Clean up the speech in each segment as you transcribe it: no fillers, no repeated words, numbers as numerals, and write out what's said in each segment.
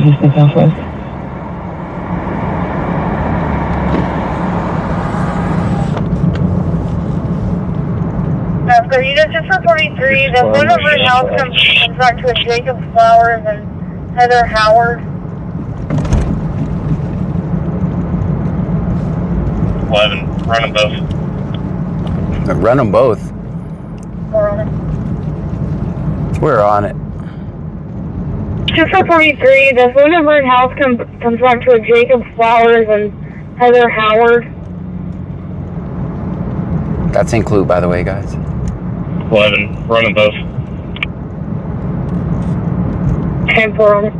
distance southwest. So unit 643, the phone number and house comes back to a Jacob Flowers and Heather Howard. 11, run them both. Run them both. We're on it. We're on it. 643, the phone number and house comes back to a Jacob Flowers and Heather Howard. That's in Clue, by the way, guys. 11, run them both. 10-4 on it.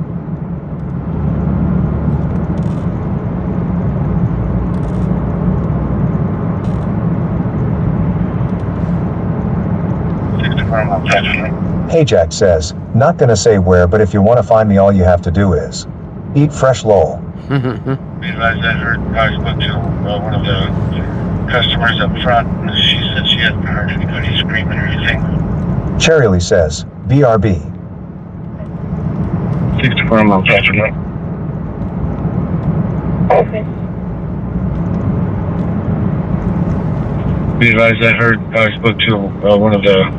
Hey, Jack says, not gonna say where, but if you want to find me, all you have to do is eat fresh lol. I heard I spoke to one of the customers up front. She said she hadn't heard anybody screaming or anything. Cherry says, BRB. 64, I'm on Patrick. Okay. Be advised, I heard I spoke to one of the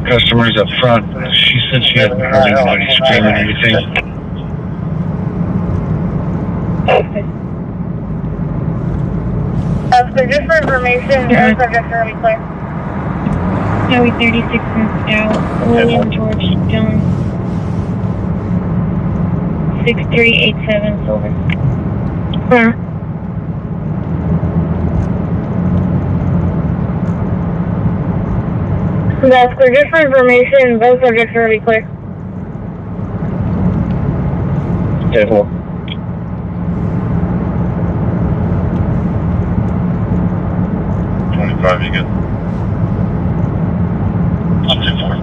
customers up front. She said she hadn't heard anybody screaming or anything. Okay. So just for information, the subjects are going to be clear. Highway 36 and out, William George Jones. 6387 Silver. Clear. That's clear. Just for information, both subjects are going to be clear. Okay, cool. You good? Up to 4.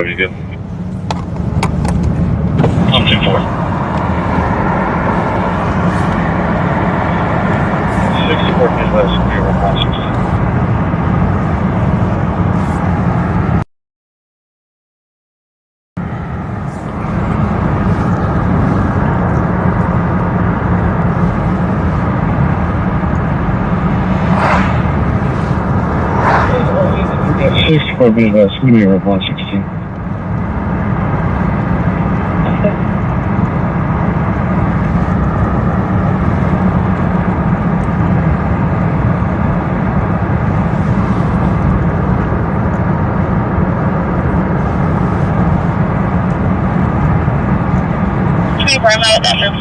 You good? Up to 4. 64 Midwest, 016. For Midwest, we are 116. I'm out of that room.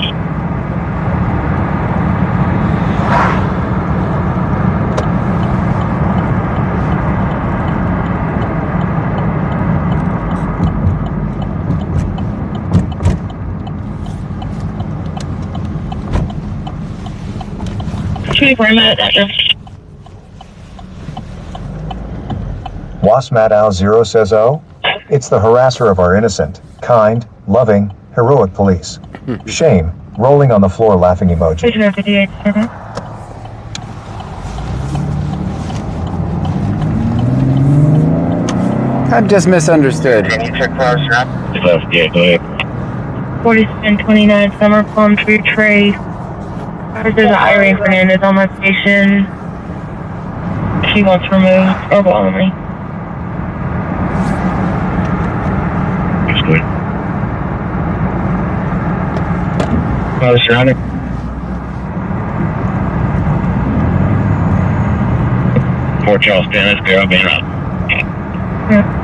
I'm out of that room. Wasmat 0 says, oh, it's the harasser of our innocent, kind, loving, heroic police. Shame, rolling on the floor laughing emoji. I'm just misunderstood. Can you check cars now? Yeah, go ahead. 4729 Summer Plum Tree Trade. There's an Irene Fernandez on my station. She wants removed or only. That's good. Surrounded. Fort Charles Dennis, girl, being up. Yeah.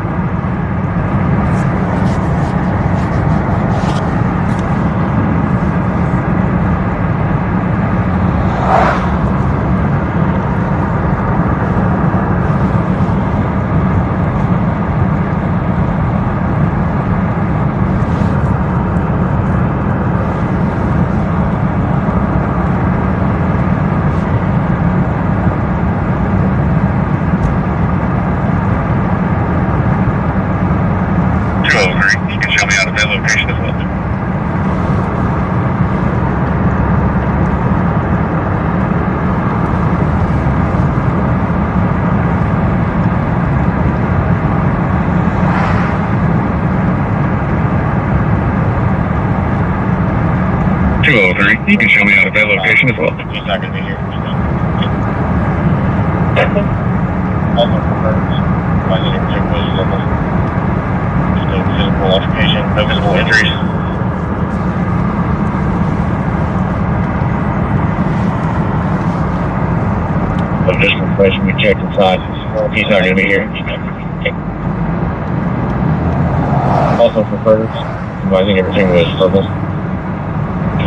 203. You can show me out at that location as well. He's not going to be here. Also confirms. My signature was no physical altercation, no visible injuries. So just information we checked inside. He's not going to be here. Also confirms. I think everything was verbal.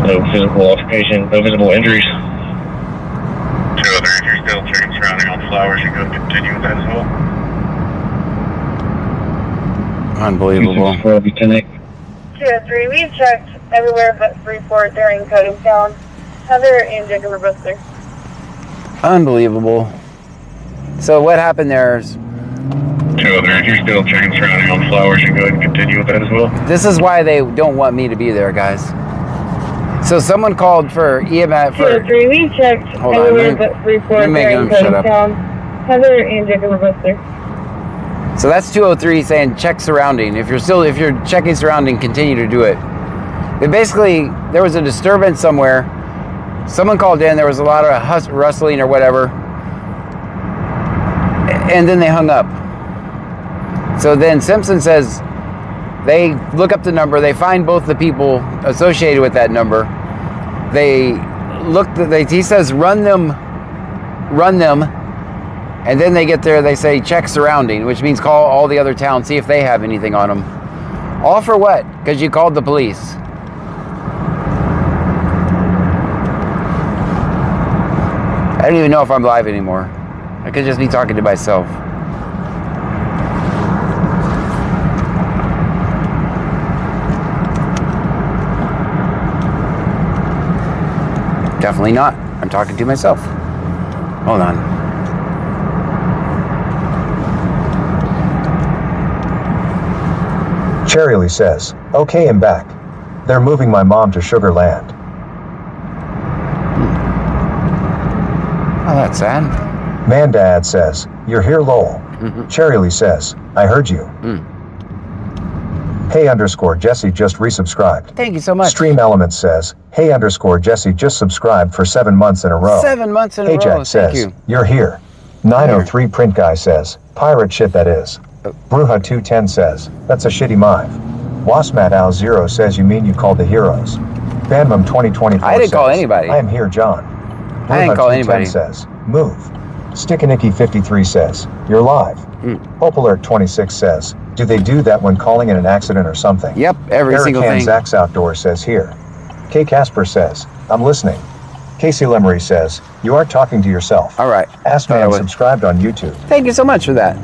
No physical altercation, no visible injuries. 203, if you're still checking surrounding on flowers, you can continue with that as well. Unbelievable. 203, we've checked everywhere but Freeport during coding town. Heather and Jacob are both there. Unbelievable. So what happened there is 203, if you're still checking surrounding on flowers, you can go ahead and continue with that as well. this is why they don't want me to be there, guys. So someone called for EMS for 203, we've checked Hold on, everywhere let me- but Freeport let me make during him shut coding up. town. Heather and Jacob are both there. So that's 203 saying check surrounding. If you're checking surrounding, continue to do it. But basically, there was a disturbance somewhere. Someone called in. There was a lot of rustling or whatever, and then they hung up. So then Simpson says they look up the number. They find both the people associated with that number. They look. He says run them. And then they get there, they say check surrounding, which means call all the other towns, see if they have anything on them. All for what? Because you called the police. I don't even know if I'm live anymore. I could just be talking to myself. Definitely not. I'm talking to myself. Hold on. Cherryly says, okay, I'm back. They're moving my mom to Sugar Land. Oh, that's sad. Mandad says, you're here, lol. Cherryly says, I heard you. Hey _ Jesse just resubscribed. Thank you so much. Stream Elements says, hey _ Jesse just subscribed for 7 months in a row. 7 months in a Hey row. Jack Thank says, you. you're here. 903 Print Guy says, pirate shit that is. Bruja 210 says, that's a shitty mive. Wasmat Al 0 says, you mean you called the heroes. Banmum 2024 I didn't says, call anybody. I am here, John. I didn't call anybody. says, move. Stickinicky 53 says, you're live. Hope Alert 26 says, do they do that when calling in an accident or something? Yep, every Eric single thing. Zax Outdoor says here. K Casper says, I'm listening. Casey Lemery says, you aren't talking to yourself. All right. Ask Thought I Man would. subscribed on YouTube. Thank you so much for that.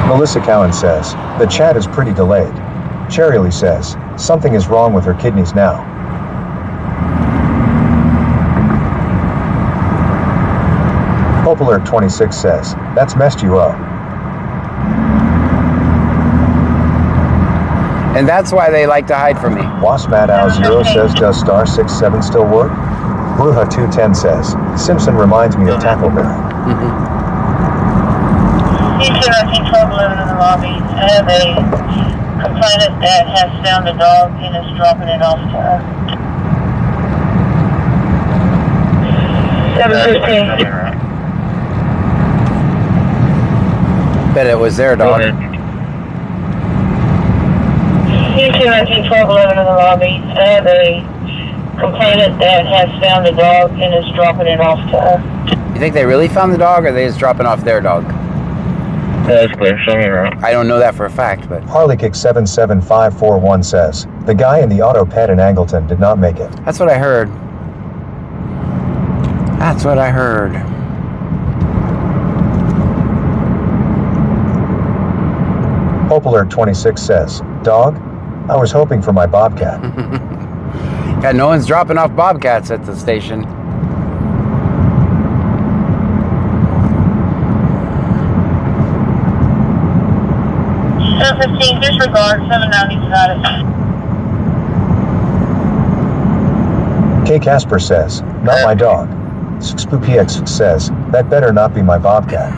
Melissa Cowan says, the chat is pretty delayed. Cherryly says, something is wrong with her kidneys now. Hope Alert 26 says, that's messed you up. And that's why they like to hide from me. Wasmat Al 0 says, does star 67 still work? Bruja 210 says, Simpson reminds me of Tackleberry. He's in trouble living in the lobby. I have a complainant that has found a dog and is dropping it off to her. 715. Bet it was their dog. He's in trouble living in the lobby. I have a complainant that has found a dog and is dropping it off to her. You think they really found the dog, or are they just dropping off their dog? That's clear. Show me around. I don't know that for a fact, but Harleykick 77541 says, the guy in the auto ped in Angleton did not make it. that's what I heard. That's what I heard. Hope Alert 26 says, dog? I was hoping for my bobcat. Yeah, no one's dropping off bobcats at the station. 715, disregard, 790's got it. K. Casper says, not my dog. SpoopyX says, that better not be my bobcat.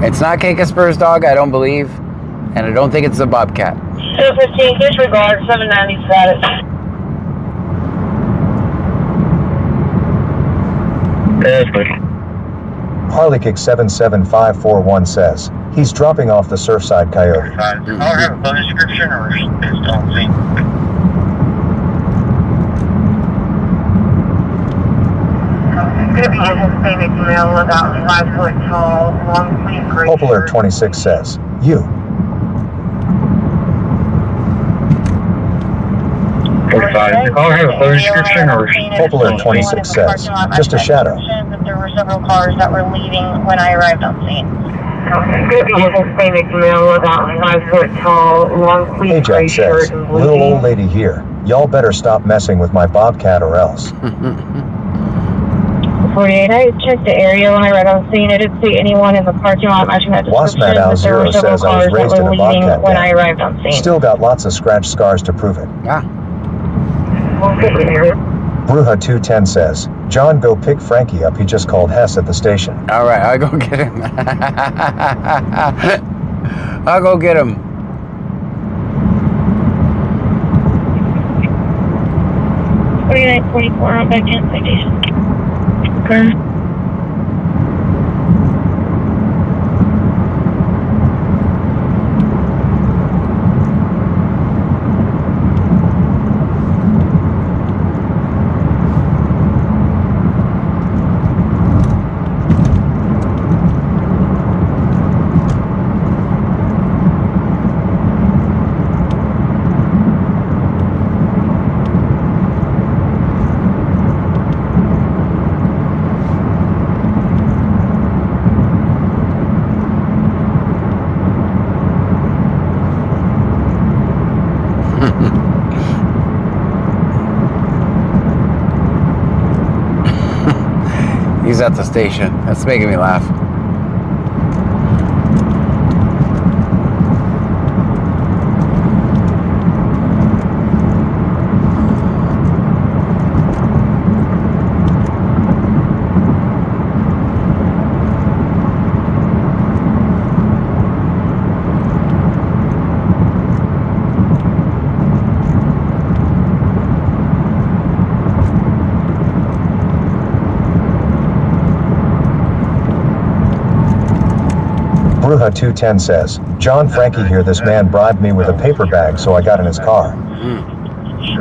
It's not K. Casper's dog, I don't believe. And I don't think it's a bobcat. 215, disregard, 790 status. Harleykick 77541 says, he's dropping off the Surfside Coyote. I'll have a phone description or it's on scene. Could be a Hispanic male, about 5 foot tall, long sleeve gray Popular shirt. 26 says, you. 45. I'll have a phone description or Popular 26 says, just a shadow. That there were several cars that were leaving when I arrived on scene. Could be a Hispanic male, about 5 foot tall, long sleeve gray Ajax shirt says, and blue little jeans. old lady here. Y'all better stop messing with my bobcat or else. 48, I checked the area when I arrived on scene. I didn't see anyone in the parking lot matching that description, Wasmat Al but there were Zero several says I was cars that raised in were a leaving bobcat when den. I arrived on scene. Still got lots of scratch scars to prove it. Ah. Bruja 210 says, John, go pick Frankie up. He just called Hess at the station. All right, I'll go get him. I'll go get him. I'm back in citation. Okay. He's at the station. That's making me laugh. Bruja 210 says, John, Frankie here. This man bribed me with a paper bag, so I got in his car.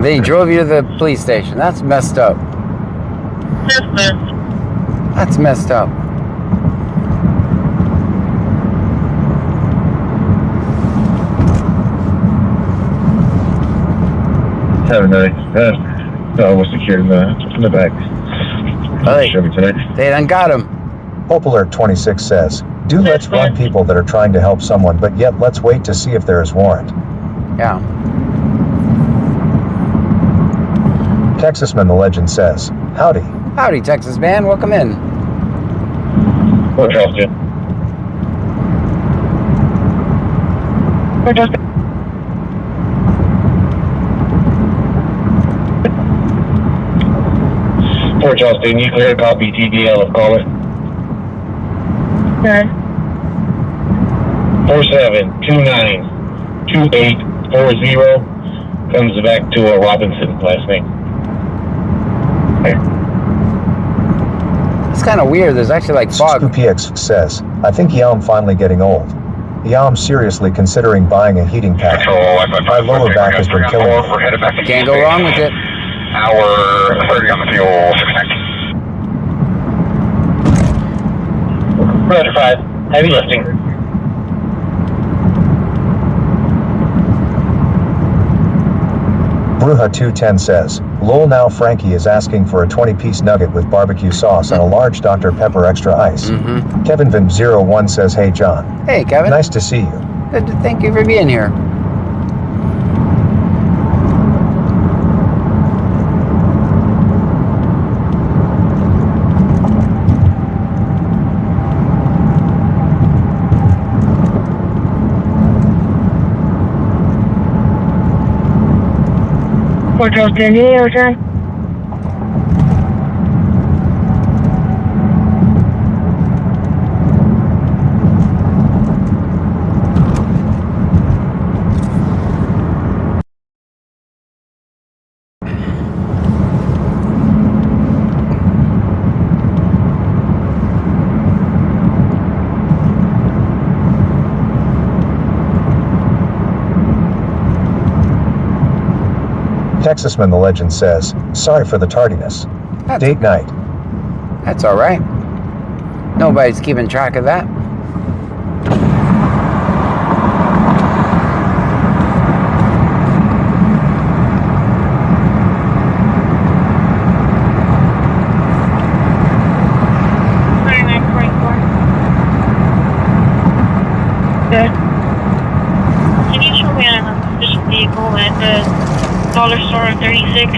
Then he drove you to the police station. That's messed up. That's messed up. Haven't was secured in the back. Hey, Chevy today. they done got him. Popular 26 says, do let's run people that are trying to help someone, but yet let's wait to see if there is warrant. Yeah. Texasman the Legend says, howdy. Howdy, Texas man. Welcome in. What Charleston? We're just Fort Charleston, you clear copy TDL of caller. okay. 47292840 comes back to a Robinson last name. It's kind of weird. There's actually like fog. SpoopyX says, I think Yam finally getting old. Yam seriously considering buying a heating pad. My lower back has been killing me. Can't go wrong with it. Hour 30 on the fuel, 690. Roger 5, heavy lifting. Bruja 210 says, lol, now Frankie is asking for a 20-piece nugget with barbecue sauce and a large Dr. Pepper extra ice. Kevin Vim 01 says, hey John. Hey, Kevin. Nice to see you. Good to thank you for being here. Fort Charles, do you need a return? Texasman the Legend says, sorry for the tardiness. Date night. That's all right. Nobody's keeping track of that. Good. Can you show me a this vehicle at the dollar store on 36?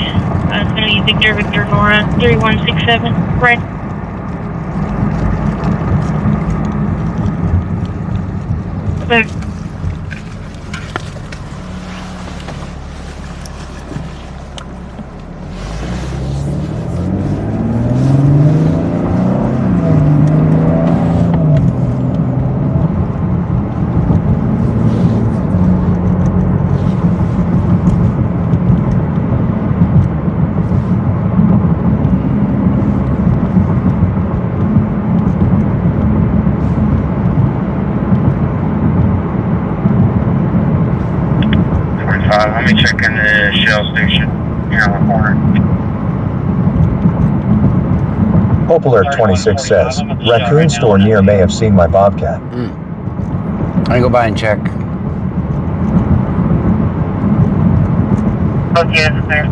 It's going to be Victor Nora 3167. Right. Okay. Let me check in the Shell station here on the corner. Hope Alert 26 says, Raccoon store near may have seen my Bobcat. I can go by and check. Okay, it's there.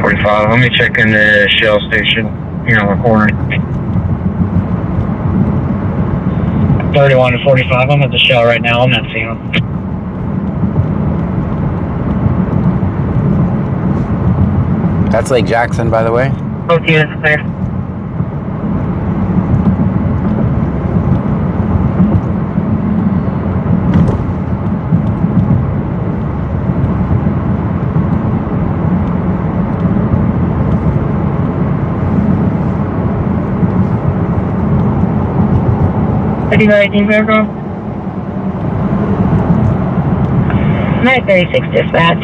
45, let me check in the Shell station here on the corner. 31 to 45, I'm at the Shell right now, I'm not seeing them. That's Lake Jackson, by the way. Okay, it's there. Ready for 18 vehicle? 936 dispatch.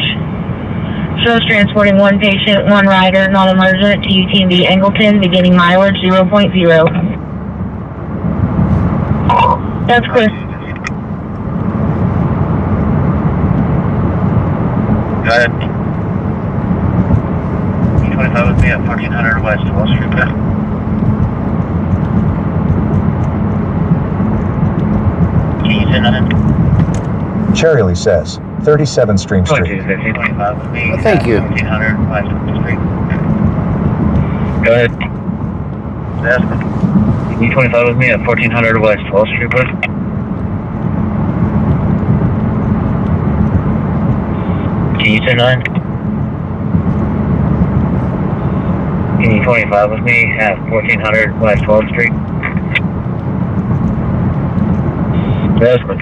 Shows transporting one patient, one rider, non-emergent to UTMB Angleton, beginning mileage 0.0. That's clear. Go ahead. 25 with me at 1400 West Wall Street. Can you send that in? Cherry says, 37 Stream Street. 25 with me. Well, thank you. 1400 West Wall Street. Go ahead. Can you 25 with me at 1400 West Wall Street, please? Can you 10-9? Can you 25 with me at 1400 West 12th Street? Yes, please.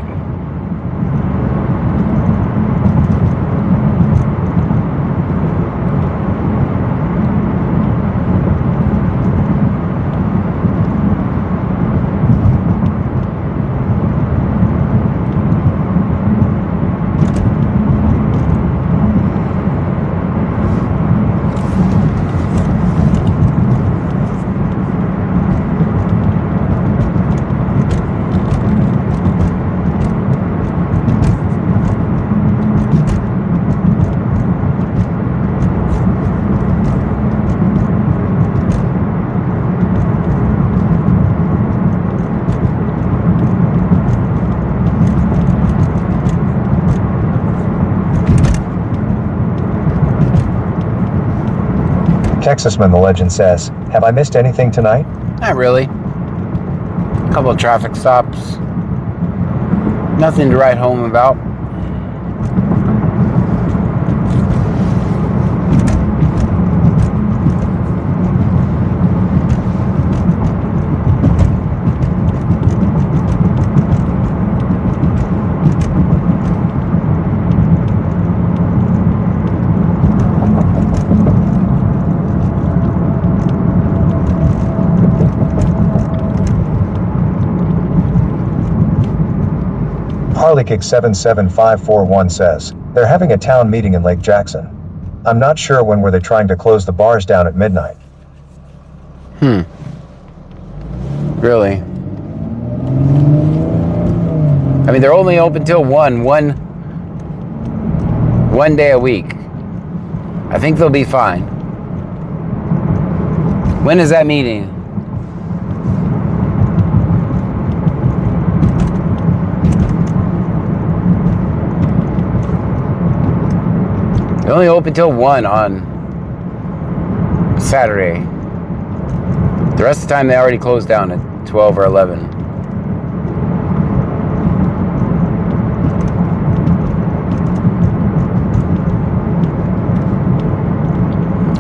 Texasman the Legend says, have I missed anything tonight? Not really. A couple of traffic stops. Nothing to write home about. Harleykick 77541 says, they're having a town meeting in Lake Jackson. I'm not sure when were they trying to close the bars down at midnight. Really? I mean, they're only open till one day a week. I think they'll be fine. When is that meeting? They're only open till 1 on Saturday. The rest of the time they already closed down at 12 or 11.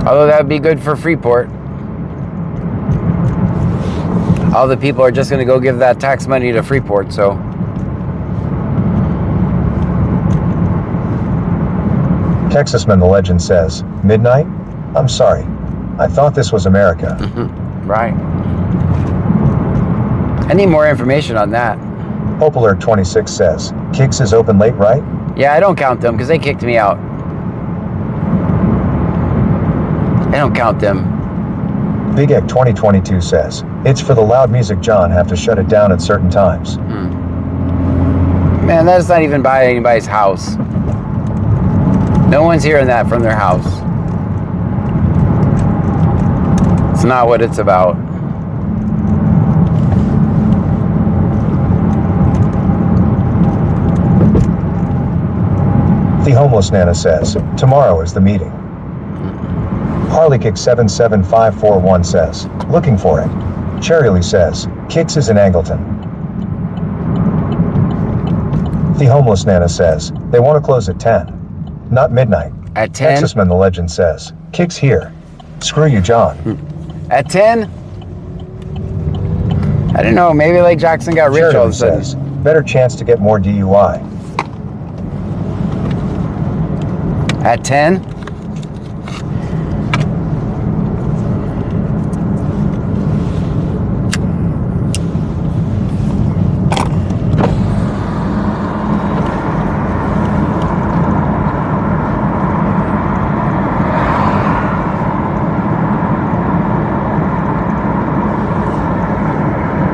Although that would be good for Freeport. All the people are just going to go give that tax money to Freeport, so. Texasman the Legend says, midnight? I'm sorry. I thought this was America. Right. I need more information on that. Hope Alert 26 says, Kicks is open late, right? Yeah, I don't count them because they kicked me out. I don't count them. Big Egg 2022 says, it's for the loud music, John, have to shut it down at certain times. Man, that's not even by anybody's house. No one's hearing that from their house. It's not what it's about. The Homeless Nana says, tomorrow is the meeting. Harleykick 77541 says, looking for it. Cherrylee says, Kicks is in Angleton. The Homeless Nana says, they want to close at 10. Not midnight. At 10? Texasman the Legend says, Kicks here. Screw you, John. At 10? I don't know, maybe Lake Jackson got rich all of a sudden. Says, better chance to get more DUI. At 10?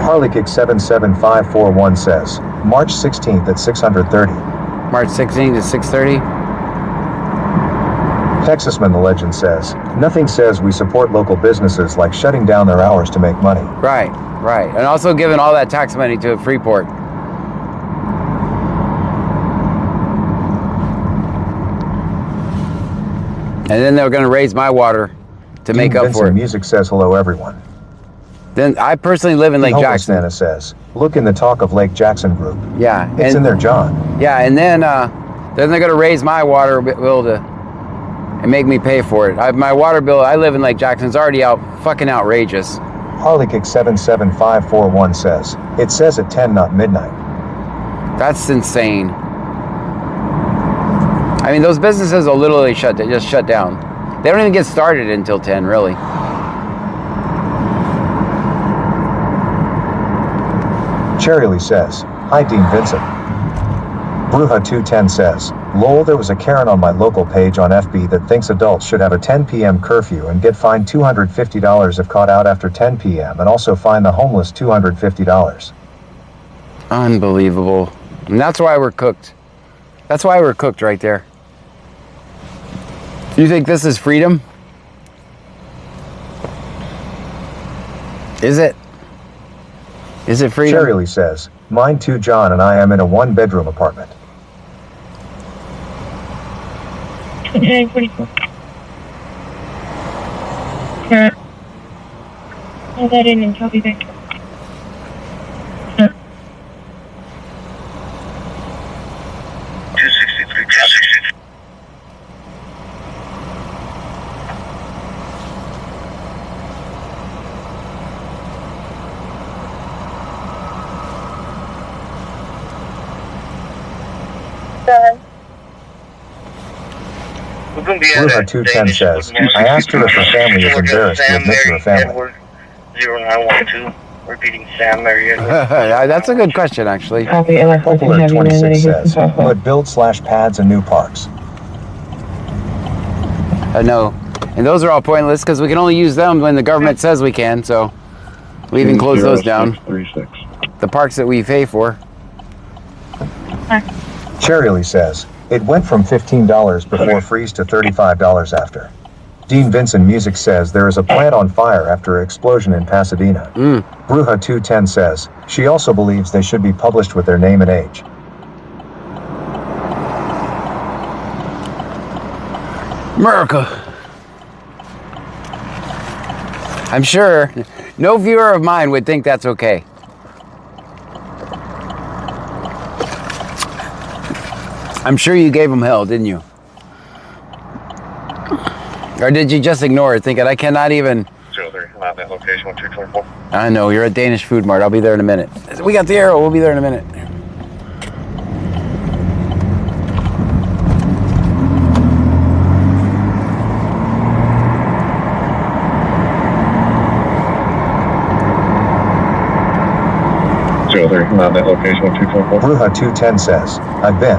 Harleykick 77541 says, March 16th at 630. March 16th at 6:30? Texasman the Legend says, nothing says we support local businesses like shutting down their hours to make money. Right, right. And also giving all that tax money to Freeport. And then they're going to raise my water to make up for it. Music says hello everyone. Then I personally live in Lake Jackson. Nana says, look in the Talk of Lake Jackson group. Yeah. It's in there, John. Yeah, and then they're going to raise my water bill and make me pay for it. My water bill, I live in Lake Jackson, it's already fucking outrageous. Harleykick 77541 says, it says at 10, not midnight. That's insane. I mean, those businesses will literally just shut down. They don't even get started until 10, really. Cherrylee says, hi Dean Vincent. Bruja210 says, lol, there was a Karen on my local page on FB that thinks adults should have a 10 p.m. curfew and get fined $250 if caught out after 10 p.m. and also fine the homeless $250. Unbelievable. And that's why we're cooked. That's why we're cooked right there. You think this is freedom? Is it? Is it freedom? Cherrylee says, mine too, John, and I am in a 1-bedroom apartment. Yeah, pretty cool. Yeah. Oh, that didn't tell me that. Yeah. 263 traffic. Bruja210 says, I asked her if her family is embarrassed to admit to her family. 0912. Repeating Sam there yet? That's a good question, actually. Copy, and I hope you Poplar have you when 26 he says, gets the but build /pads and new parks. No. And those are all pointless because we can only use them when the government says we can, so we even close those down. 36. The parks that we pay for. Cherryly says, it went from $15 before freeze to $35 after. Dean Vincent Music says there is a plant on fire after an explosion in Pasadena. Bruja 210 says, she also believes they should be published with their name and age. America. I'm sure no viewer of mine would think that's okay. I'm sure you gave them hell, didn't you? Or did you just ignore it, thinking I cannot even... 03, I'm at that location with 224. I know, you're at Danish Food Mart. I'll be there in a minute. We got the arrow. We'll be there in a minute. I'm at that location with 224. Bruja 210 says, I've been.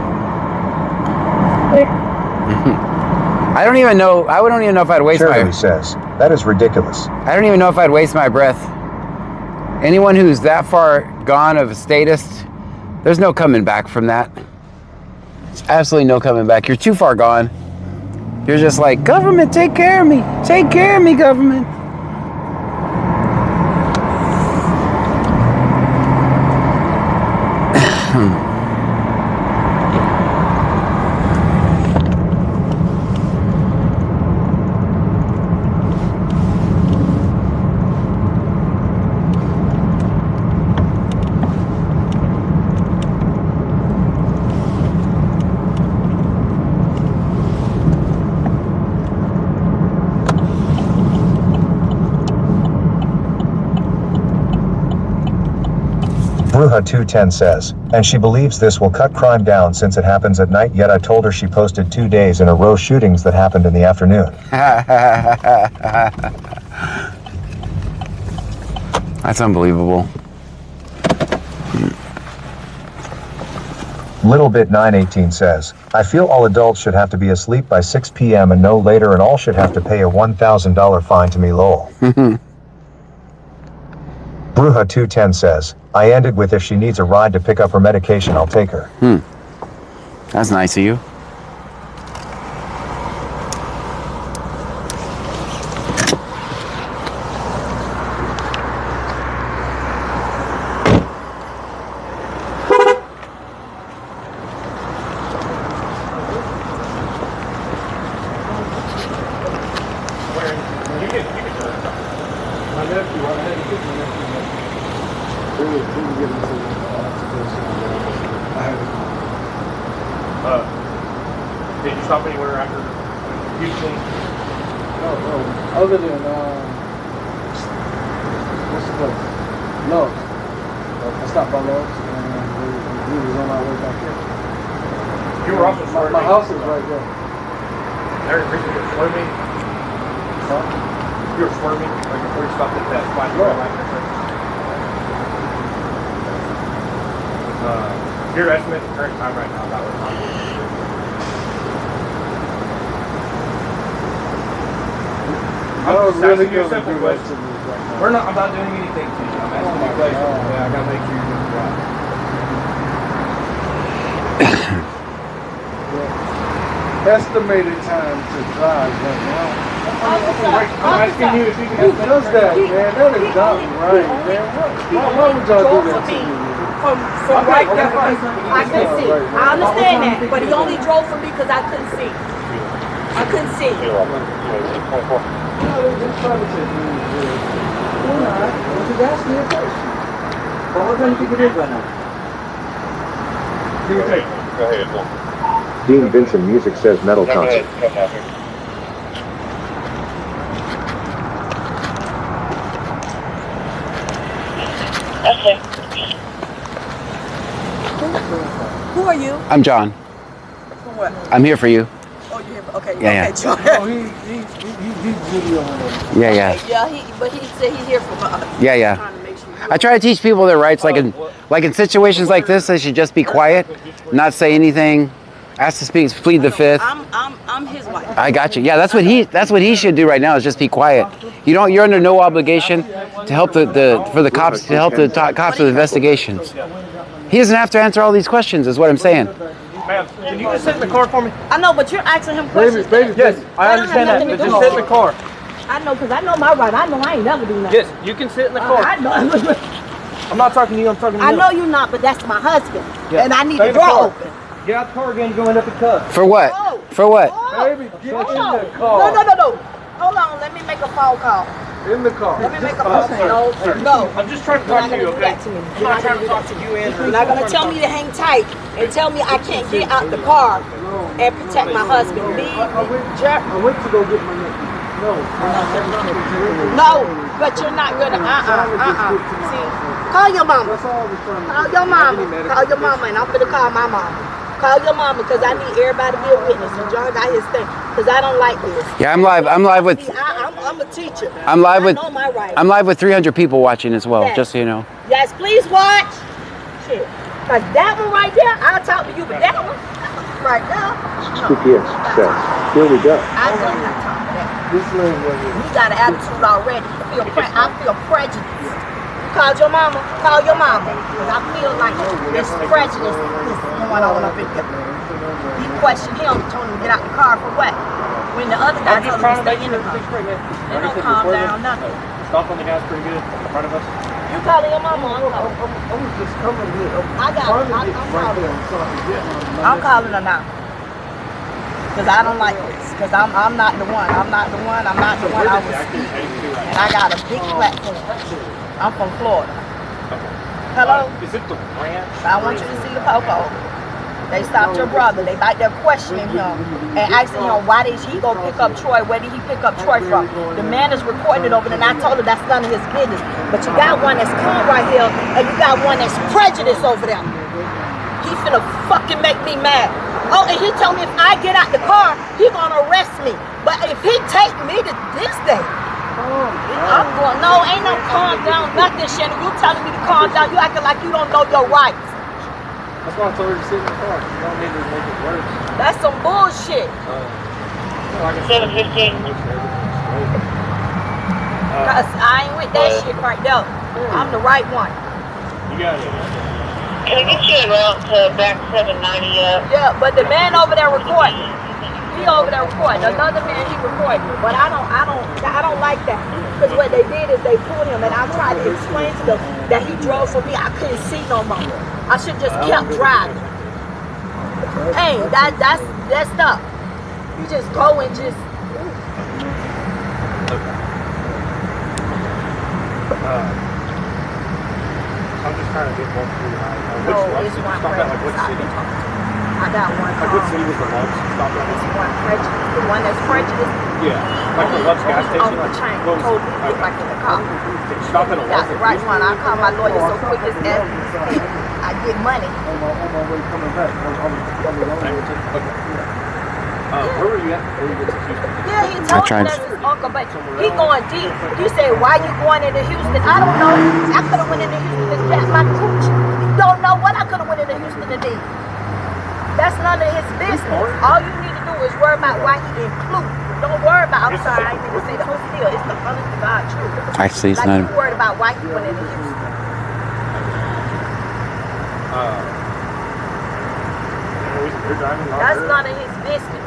I don't even know. I don't even know if I'd waste Cherryly says, that is ridiculous. I don't even know if I'd waste my breath. Anyone who's that far gone of a statist, there's no coming back from that. There's absolutely no coming back. You're too far gone. You're just like, government, take care of me. Take care of me, government. Bruja 210 says, and she believes this will cut crime down since it happens at night, yet I told her she posted 2 days in a row shootings that happened in the afternoon. That's unbelievable. Little Bit 918 says, I feel all adults should have to be asleep by 6 p.m. and no later, and all should have to pay a $1,000 fine to me, lol. Bruja 210 says, I ended with if she needs a ride to pick up her medication, I'll take her. That's nice of you. Did you stop anywhere after Houston? No. Other than, what's the place? Love's. I stopped by Love's and we was on our way back here. You were also swerving. My house is right there. There, you were swerving. Huh? You were swerving right before you stopped at that flash red light. Your estimate the current time right now about what time it is. I'm just asking you a simple question. I'm not doing anything to you. I'm asking you a question. Yeah, I gotta make sure you're doing your job. Estimated time to drive right now. I'm asking you if you can Who does that, man? That is not right, man. Why would y'all do that to me? From right there, I couldn't see. I understand that, but he only drove for me because I couldn't see. I couldn't see. No, they're just trying to take me. You're not. I was just asking you a question. But what time do you think it is right now? Give or take. Go ahead. Dean Vincent Music says metal concert. Come out here. Okay. Who are you? I'm John. For what? I'm here for you. Oh, you're here. Okay. Yeah, okay, John. Oh, he's videoing it. Yeah. Yeah, but he said he's here for us. Yeah. Trying to make sure. I try to teach people their rights. Like in situations like this, they should just be quiet, not say anything. Ask to speak, plead the fifth. I'm his wife. I got you. Yeah, that's what he should do right now is just be quiet. You're under no obligation to help the cops with investigations. He doesn't have to answer all these questions, is what I'm saying. Ma'am, can you just sit in the car for me? I know, but you're asking him questions. Yes, I understand that, but just sit in the car. I know, because I know my right. I know I ain't never do nothing. Yes, you can sit in the car. I know. I'm not talking to you, I'm talking to I him. know you're not, but that's my husband. Yeah. And I need Stay the in the door car. open. Get out the car again, you're going up the cut. For what? Oh. For what? Oh. Baby, get Hold in on. the car. No. Hold on, let me make a phone call. In the car. Let me make a phone call. No. I'm just trying to You're talk not to you, gonna do okay? that to me. I'm not trying to talk to you, Andrew. You're not gonna tell me to hang tight and tell me I can't get out the car and protect my husband. Me, Jerk. I went to go get my nephew. No, but you're not gonna. See, call your mama. Call your mama. Call your mama, and I'm gonna call my mama. Call your mama, because I need everybody to be a witness. And John got his thing, because I don't like this. Yeah, I'm live with. See, I'm a teacher. I'm live with. I know my rights. I'm live with 300 people watching as well, Yes. just so you know. Yes, please watch. Shit, because that one right there, I'll talk to you, but that one right now, no. GPS set. Here we go. I don't have time for that. You got an attitude already. I feel prejudice. You called your mama? Call your mama. Because I feel like this prejudice is going on up in here. He questioned him, told him to get out the car for what? When the other guy told him to stay in the car. They don't calm down, nothing. Stop on the gas pretty good in front of us. You calling your mama? I was just coming here. I'm calling her now. Because I don't like this. Because I'm not the one. I'm not the one I was speaking. And I got a big platform. I'm from Florida. Hello? Is it the ranch? I want you to see the popo. They stopped your brother. They like they're questioning him and asking him why did he go pick up Troy? Where did he pick up Troy from? The man is recording it over there, and I told her that's none of his business. But you got one that's calm right here, and you got one that's prejudiced over there. He finna fucking make me mad. Oh, and he told me if I get out the car, he gonna arrest me. But if he take me to this day, I'm going, no, ain't no calm down, nothing, Shannon. You telling me to calm down. You acting like you don't know your rights. That's why I told her to sit in the car. You don't need to make it worse. That's some bullshit. Like I 7:15. Cause I ain't with that shit right there. I'm the right one. You got it. Can I get you a route to back 790 up? Yeah, but the man over there recording. He over there recording. Another man he recording. But I don't like that. Because what they did is they pulled him, and I tried to explain to them that he drove for me. I couldn't see no more. I should just kept driving. Hey, that's stuff. You just go and just. I'm just trying to get one through. No, it's one prejudice. I got one. Like what city was the Love's? Stop at It's one prejudice. The one that's prejudiced. Yeah, like the Love's gas station. On the chain. Told me to get back in the car. Stop at a Got the Love's. right one. I call my lawyer so quick as ever. I get money. On my way coming back. Okay. Where were you at before you went to Houston? Yeah, he told me that's his uncle, but he going deep. He said, why you going into Houston? I don't know. I could have went into Houston and got my cooch. Don't know what I could have went into Houston to do. That's none of his business. All you need to do is worry about why he included. Don't worry about, I'm sorry, I didn't even say the whole deal. It's the honest to God truth. Actually, it's like not. you worried about why he went into Houston. You're driving That's none of his business.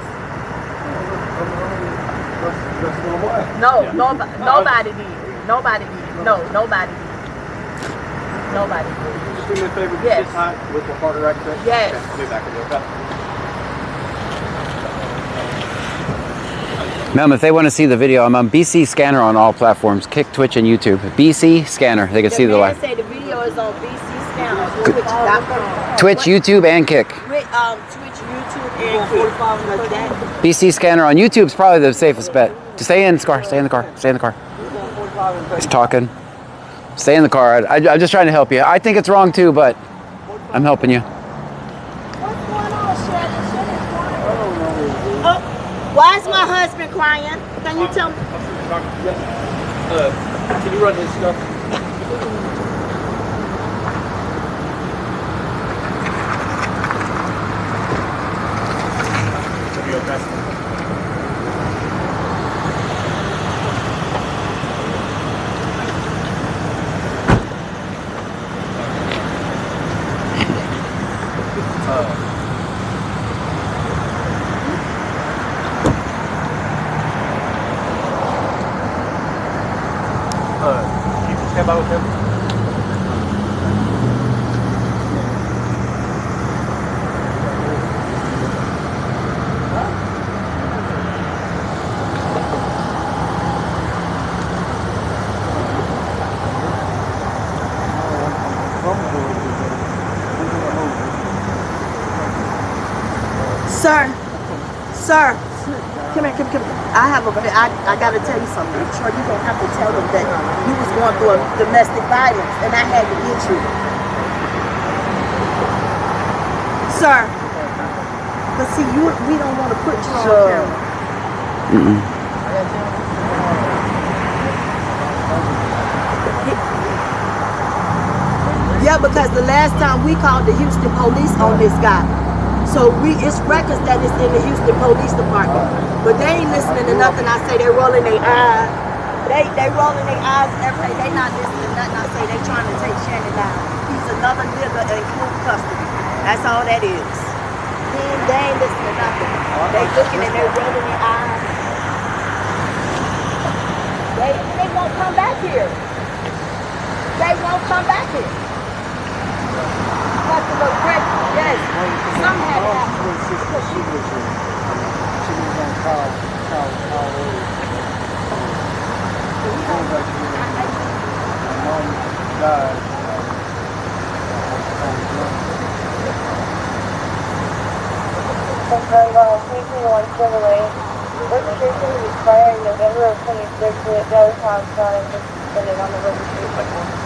No, nobody did. Nobody did. No, nobody did. Nobody did. Just do me a favor, Yes. sit tight with the harder accent. Yes. Okay, I'll be back with you, okay? Ma'am, if they want to see the video, I'm on BC Scanner on all platforms, Kick, Twitch, and YouTube. BC Scanner, they can see the live. Say the video is on BC Scanner, Twitch.com. Twitch, YouTube, and Kick. Twitch, YouTube, and Kick. BC Scanner on YouTube is probably the safest bet. Just stay in the car, stay in the car, stay in the car. He's talking. Stay in the car. I'm just trying to help you. I think it's wrong too, but I'm helping you. What's going on, Shannon? Oh, why is my husband crying? Can you tell me? Can you run his stuff? okay by with him? Sir, come here. I gotta tell you something. Troy, you're gonna have to tell them that you was going through a domestic violence and I had to get you. Sir, but see, we don't want to put you on camera. Yeah, because the last time we called the Houston police on this guy. So it's records that it's in the Houston Police Department. But they ain't listening to nothing I say. They rolling their eyes. They rolling their eyes every day. They not listening to nothing I say. They trying to take Shannon down. He's another nigga in group custody. That's all that is. They ain't listening to nothing. They looking and they rolling their eyes. They won't come back here. They won't come back here. Have to look great. Yes. Some had happened. Because she was on call mom died. One Chevrolet. Registration is expiring November of 26th. With no time sign suspended on the registration.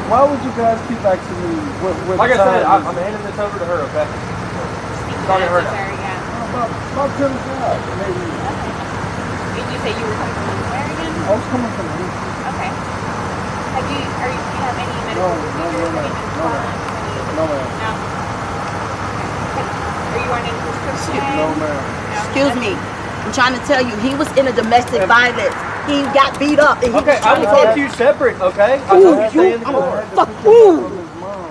Why would you guys keep asking me what like I said, I'm I'm handing this over to her, okay? Talking to her now. about 10 o'clock, maybe. Did you say you were coming from where again? I was coming from here. Okay. Do you have any medical procedures? No, ma'am. No? Are you on any prescription? No, ma'am. Excuse me. I'm trying to tell you, he was in a domestic violence. He got beat up. And he Okay, was I will talk to you separate, okay? I told you to stay in the car. Fuck you,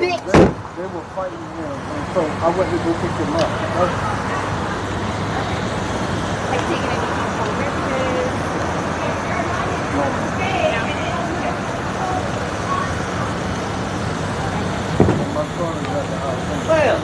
bitch. They were fighting him, and so I went to go pick him up. Have you taken any services? My son is at the house. Ma'am,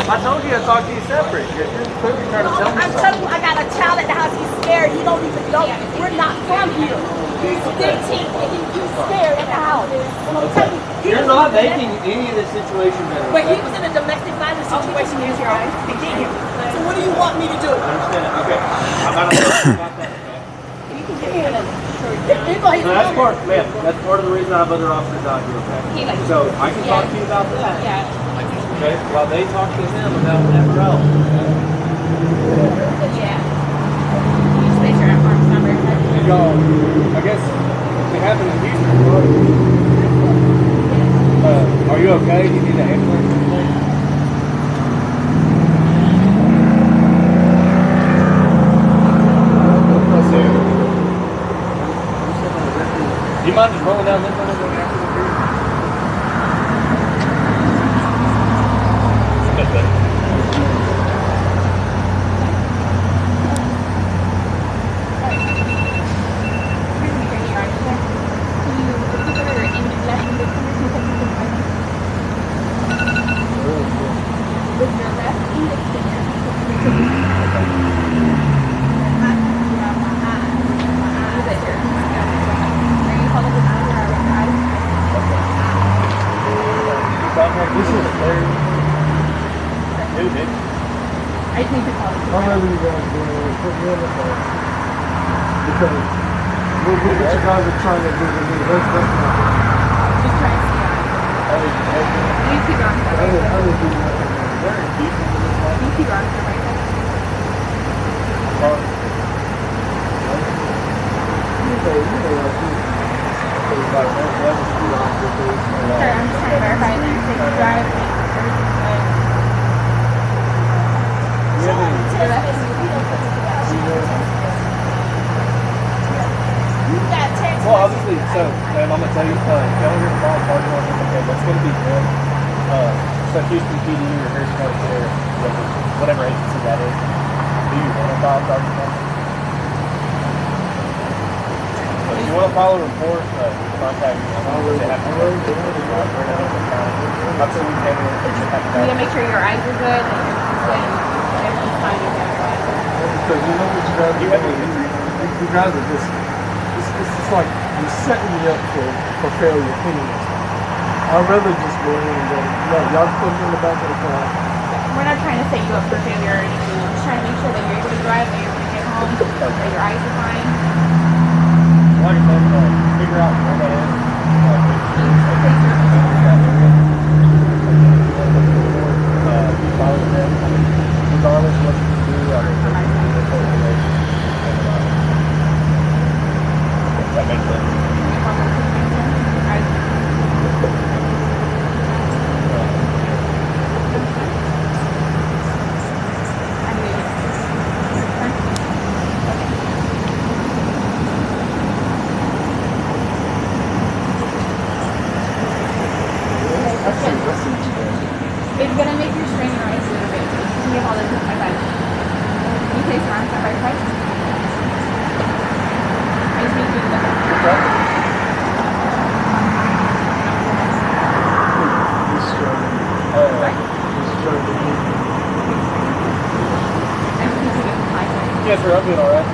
I told you to talk to you separate. You're clearly trying to tell me I'm something. telling you, I got a child at the house. He's scared. He don't even know. We're not from here. He's 15 and he's scared at the house. And I'm telling you, You're not making any of this situation better. but he was in a domestic violence situation. Use your eyes to get him. So what do you want me to do? I understand that. Okay. I'm not about that, okay? You can get him. No, that's part, ma'am, that's part of the reason I have other officers out here, okay? So I can talk to you about that. Yeah. Okay, while they talk to him about that route. Yeah. Can you space your arms number? I guess it happened in Houston. Are you okay? Do you need an ambulance or anything? Do you mind just rolling down this one and going after the crew? I think it's all. Whatever you guys do, put me in the phone. Because what you guys are trying to do to me, that's not Just trying to see out. You keep your arms up right there. You keep your arms up right there. Sir, I'm just trying to verify that you're safe to drive. Everything's good. Well, obviously, so, ma'am, I'm going to tell you, Gallagher Mall parking lot, okay, that's going to be good. So Houston PD or Harrison County Sheriff, whatever agency that is, do you want to file charges on? So if you want to file a report, contact me. They have to go to the county. I'm sure we can handle it. You gotta make sure your eyes are good and everything's good and everything's fine in there. because you know what you guys are doing. You guys are just, it's like you're setting me up for failure anyways. I'd rather just go in and go, no, y'all put me in the back of the car. We're not trying to set you up for failure or anything. We're just trying to make sure that you're able to drive, that you're able to get home, that your eyes are fine. Like I said, figure out where that is. Regardless of what you do, I mean, that makes sense. It's gonna make you strain your eyes a little bit. You can get all this with my body. Can you place your arms side by side? I just need you to look at Yes, sir, I'm doing all right.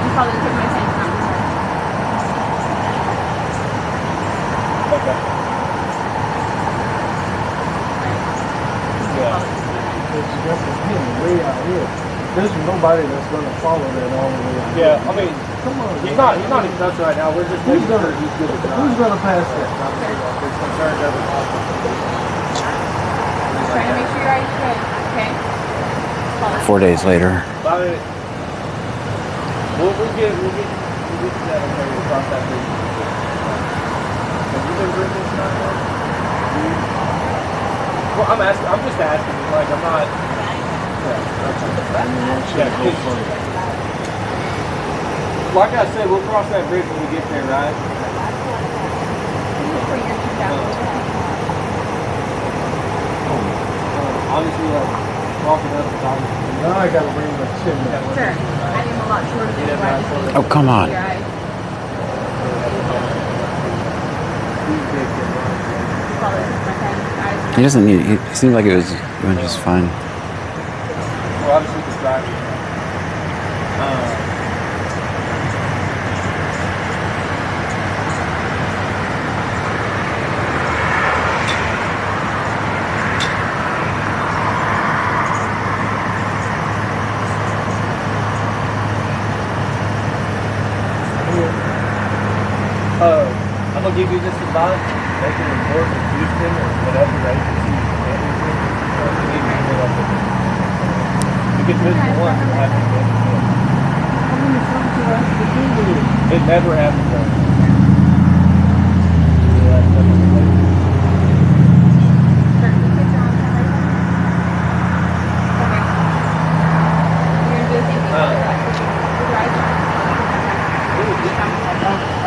You probably took my attention on this one. Okay. Way out here. There's nobody that's gonna follow that all the way out. Yeah, I mean, come on. he's not in touch right now. We're just making sure he's good. Who's gonna pass that? He's concerned of it. Just trying to make sure your eyes are good, okay? 4 days later. About it. We'll get to that. Okay, we'll cross that bridge. Have you been drinking tonight? Well, I'm just asking. Like, I'm not. Like I said, we'll cross that bridge when we get there, right? Obviously, like, walking up is obviously. Now I gotta bring my chin down. Sure. I am a lot shorter than you. I just need Oh, come on. your eyes. He doesn't need. He seemed like it was going just fine. Well, obviously, the driving. I'm gonna give you this advice. Make a report to Houston or whatever agency you can get into. You get this once, you have to get it. It never happens. Yeah, that's definitely.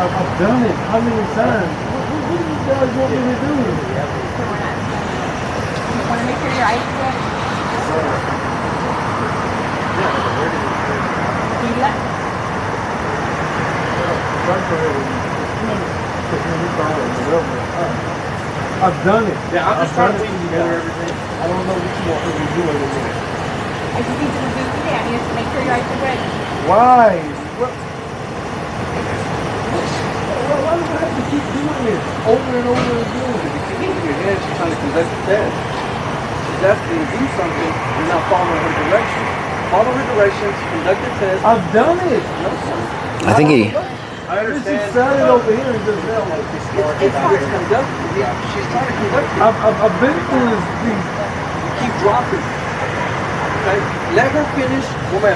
I've done it. How many times? What do you guys want me to do? You want to make sure your eyes are good? Can you do that? I've done it. Yeah, I'm just trying to piece together everything. I don't know what you want me to do anymore. I just need you to do it today. I need to make sure your eyes are good. Why? Why do I have to keep doing this over and over again? Because in your head, she's trying to conduct a test. She's asking you to do something, you're not following her direction. follow regulations, conduct the test. I've done it. I think he. I This understand. is set it over here and just now. It's conducted. She's trying to conduct it. I've been through these. Keep dropping. Okay? Let her finish. Well, ma'am,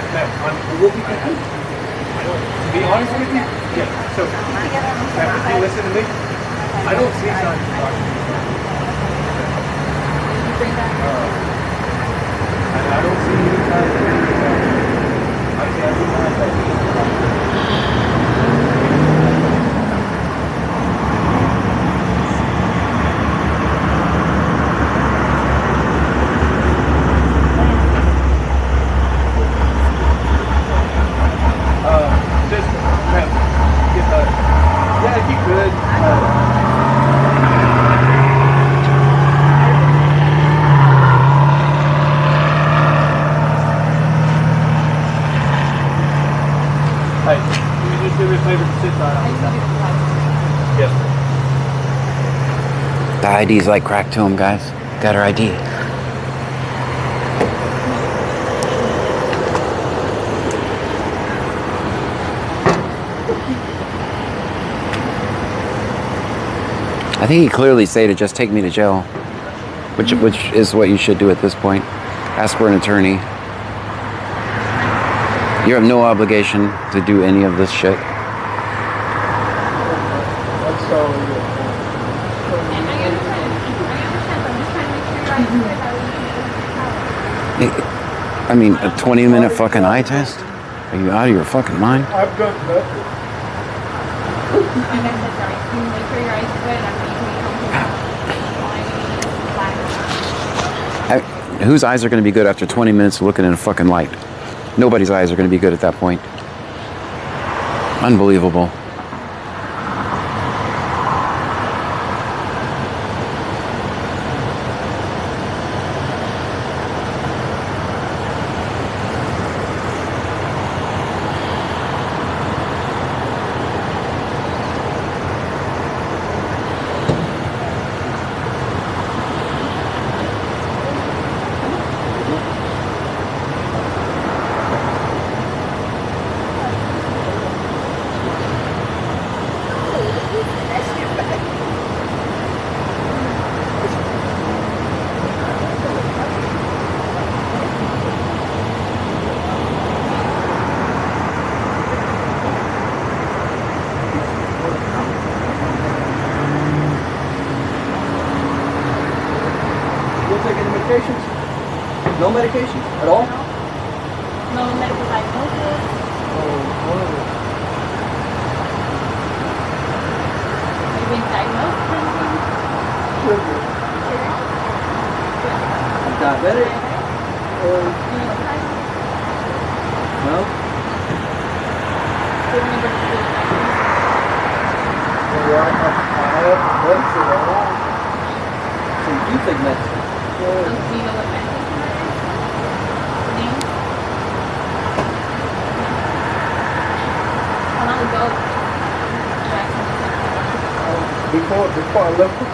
we'll be confused. To be honest with you, yeah. So, ma'am, if you listen to me, I don't see signs of documentation. I don't see any signs of I see any signs of just, ma'am, yeah, if you could. Hey, can you just do me a favor and sit right on the side? Yes, sir. The ID's like crack to him, guys. Got her ID. I think he clearly stated, just take me to jail, which is what you should do at this point. Ask for an attorney. You have no obligation to do any of this shit. That's all it is. And I understand, but I'm just trying to make sure you're right so that we can I mean, a 20-minute fucking eye test? Are you out of your fucking mind? I've done nothing. like I said, sorry, you make sure your eyes are good after you come Whose eyes are going to be good after 20 minutes of looking in a fucking light? Nobody's eyes are going to be good at that point. Unbelievable. medications? No medications at all? No medical diagnosis. Have you been diagnosed with anything? Sugar. Diabetic? Do you know what type? No? Do you remember the diagnosis? Well, I have medicine at home. So you do take medicine? Do you know what medication that is? Name? How long ago? Before I left for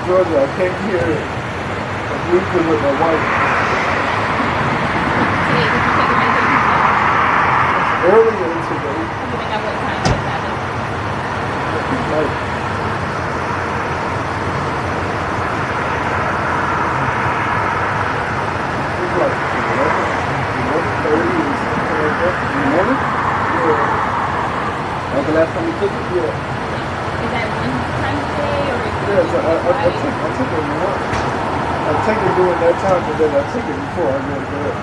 Georgia, I came here and moved in with my wife. Today, did you take your medication today? Earlier today, You think at what time was that? like, it was like 11:30 or something like that. In the morning? Yeah, That was the last time you took it? yeah. Is that one time a day or is it Yes, I Friday? took it once. I take it during that time, but then I take it before I go to bed.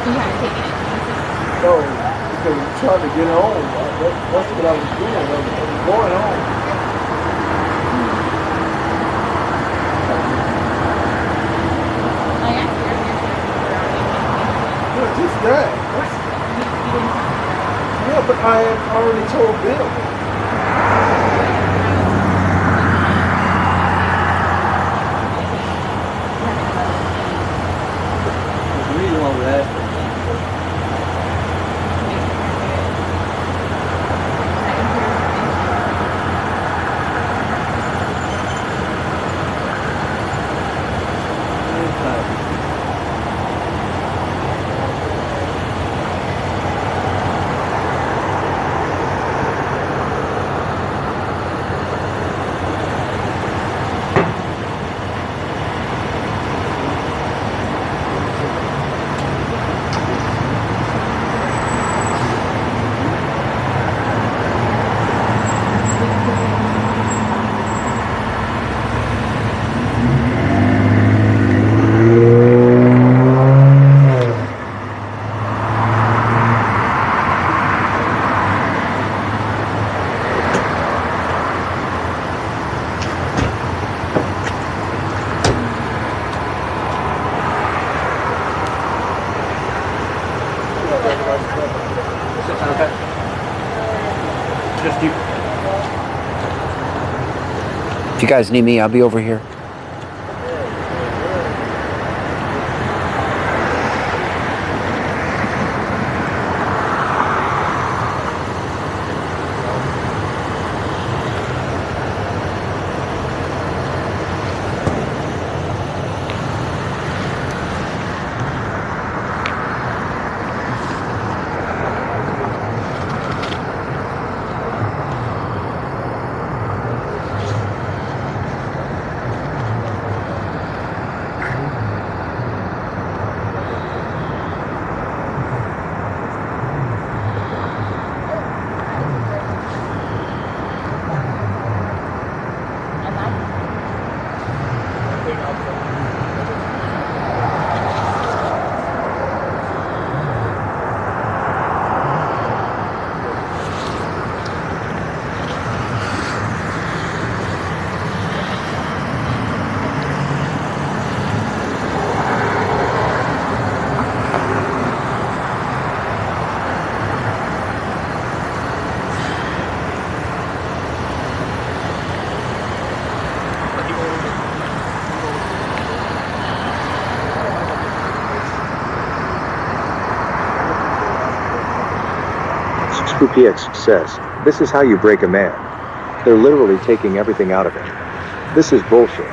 You haven't taken it since? No, because I'm trying to get home. That's what I was doing. I was going home. I asked you earlier if you were already taking medication. Yeah, just that. You didn't tell me. Yeah, but I had already told Bill. There's a reason why we're asking. If you guys need me, I'll be over here. SpoopyX says, this is how you break a man. They're literally taking everything out of him. This is bullshit.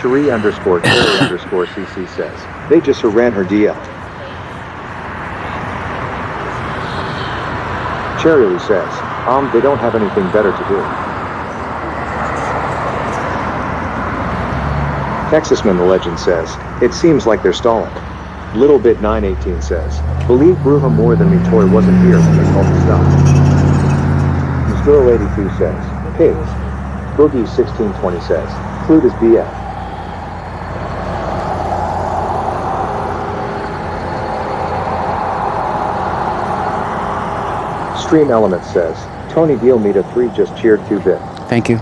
Cherie underscore Terry underscore CC says, they just ran her DL. Cherry says, they don't have anything better to do. Texasman the Legend says, it seems like they're stalling. Little Bit 918 says, believe Bruja more than me Toy wasn't here when they called me stop. Miss Girl 82 says, pigs. Boogie 1620 says, flute is BF. Stream Element says, Tony Deal Meet a 3 just cheered 2-bit. Thank you.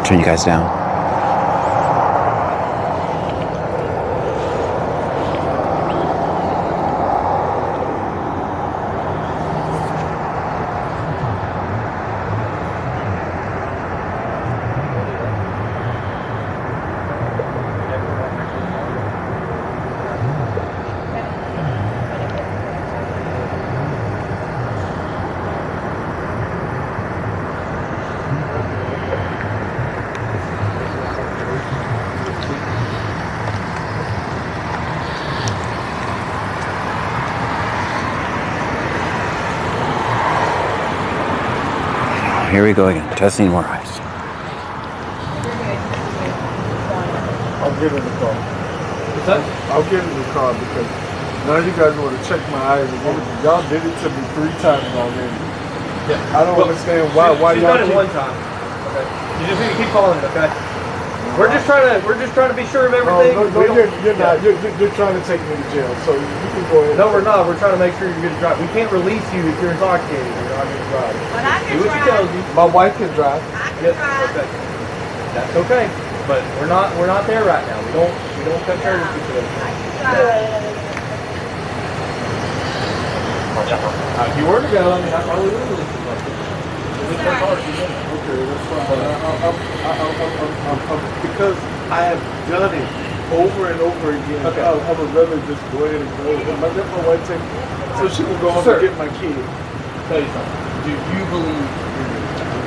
Turn you guys down. Here we go again, testing more ice. I'll get in the car. What's that? I'll get in the car because now you guys want to check my eyes again. Y'all did it to me 3 times already. Yeah. I don't understand why She's y'all done it one time. Okay. You just need to keep calling it, okay? We're just trying to be sure of everything. No, you're not. You're trying to take me to jail, so you can go ahead. No, we're not. We're trying to make sure you're good to drive. We can't release you if you're intoxicated. You're not good to drive. But I can Do what she drive. tells you. My wife can drive. I can Yes, drive. okay. That's okay. But we're not there right now. We don't cut courtesy to it. I can drive. If you were to go, I mean, I probably would release you. Okay, that's fine. Because I have done it over and over again. Okay. I would rather just go ahead and go. I let my wife take so she can go home and get my kid. Tell you something. Do you believe you're good?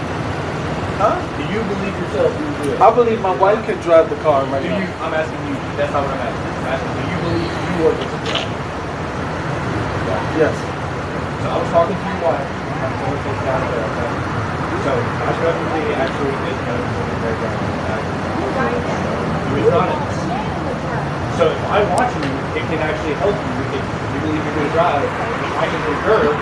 Huh? Do you believe yourself you're good? I believe my wife can drive the car right Do now. you? I'm asking you. That's not what I'm asking. I'm asking, do you believe you are good to drive? Yes. So I was talking to your wife. I'm going to take down there, okay? So I definitely actually is going to take very down. It's not it. So if I watch you, it can actually help you if you believe you're going to drive. I can reserve,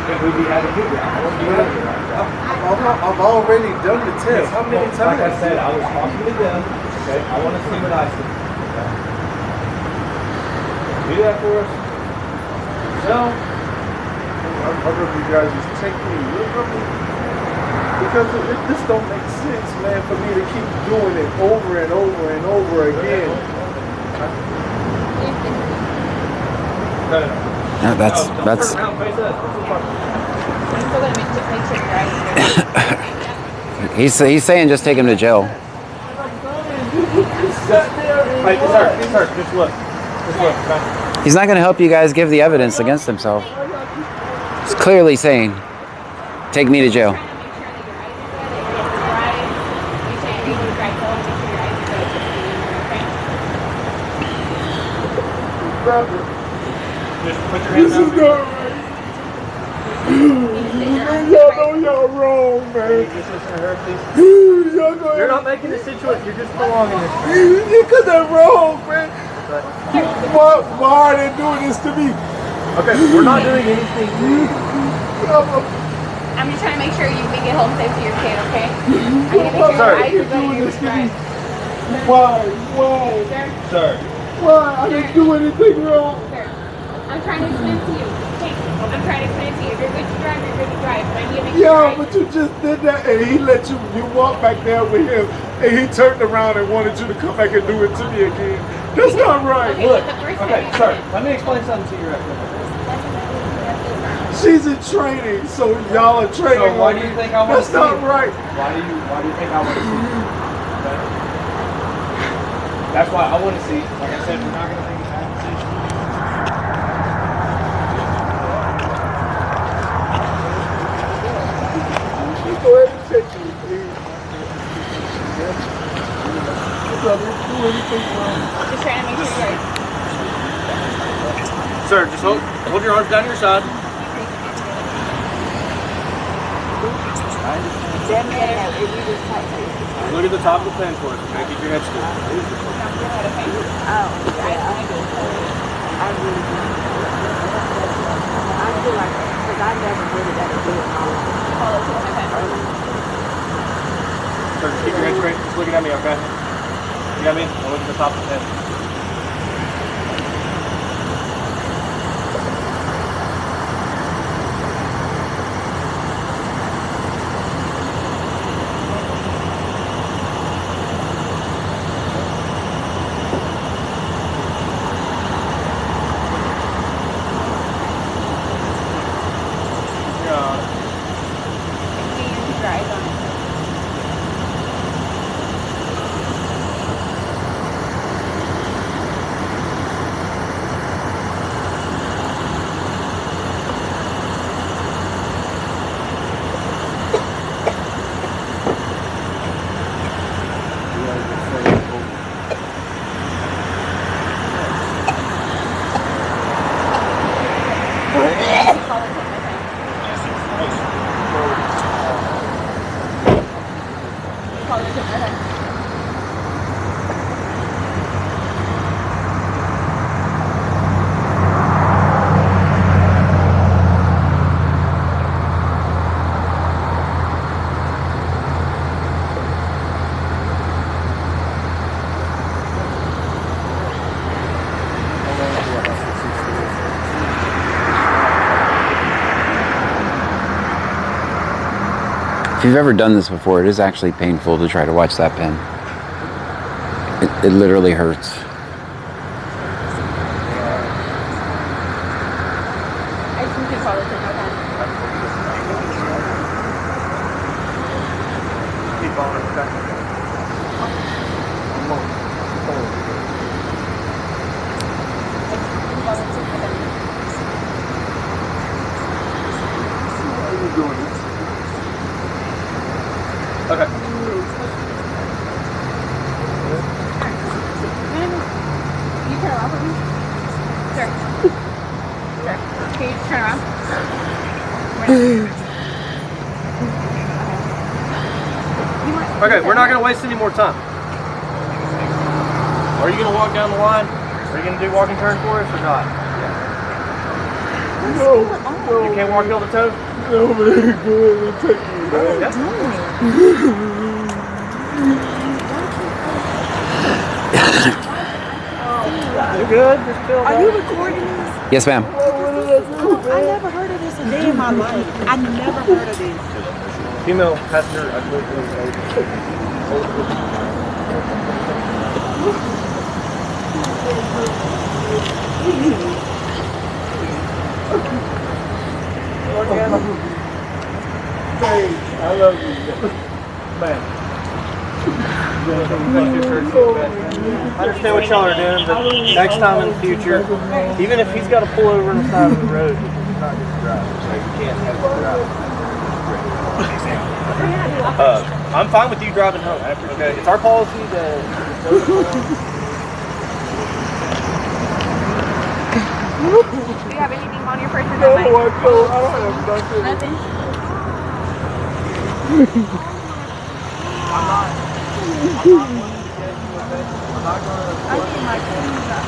then we'd be having you drive. I won't be having you drive. I've already done the test. How many times? Like I said, I was talking to them. Okay, I want to see what I see. Okay. Do that for us. No. I'd rather you guys just take me with me. Because this don't make sense, man, for me to keep doing it over and over and over again. No, that's Turn around, face us. I'm still gonna make sure right. He's saying just take him to jail. Hey, sir, just look. Just look. He's not going to help you guys give the evidence against himself. He's clearly saying, take me to jail. Just put your hands down. Y'all know y'all wrong, man. Just listen to her, please. Y'all go You're not making the situation. You're just prolonging this. Because they're wrong, man. Why are they doing this to me? Okay, we're not doing anything to you. I'm just trying to make sure you can get home safe to your kid, okay? I'm going to make sure your eyes are going to drive. Why? Sir. Why? I didn't do anything wrong. Sir, I'm trying to explain to you. Okay? I'm trying to explain to you. If you're good to drive, you're good to drive. But I need to make sure Yeah, but you just did that and he let you walk back there with him and he turned around and wanted you to come back and do it to me again. That's not right. Okay, Look, the first okay, time sir, let me explain something to you right quick. She's in training, so y'all are training. So why do you think I want to see That's not you? right. Why do you think I want to see you? Okay? That's why I want to see. Like I said, we're not going to make a bad decision. Go ahead and take me, please. Do anything wrong. just trying to make sure you're Sir, just hold your arms down your side. Look at the top of the pen for us. Okay? Keep your head straight. Sir, just keep your head straight. Just looking at me, okay? You got me? Now look at the top of the pen. If you've ever done this before, it is actually painful to try to watch that pen. It literally hurts. I think you call it to my time. Keep on it, okay? Okay. You turn around for me? Sure. Sure. Can you just turn around? Okay, we're not going to waste any more time. Are you going to walk down the line? Are you going to do walking turn for us or not? No. You can't walk heel to toe? No, man. Go ahead and take me. You're good. Just chill. Are you recording this? Yes, ma'am. I never heard of this a day in my life. I never heard of this. Female passenger, I believe. Hey, I love you. I understand what y'all are doing, but next time in the future, even if he's got to pull over on the side of the road, he's not going to drive. So you can't have him drive. I'm fine with you driving home. Okay. It's our policy to. Do you have anything on your person? No, I don't have nothing. Nothing? I'm not I need my keys up.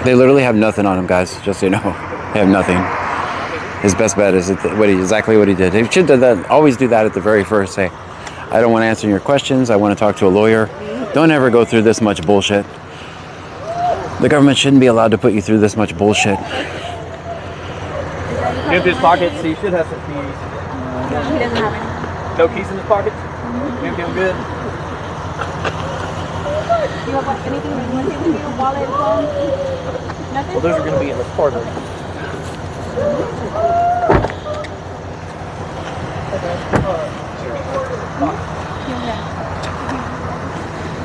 They literally have nothing on him, guys. Just so you know, they have nothing. His best bet is exactly what he did. He should do that. Always do that at the very first. Say, I don't want to answer your questions. I want to talk to a lawyer. Don't ever go through this much bullshit. The government shouldn't be allowed to put you through this much bullshit. Give his pockets. He should have some keys. He doesn't have any. No keys in his pockets? Give him good. Do you have like anything that you want to take with you? Wallet, phone? Nothing? Well, those are going to be in the car though.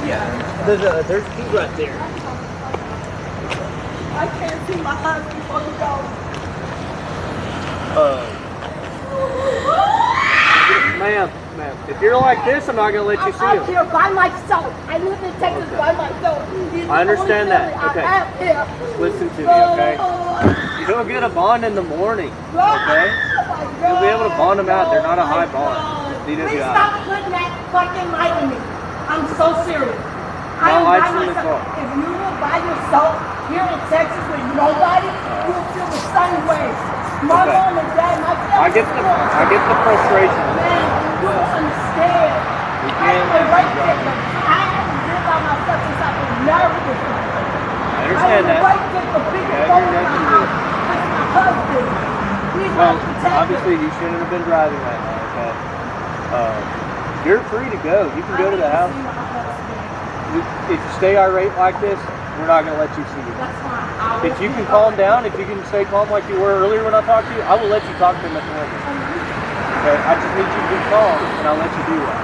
Yeah. There's a key right there. I can't see my husband before he goes. Ma'am, if you're like this, I'm not going to let you see I'm him. here by myself. I live in Texas by myself. I understand that. Okay. Listen to me, okay? You'll get a bond in the morning, okay? You'll be able to bond them out. They're not a high bond. Please stop putting that fucking light in me. I'm so serious. I am lights by in the myself. car. If you were by yourself here in Texas with nobody, you would feel the same way. My Okay. mom and dad, my family. I get the frustration. Man, you don't understand. You I am can't a rape victim. I haven't been by myself since I was married with him. I understand that. I am a rape victim. People Yeah, go you're in my right. house with my husband. Please Well, don't protect obviously you shouldn't have been driving right now, okay? You're free to go. You can go to the house. If you stay irate like this, we're not going to let you see it. That's fine. If you can calm down, if you can stay calm like you were earlier when I talked to you, I will let you talk to him at the window. Okay? I just need you to be calm, and I'll let you do that.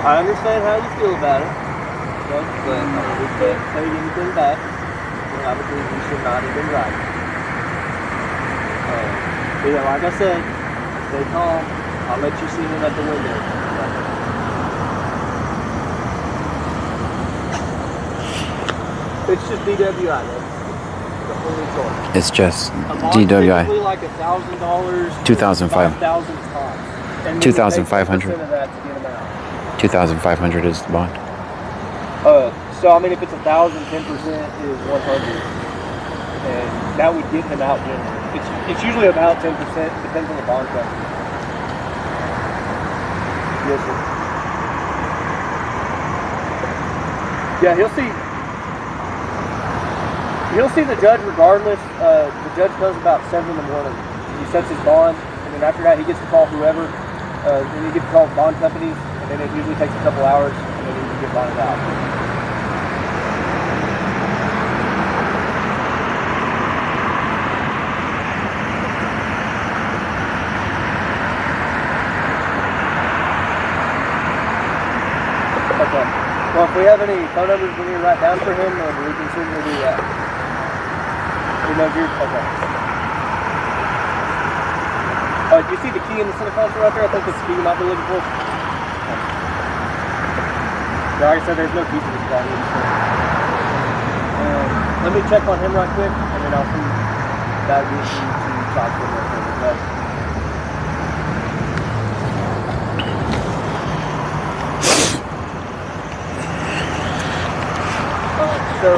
I understand how you feel about it, okay? But we can't take anything back. And obviously, you should not have been driving. But yeah, like I said, stay calm. I'll let you see him at the window. It's just DWI. It's just DWI. DWI. Like $1,000. 2,500. 5,000 times. And 2,500. 10% of that to get him out. 2,500 is the bond. So I mean, if it's 1,000, 10% is 100, and that would get him out generally. It's usually about 10%. Depends on the bond company. Yes, sir. Yeah, he'll see the judge regardless. The judge comes about 7 in the morning. He sets his bond, and then after that he gets to call whoever. Then he gets to call bond companies, and then it usually takes a couple hours, and then he can get bonded out. Okay. Well, if we have any phone numbers we need to write down for him, then we can certainly do that. You know, okay. Do you see the key in the center console right there? I think that's the key you might be looking for. Yeah, like I said, there's no key to this car. Let me check on him right quick, and then I'll see that gives you to talk to him right quick, okay? So,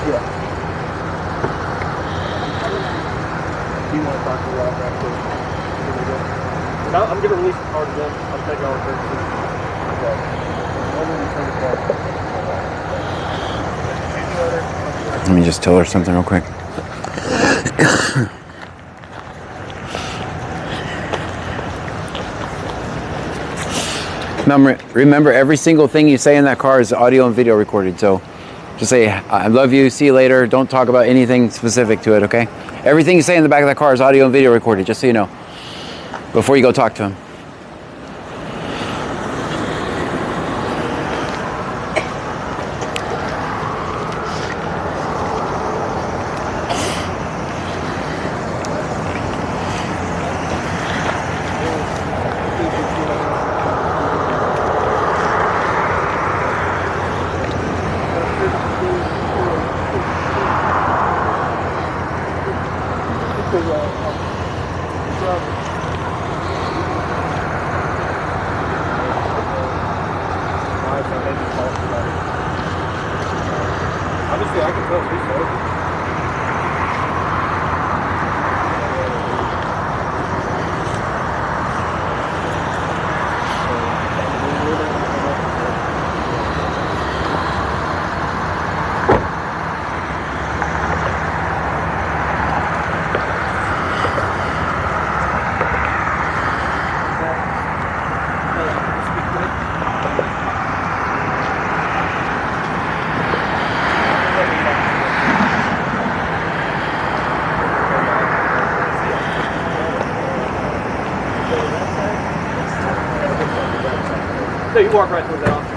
yeah. Do you want to talk to Rob right quick? I'm going to release the car to them. I'll tell that y'all referred to. Okay. When did you turn it back? Let me just tell her something real quick. Remember, every single thing you say in that car is audio and video recorded. So just say, I love you, see you later. Don't talk about anything specific to it, okay? Everything you say in the back of that car is audio and video recorded, just so you know, before you go talk to him. Obviously, I can tell she's sober. So you walk right towards that officer.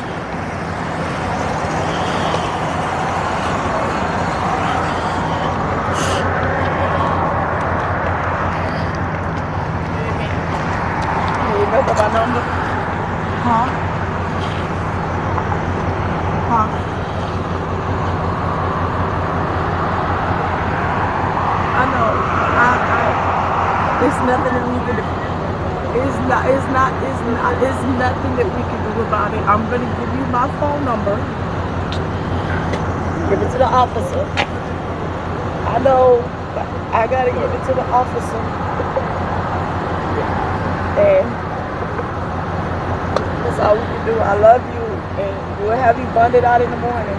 You remember my number? Huh? Huh? I know. It's nothing that we can do. It's nothing that we can do about it. I'm gonna give you my phone number. Give it to the officer. I know, but I gotta give it to the officer. And that's all we can do. I love you, and we'll have you bundled out in the morning.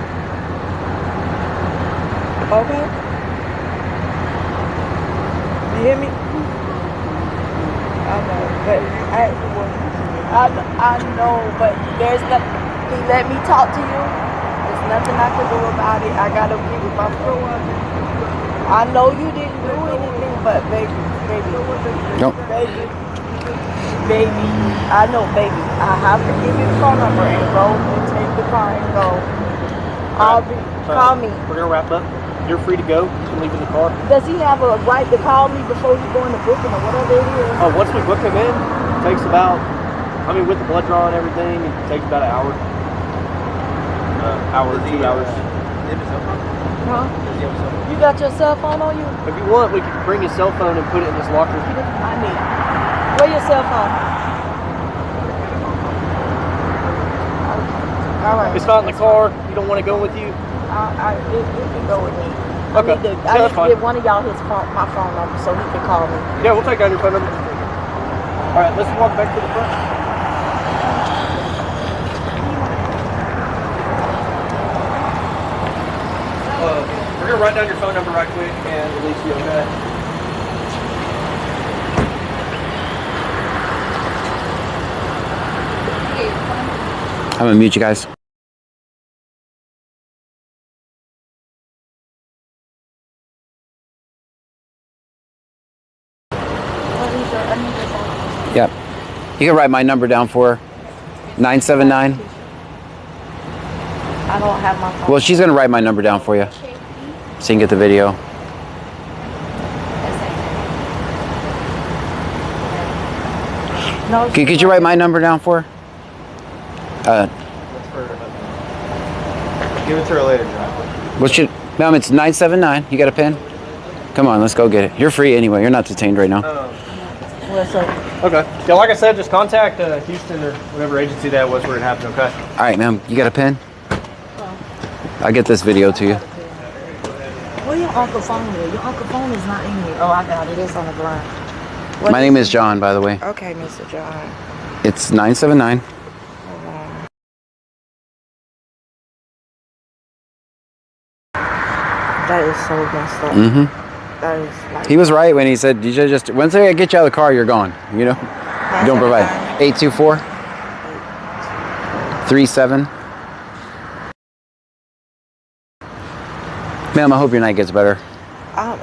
Okay? You hear me? I know, but I know, but there's nothing. He let me talk to you. There's nothing I can do about it. I gotta give it my phone. I know you didn't do anything, but baby, Nope. baby, I know, baby. I have to give you the phone number and go and take the car and go. Call me. We're gonna wrap up. You're free to go. You can leave in the car. Does he have a right to call me before you go in the booking or whatever it is? Oh, once we book him in, it takes about, I mean, with the blood draw and everything, it takes about an hour. Hour, 2 hours. Huh? You got your cell phone on you? If you want, we can bring his cell phone and put it in his locker. I need. Where your cell phone? All right. It's not in the car. You don't want to go with you? It can go with me. Okay. I need to give one of y'all my phone number so he can call me. Yeah, we'll take down your phone number. All right, let's walk back to the front. We're going to write down your phone number right quick and release you, okay? I'm gonna mute you guys. Yep. You can write my number down for her. 979. I don't have my phone. Well, she's gonna write my number down for you, so you can get the video. No, Could you write my number down for her? Give it to her later, John. What's your, ma'am, it's 979. You got a pen? Come on, let's go get it. You're free anyway. You're not detained right now. What's up? Okay. Yeah, like I said, just contact Houston or whatever agency that was where it happened, okay? All right, ma'am. You got a pen? I'll get this video to you. Where your uncle phone is? Your uncle phone is not in here. Oh, I got it. It's on the ground. My name is John, by the way. Okay, Mr. John. It's 979. That is so messed up. Mm-hmm. That is like... He was right when he said, you should just, once I get you out of the car, you're gone. You know? You don't provide. 824 37. Ma'am, I hope your night gets better.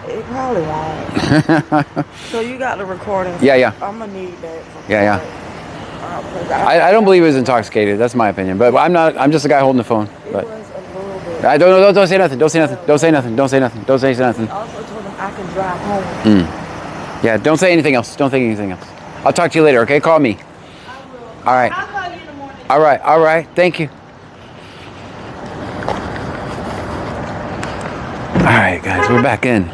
It probably won't. So you got the recording. Yeah. I'm gonna need that. Yeah. I don't believe he was intoxicated. That's my opinion. But I'm not. I'm just a guy holding the phone. But It was a little bit. I don't say nothing. Don't say nothing. Don't say nothing. Don't say nothing. Don't say nothing. I also told him I can drive home. Yeah. Don't say anything else. Don't think anything else. I'll talk to you later. Okay? Call me. I will. All right. I'll call you in the morning. All right. All right. Thank you. All right, guys. We're back in.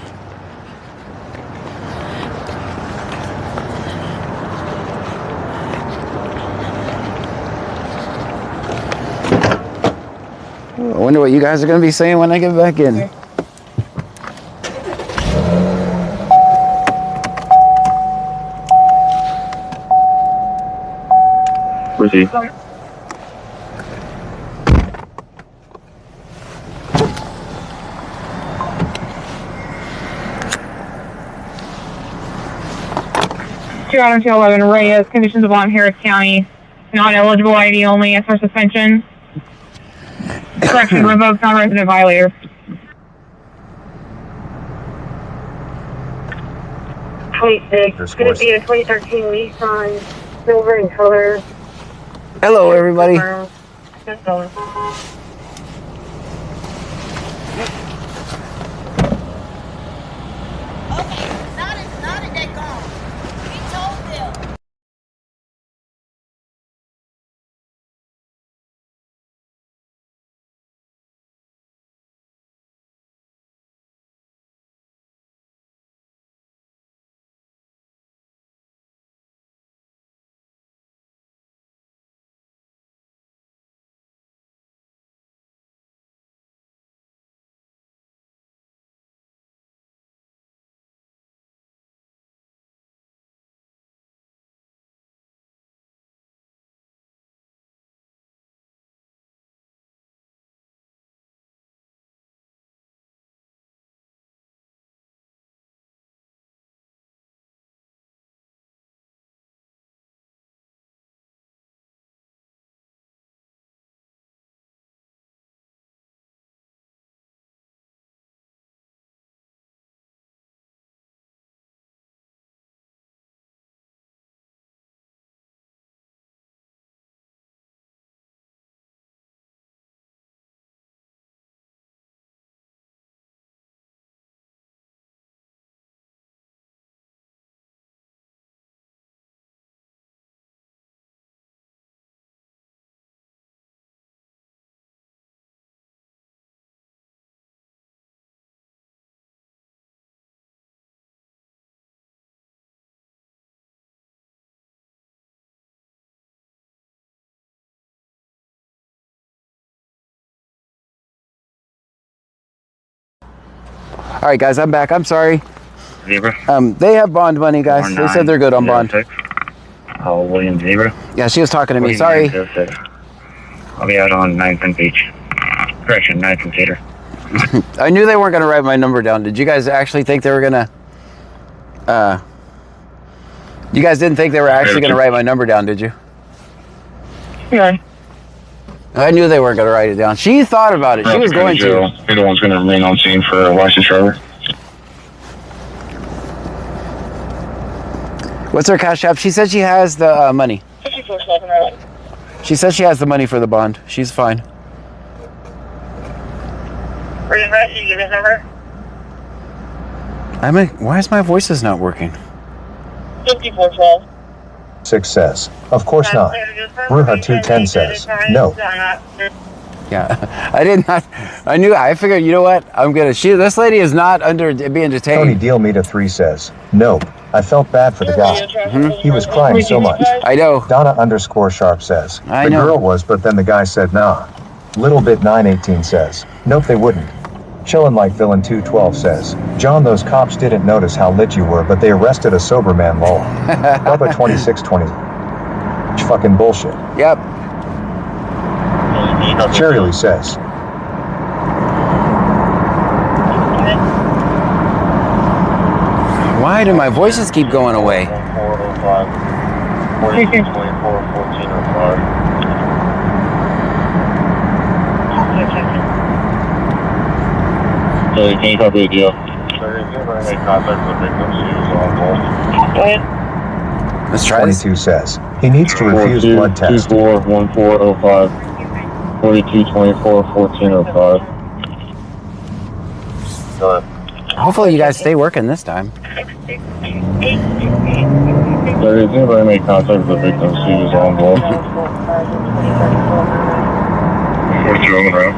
I wonder what you guys are going to be saying when I get back in. Proceed. Two out of 211 Reyes, conditions of law in Harris County, not eligible ID only, as for suspension. Correction, revoked non-resident violator. Could it be a 2013 Nissan, silver in color? Hello, everybody. All right, guys, I'm back. I'm sorry. Zebra. They have bond money, guys. They said they're good on bond. William Zebra. Yeah, she was talking to me. Sorry. I'll be out on 9th and Beach. Correction, 9th and Theater. I knew they weren't going to write my number down. Did you guys actually think they were going to... you guys didn't think they were actually going to write my number down, did you? Yeah. I knew they weren't going to write it down. She thought about it. She was going to. You're the one's going to remain on scene for a licensed driver. What's her cash app? She said she has the money. 54-7. She said she has the money for the bond. She's fine. Are you ready? You give his number? Why is my voice not working? 54-12. 6 says, of course not. Bruja 210 says, no. Yeah, I figured, you know what? This lady is not being detained. Tony Deal Meter 3 says, nope. I felt bad for the guy. He was crying so much. I know. Donna _Sharp says, I the know. girl was, but then the guy said, nah. Little Bit 918 says, nope, they wouldn't. Chillin' Like Villain 212 says, John, those cops didn't notice how lit you were, but they arrested a sober man, lol. Bubba 2620. fucking bullshit. Yep. Cherry Lee says. Why do my voices keep going away? 1405. So can you copy the deal? Make contact with the victim. She was on board. Go ahead. Let's try this. 22 says he needs to refuse blood test. 241405. 4224 1405. Go ahead. Hopefully you guys stay working this time. So did anybody make contact with the victim? She was on board. 42 on the road.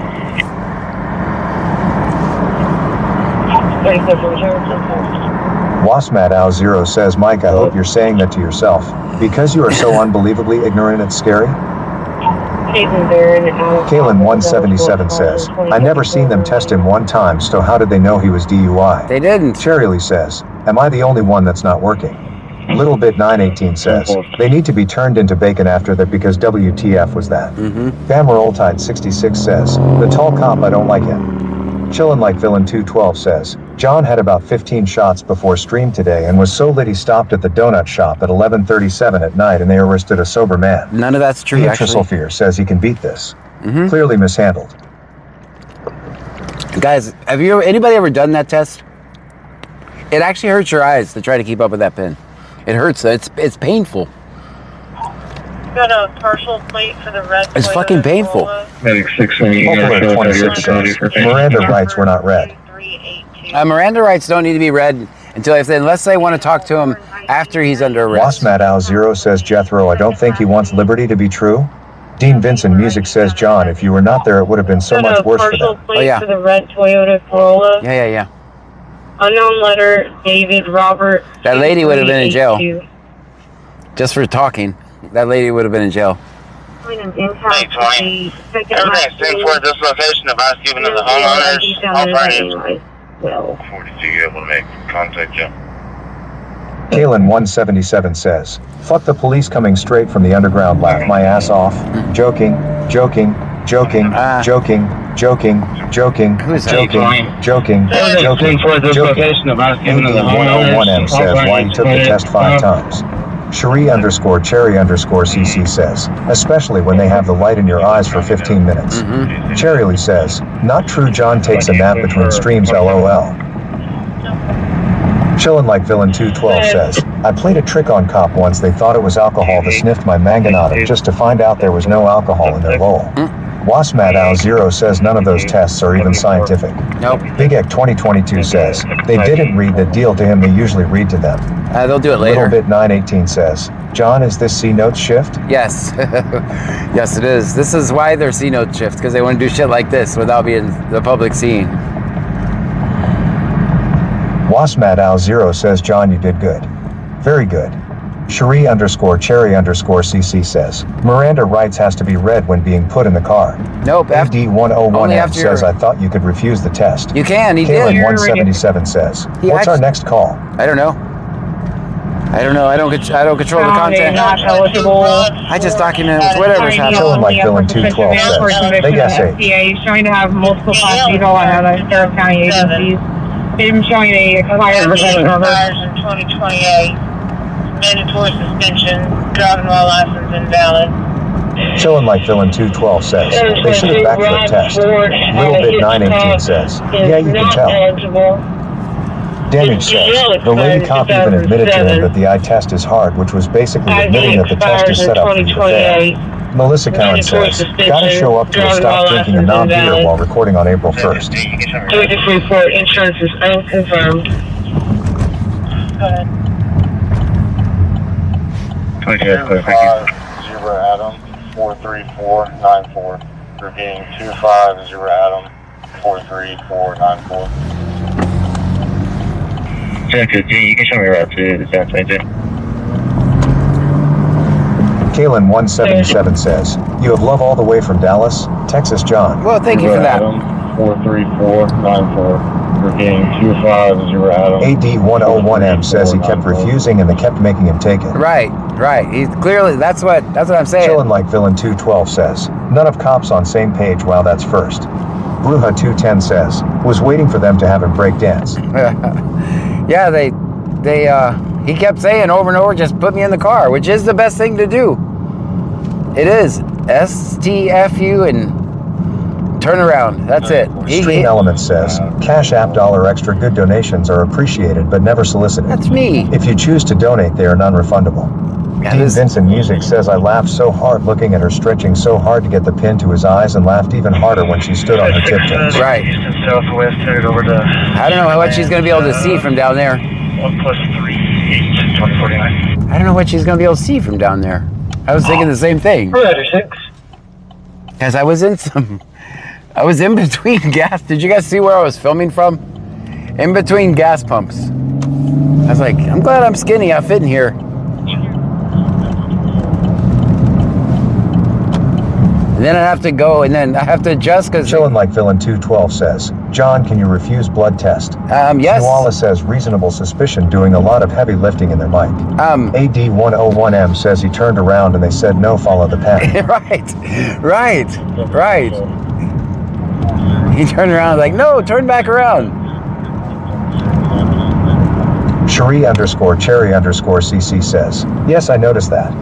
Wasmat Al Zero says, Mike, I hope you're saying that to yourself. Because you are so unbelievably ignorant, it's scary. Kalen 177 says, I never seen them test him one time, so how did they know he was DUI? They didn't. Cherry Lee says, am I the only one that's not working? Little Bit 918 says, they need to be turned into bacon after that because WTF was that. Bammer Old Tide 66 says, the tall cop, I don't like him. Chillin' Like Villain 212 says, John had about 15 shots before stream today and was so lit he stopped at the donut shop at 11:37 at night and they arrested a sober man. None of that's true, actually. Sulfur says he can beat this. Clearly mishandled. Guys, have anybody ever done that test? It actually hurts your eyes to try to keep up with that pin. It hurts. It's painful. Got a partial plate for the red. It's fucking painful. Medic 620. Multiple 26 says, Miranda rights were not read. Miranda rights don't need to be read unless they want to talk to him after he's under arrest. Wasmat Al Zero says, Jethro, I don't think he wants liberty to be true. Dean Vincent Music says, John, if you were not there, it would have been so much worse for them. Oh, yeah. For the red Toyota Corolla. Yeah. Unknown letter, David Robert. That lady would have been in jail. Just for talking. That lady would have been in jail. Hey, 20. Everything sent for this location. Advice given to the homeowners. Alternatives. 42, you able to make contact, Joe? Kalen 177 says, fuck the police coming straight from the underground, laugh my ass off. Joking. Joking. Who's that? Everything for this location. Advice given to the homeowners. 101M says, why he took the test 5 times. Cherie_Cherry_CC says, especially when they have the light in your eyes for 15 minutes. Cherry Lee says, not true, John takes a nap between streams, LOL. Chillin' Like Villain 212 says, I played a trick on cop once. They thought it was alcohol. They sniffed my manganata just to find out there was no alcohol in their bowl. Wasmat Al Zero says none of those tests are even scientific. Nope. Big Egg 2022 says, they didn't read the deal to him, they usually read to them. They'll do it later. Little Bit 918 says, John, is this C-Note shift? Yes. Yes, it is. This is why they're C-Note shift, because they want to do shit like this without being the public seeing. Wasmat Al Zero says, John, you did good. Very good. Cherie_Cherry_CC says, Miranda rights has to be read when being put in the car. Nope. AD101M says, I thought you could refuse the test. You can, he Kalen did. 177 says, what's our next call? I don't know. I don't control the content. Not eligible. I just document whatever's happening. Chillin' Like Villain 212 says, Big S8. He's showing to have multiple class B's all on other Sheriff County agencies. He's showing a expired resident number. Expires in 2028. Mandatory suspension. Driving while license invalid. Chillin' Like Villain 212 says, they should have backed the test. Little Bit 918 says, yeah, you can tell. Damage says, the lady cop even admitted to him that the eye test is hard, which was basically admitting that the test is set up for you to fail. Melissa Cowan says, gotta show up to a stop drinking a non-beer while recording on April 1st. This report, insurance is unconfirmed. Go ahead. 25, Zero Adam, 43494. Repeating 25 Zero Adam, 43494. You can show me right to the 1022. Kalen 177 says, you have love all the way from Dallas, Texas, John. Well, thank you for that. 43494. Burger King, 250 Adam. AD101M says he kept refusing and they kept making him take it. Right. He's clearly, that's what I'm saying. Chillin' like Villain 212 says, none of cops on same page. Wow, that's first. Bruja 210 says, was waiting for them to have him break dance. Yeah, he kept saying over and over, just put me in the car, which is the best thing to do. It is. STFU and turn around. That's it. Stream Element says, Cash App $1 extra good donations are appreciated but never solicited. That's me. If you choose to donate, they are non-refundable. Dean Vincent Music says, I laughed so hard looking at her stretching so hard to get the pin to his eyes and laughed even harder when she stood on her tiptoes. Right. Southwest headed over to... I don't know what she's going to be able to see from down there. 1+3, 2049. I don't know what she's going to be able to see from down there. I was thinking the same thing. Roger, 6. Because I was in between gas. Did you guys see where I was filming from? In between gas pumps. I was like, I'm glad I'm skinny. I fit in here. And then I have to go, and then I have to adjust because... Chillin' like Villain 212 says, John, can you refuse blood test? Yes. Nuala says, reasonable suspicion doing a lot of heavy lifting in their mic. AD101M says he turned around and they said, no, follow the pen. Right. He turned around like, no, turn back around. Cherie_Cherry_CC says, yes, I noticed that.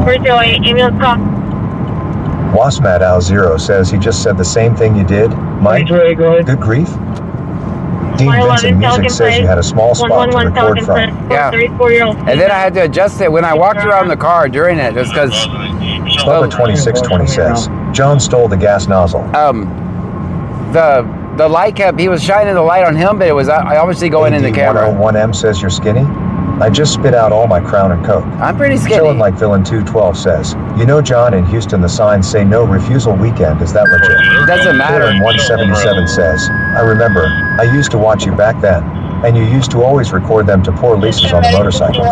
We're doing email call. Wasmat Al Zero says he just said the same thing you did. Mike, good grief. Dean Vincent Music says you had a small spot to record from. Yeah. And then I had to adjust it when I walked around the car during it, just because... Bubba 2620 says, John stole the gas nozzle. The light kept, he was shining the light on him, but it was obviously going in the camera. AD101M says you're skinny. I just spit out all my Crown and Coke. I'm pretty skinny. Chillin' like Villain 212 says, you know, John, in Houston the signs say no refusal weekend. Is that legit? It doesn't matter. Karen 177 says, I remember, I used to watch you back then, and you used to always record them to poor Lisa's on the motorcycles.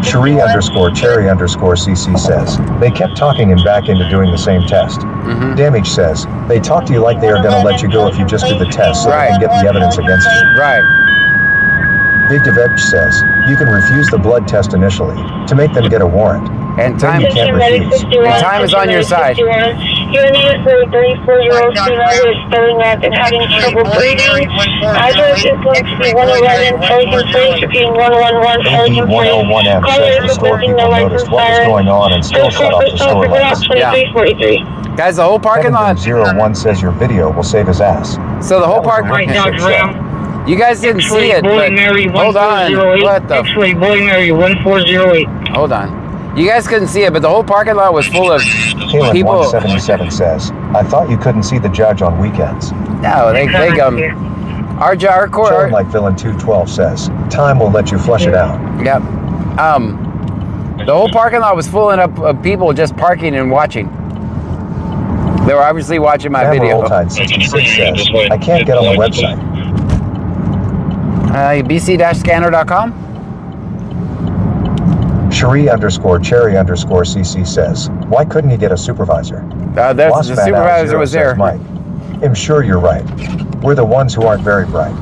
Cherie_Cherry_CC says, they kept talking him back into doing the same test. Damage says, they talk to you like they are going to let you go if you just do the test so they can get the evidence against you. Right. Big DeVetch says, you can refuse the blood test initially to make them get a warrant. And time, you can't refuse. And time is on your side. You're needed for a 34-year-old female who is throwing up and having trouble breathing. Address is going to be 111 Pelican Place, repeating 111 Pelican Place. AD101M says the store people noticed what was going on and still shut off the store lights. Guys, the whole parking lot... 01 says your video will save his ass. So the whole parking lot... You guys didn't see it, but hold on. What the? X-ray Boy Mary 1408. Hold on. You guys couldn't see it, but the whole parking lot was full of Kalen people. 177 says, I thought you couldn't see the judge on weekends. No, they our court. Chillin' like Villain 212 says, time will let you flush it out. Yep. The whole parking lot was full of people just parking and watching. They were obviously watching my video. Oldtide 66 says, I can't get on the website. BC-scanner.com. Cherie_Cherry_CC says, why couldn't you get a supervisor? The supervisor was there. Mike, I'm sure you're right. We're the ones who aren't very bright.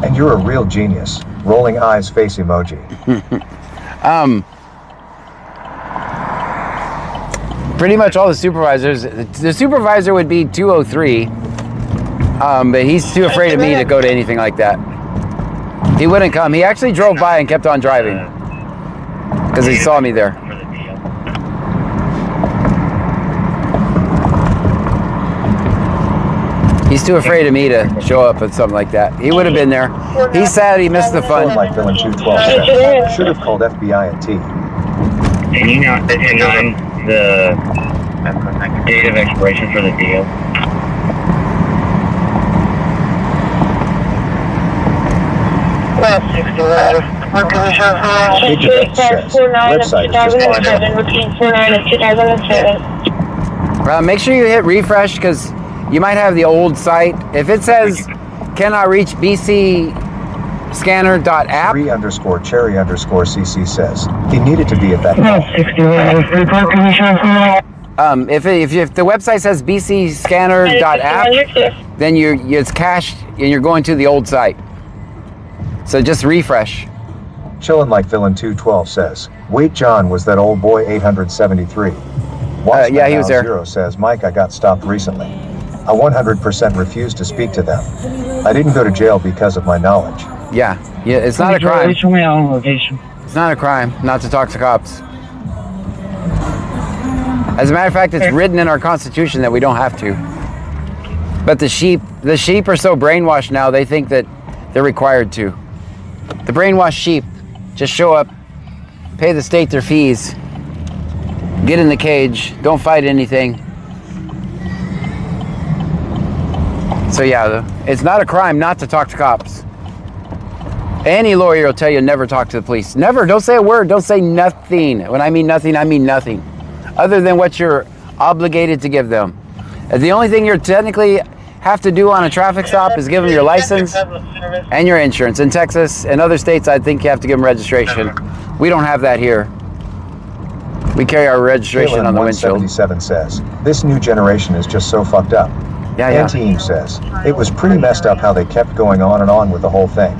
And you're a real genius. Rolling eyes face emoji. Pretty much all the supervisors. The supervisor would be 203. But he's too afraid of me to go to anything like that. He wouldn't come. He actually drove by and kept on driving because he saw me there. He's too afraid of me to show up at something like that. He would have been there. He's sad he missed the fun. Like Villain 212 said, should have called FBI and T. And you know, the date of expiration for the deal. Make sure you hit refresh because you might have the old site. If it says cannot reach bcscanner.app. Cherie_Cherry_CC says he needed to be at that If the website says bcscanner.app, then it's cached and you're going to the old site. So just refresh. Chillin' Like Villain 212 says, wait, John, was that old boy 873? Yeah, he was there. Zero says, Mike, I got stopped recently. I 100% refused to speak to them. I didn't go to jail because of my knowledge. Yeah, it's not a crime. Show me our location. It's not a crime not to talk to cops. As a matter of fact, it's written in our Constitution that we don't have to. But the sheep are so brainwashed now, they think that they're required to. The brainwashed sheep just show up, pay the state their fees, get in the cage, don't fight anything. So yeah, it's not a crime not to talk to cops. Any lawyer will tell you never talk to the police. Never, don't say a word, don't say nothing. When I mean nothing, I mean nothing. Other than what you're obligated to give them. The only thing you technically have to do on a traffic stop is give them your license and your insurance. In Texas and other states, I think you have to give them registration. We don't have that here. We carry our registration on the windshield. 177 says, this new generation is just so fucked up. Yeah. Anti-Eam says, it was pretty messed up how they kept going on and on with the whole thing.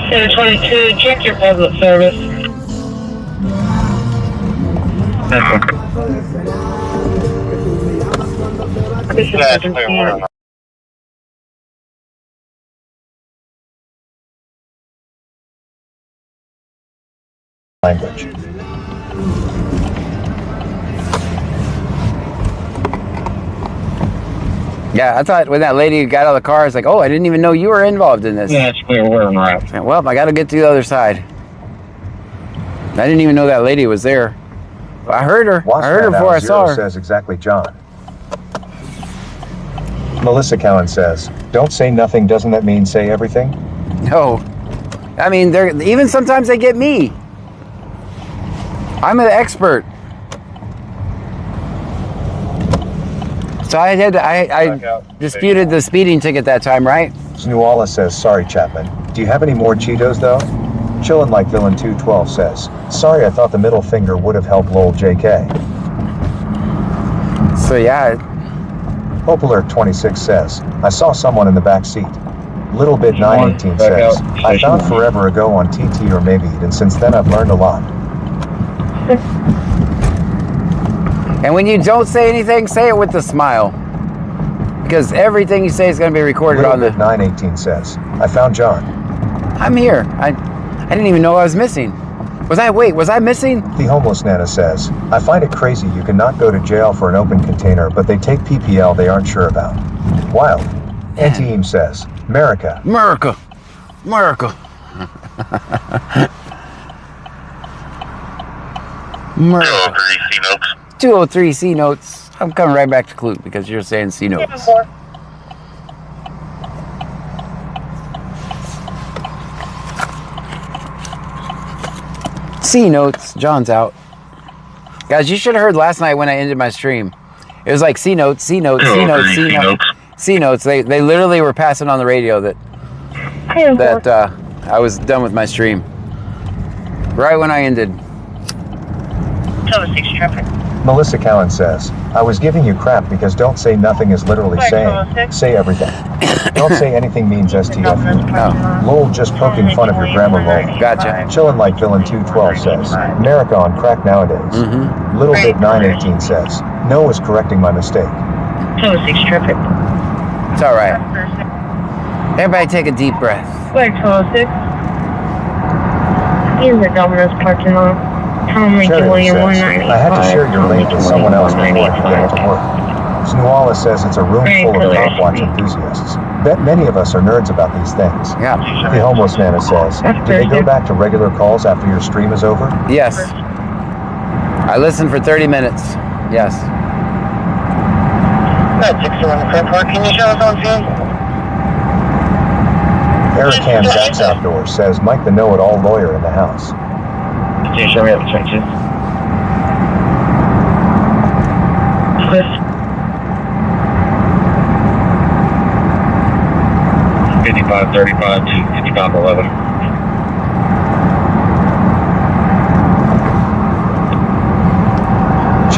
722, check your public service. Language. Yeah, I thought when that lady got out of the car, it's like, oh, I didn't even know you were involved in this. Yeah, it's clear where we're at. Well, I got to get to the other side. I didn't even know that lady was there. I heard her. I heard her before I saw her. Says exactly, John. Melissa Cowan says, don't say nothing, doesn't that mean say everything? No. I mean, even sometimes they get me. I'm an expert. So I disputed the speeding ticket that time, right? Snuala says, sorry, Chapman. Do you have any more Cheetos, though? Chillin' Like Villain 212 says, sorry, I thought the middle finger would have helped lol JK. So yeah. Hope Alert 26 says, I saw someone in the back seat. Little Bit 918 says, I found forever ago on TT or maybe, and since then I've learned a lot. And when you don't say anything, say it with a smile. Because everything you say is going to be recorded on the... 918 says, I found John. I'm here. I didn't even know I was missing. Was I missing? The Homeless Nana says, I find it crazy you cannot go to jail for an open container, but they take PPL they aren't sure about. Wild. Anti-Eam says, America. 203 C notes. I'm coming right back to Clute because you're saying C notes. C notes. John's out. Guys, you should have heard last night when I ended my stream. It was like C notes, C notes, C notes, C notes, C notes. They literally were passing on the radio that I was done with my stream. Right when I ended. 206 traffic. Melissa Cowan says, I was giving you crap because don't say nothing is literally saying, say everything. Don't say anything means STF. Oh. Lol just poking fun of your grammar lol. Gotcha. Chillin' Like Villain 212 says, America on crack nowadays. Little Bit 918 says, no is correcting my mistake. 206 traffic. It's all right. Everybody take a deep breath. Flag 206. In the Domino's parking lot. Tom Lincoln William 195. I had to share your lane with someone else before I could get to work. Snuala says it's a room full of cop watch enthusiasts. Bet many of us are nerds about these things. Yeah. The Homeless Nana says, do they go back to regular calls after your stream is over? Yes. I listened for 30 minutes. Yes. Can you show us on scene? Eric Ham Zach's Outdoors says, Mike the know-it-all lawyer in the house. Can you show me up the trenches? 5535 to 5511.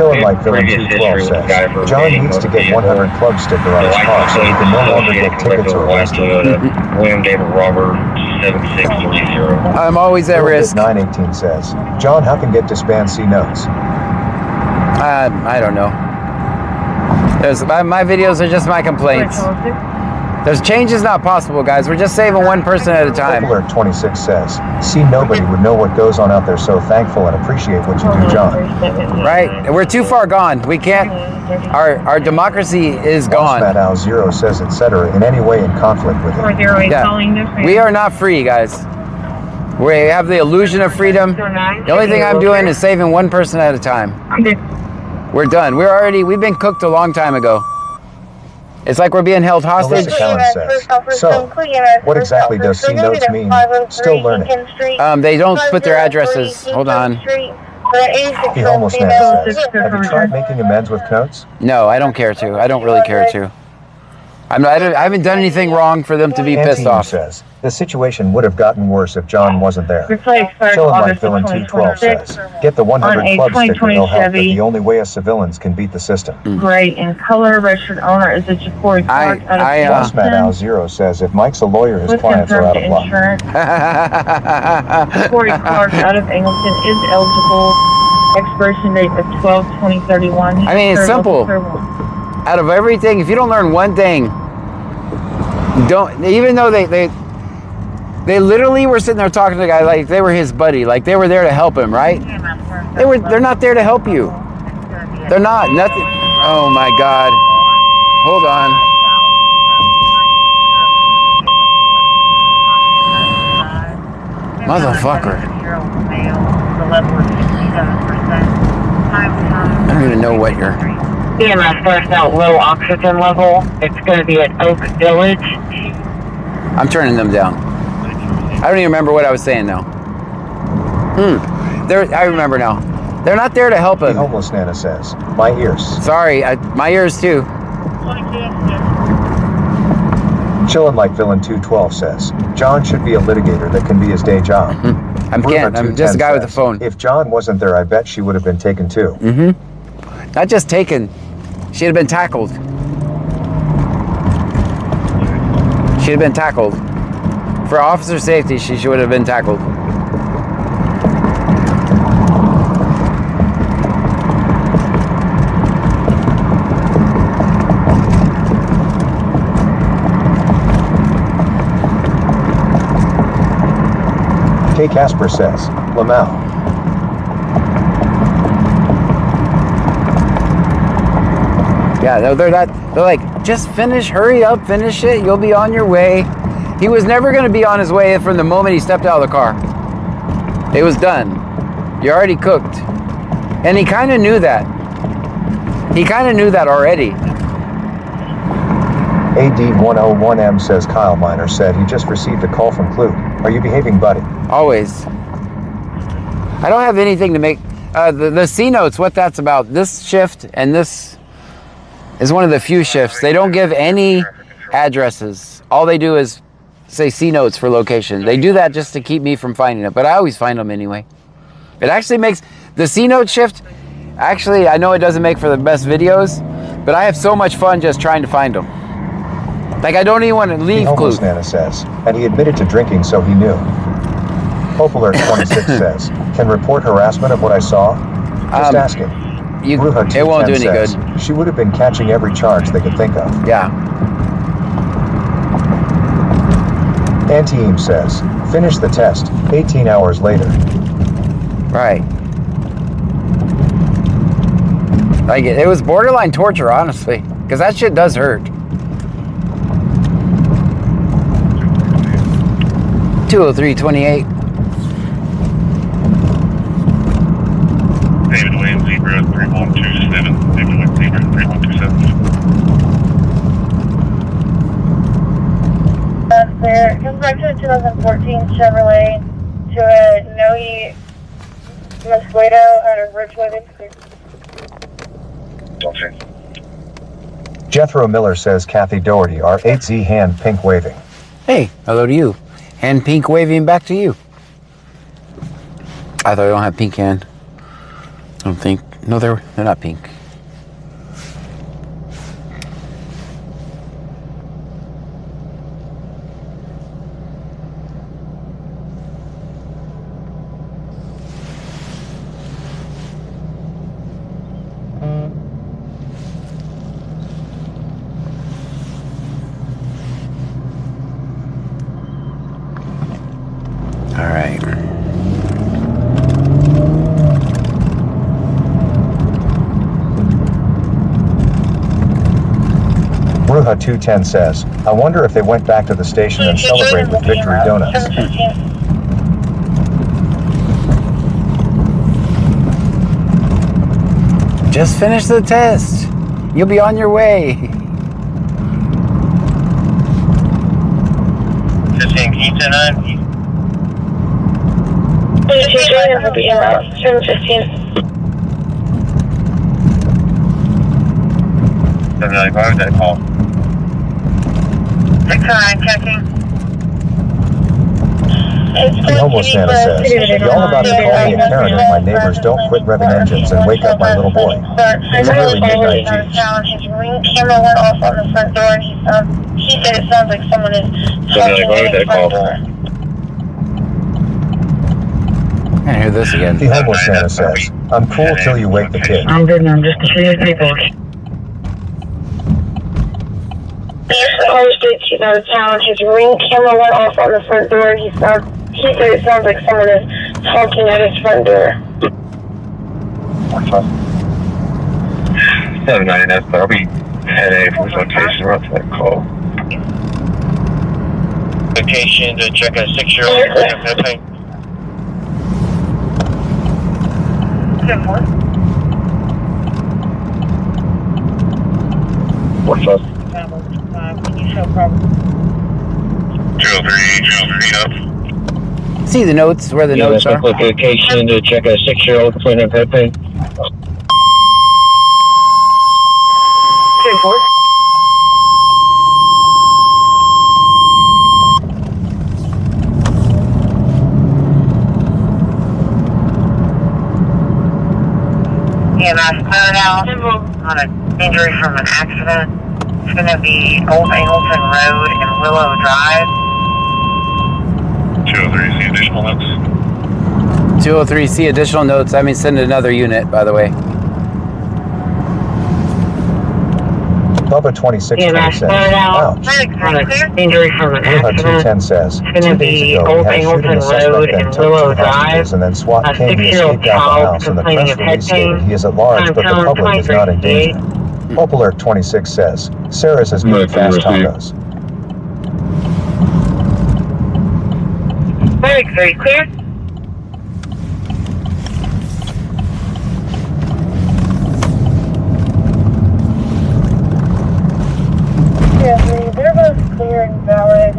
Chillin' like Villain previous 212 history with the guy for says, John evading needs to motor get vehicle. 100 club sticker on The his car license so he plate can no longer associated get with tickets the or white arrested. Toyota, William David Robert 7630. I'm always at risk. 918 says, John, how can get disband C notes? I don't know. My videos are just my complaints. There's change is not possible, guys. We're just saving one person at a time. Alert 26 says, see, nobody would know what goes on out there, so thankful and appreciate what you do, John. Right? We're too far gone. We can't. Our democracy is gone. Matt Al Zero says, etc. in any way in conflict with it. Yeah. We are not free, guys. We have the illusion of freedom. The only thing I'm doing is saving one person at a time. We're done. We've been cooked a long time ago. It's like we're being held hostage. Melissa Callan says, so, what exactly does C notes mean? Still learning. They don't put their addresses. Hold on. The homeless man says, have you tried making amends with notes? No, I don't care to. I don't really care to. I haven't done anything wrong for them to be pissed off. Says, the situation would have gotten worse if John wasn't there. Chillin' like Villain 212 says, get the 100 club sticker, it'll help, but the only way as civilians can beat the system. Gray in color, registered owner is a Corey Clark out of Matt Al Zero says, if Mike's a lawyer, his clients are out of luck. Corey Clark out of Angleton is eligible. Expiration date of 12/20/31. I mean, it's simple. Out of everything, if you don't learn one thing, don't. Even though they literally were sitting there talking to the guy like they were his buddy, like they were there to help him, right? They're not there to help you. They're not. Nothing. Oh my God. Hold on. Motherfucker. I don't even know what you're. CMS first out low oxygen level. It's going to be at Oak Village. I'm turning them down. I don't even remember what I was saying now. I remember now. They're not there to help him. The homeless Nana says, my ears. Sorry, my ears too. Chillin' like Villain 212 says, John should be a litigator that can be his day job. I'm just a guy with a phone. If John wasn't there, I bet she would have been taken too. Not just taken. She'd have been tackled. She'd have been tackled. For officer safety, she should have been tackled. K. Casper says, Lamau. Yeah, they're like, just finish, hurry up, finish it, you'll be on your way. He was never going to be on his way from the moment he stepped out of the car. It was done. You're already cooked. And he kind of knew that. He kind of knew that already. AD101M says Kyle Miner said he just received a call from Clue. Are you behaving, buddy? Always. I don't have anything to make. The C notes, what that's about. This shift and this is one of the few shifts. They don't give any addresses. All they do is say C notes for location. They do that just to keep me from finding it, but I always find them anyway. It actually makes the C note shift. Actually, I know it doesn't make for the best videos, but I have so much fun just trying to find them. Like, I don't even want to leave Clue. Nana says, and he admitted to drinking, so he knew. Popular 26 says, can report harassment of what I saw? Just asking. It won't do any good. She would have been catching every charge they could think of. Yeah. Anti-Eam says, finish the test, 18 hours later. Right. Like, it was borderline torture, honestly, because that shit does hurt. 20328. David Williams, Zebra 3127. David Williams, Zebra 3127. There comes back to a 2014 Chevrolet to a Noe Mosquito out of Ridgewood. Okay. Jethro Miller says Kathy Doherty, R8Z hand pink waving. Hey, hello to you. Hand pink waving back to you. I thought I don't have pink hand. I don't think. No, they're not pink. All right. Bruja 210 says, I wonder if they went back to the station and celebrate with Victory Donuts. Just finish the test. You'll be on your way. 15, can you 10-9? 22 will be about 7:15. 7-9, why was that call? 6-9, checking. The homeless Santa says, y'all about to call me a Karen if my neighbors don't quit revving engines and wake up my little boy. It's really midnight juice. His ring camera went off on the front door, and he said it sounds like someone is talking at his front door. I hear this again. The homeless Santa says, I'm cool till you wake the kid. I'm good, I'm just a few people. College Street, she's out of town. His ring camera went off on the front door. He said it sounds like someone is talking at his front door. 7-9, that's probably 10-8 from his location. We're up to that call. Location to check a 6-year-old. 10-4. What's up? Can you show problem? 203 up. See the notes, where the notes are. Location to check a 6-year-old playing a Pepe. 10-4. EMS cleared out on an injury from an accident. It's going to be Old Angleton Road and Willow Drive. 203, see additional notes. 203, see additional notes. That means send another unit, by the way. Bubba 2620 says, ouch. On an injury from an Bruja accident. 210 says, It's going 2 to days be ago we Old had a shooting Angleton a suspect Road then and took Willow 2 hostages Drive. and then SWAT A came, he 6-year-old escaped out the child house and the complaining press of head release stated pain. he is at large but the Time public is not in 2368. danger. Pope Alert 26 says, Sarah says good fast tacos. Very clear. Yeah, they're both clear and valid.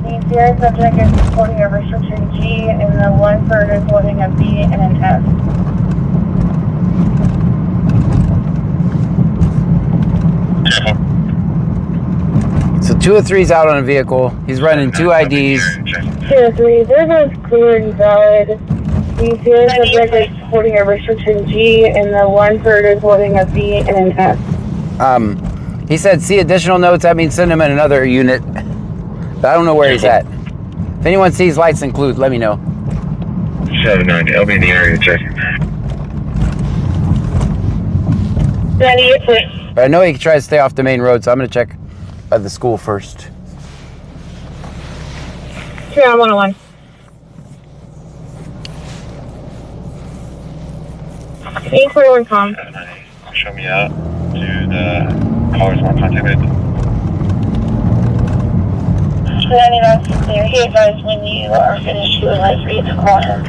The CR subject is holding a restriction G, and the 1/3 is holding a B and an F. So 203's out on a vehicle. He's running 2 IDs. 203, they're both clear and valid. The CR subject is holding a restriction G, and the 1/3 is holding a B and an F. He said see additional notes. That means send him in another unit. But I don't know where he's at. If anyone sees lights include, let me know. 7-9, I'll be in the area checking. 98, please. But I know he tries to stay off the main road, so I'm going to check by the school first. 2 on 101. Eight clear one com. Show me out to the callers one contact with. 99 clear. He advised when you are finished, he would like for you to call him.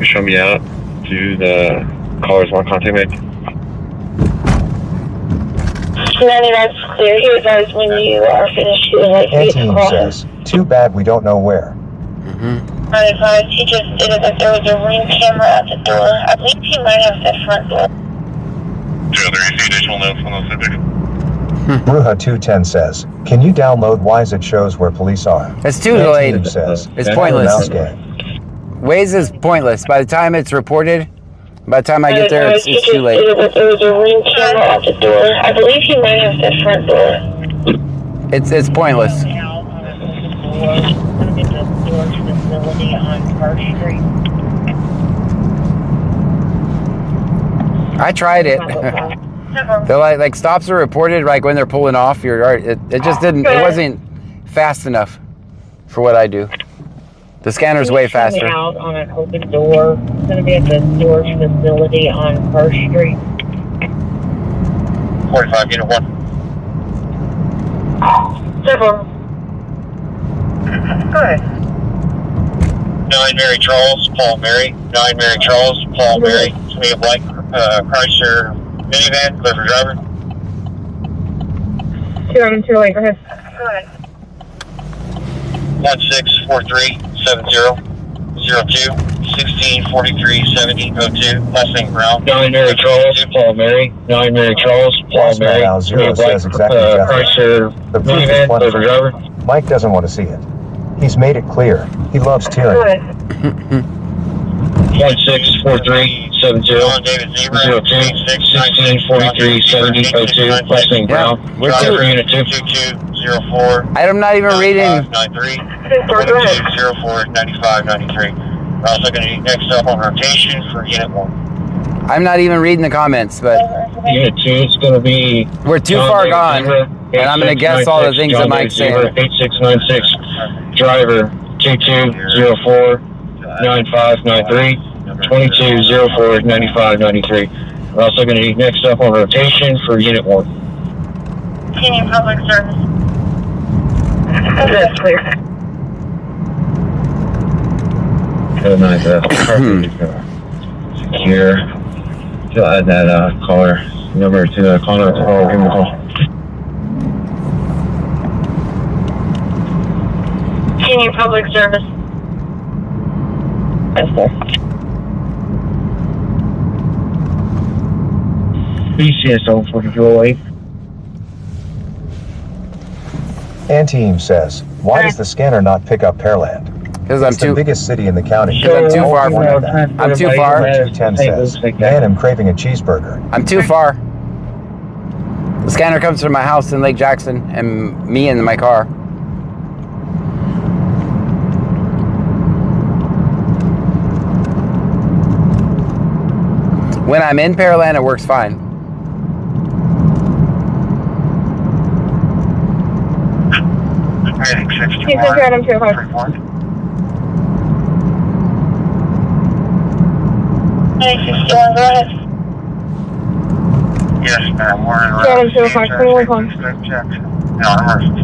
Show me out to the callers one contact with. 99 clear. He advised when you are finished, he would like for you to Antine call him. says, too bad we don't know where. I advised he just stated that there was a ring camera at the door. I believe he might have said front door. 203, see additional notes on those subjects. Bruja 210 says, can you download Wise? It shows where police are. It's too late. Team says, It's "Mouse pointless. game." Waze is pointless. By the time it's reported, by the time I get there, it's too late. There was a ring camera at the door. I believe he might have the front door. It's pointless. Facility on Park Street. I tried it. They're like stops are reported like when they're pulling off. It just didn't. It wasn't fast enough for what I do. The scanner's way faster. Out on an open door. It's going to be at the storage facility on Park Street. 45, unit 1. Several. Good. 9 Mary Charles, Paul Mary. 9 Mary Charles, Paul Mary. It's me a black Chrysler minivan, clear for driver. 208, go ahead. Good. 16437002 16437002. Last name Brown. 9 Mary Charles, Paul Mary. 9 Mary Charles, Paul Mary. Now It's me zero a black says exactly just Chrysler the proof is minivan, clear for plenty. driver. Mike doesn't want to see it. He's made it clear. He loves tyranny. Good. 164370 David 02 16437002. Last name Brown. We're Driver two. unit 2204. I'm not even reading. 9593. Go ahead. 2204 9593. We're also going to need next up on rotation for unit 1. I'm not even reading the comments, but Unit 2, it's going to be. we're too far gone, and I'm gonna guess all the things that Mike's saying. 8696. Driver 2204 9593. 2204 9593. We're also going to need next up on rotation for unit 1. Union Public Service. That's clear. Oh, nice. Secure. You'll add that caller number to the caller to call. Give him a call. Union Public Service. That's cool. BCSO 4208. And team says, why does the scanner not pick up Pearland? because I'm It's the too. biggest city in the county. I'm too far Don't from worry it. about that. I'm too far. 210 says, man, I'm craving a cheeseburger. I'm too far. The scanner comes from my house in Lake Jackson, and me in my car. When I'm in Pearland, it works fine. Heading 61. He's in Adam 205. Report. Hey, 61, go ahead. Yes, ma'am. We're in Adam 205, 21. No, emergency.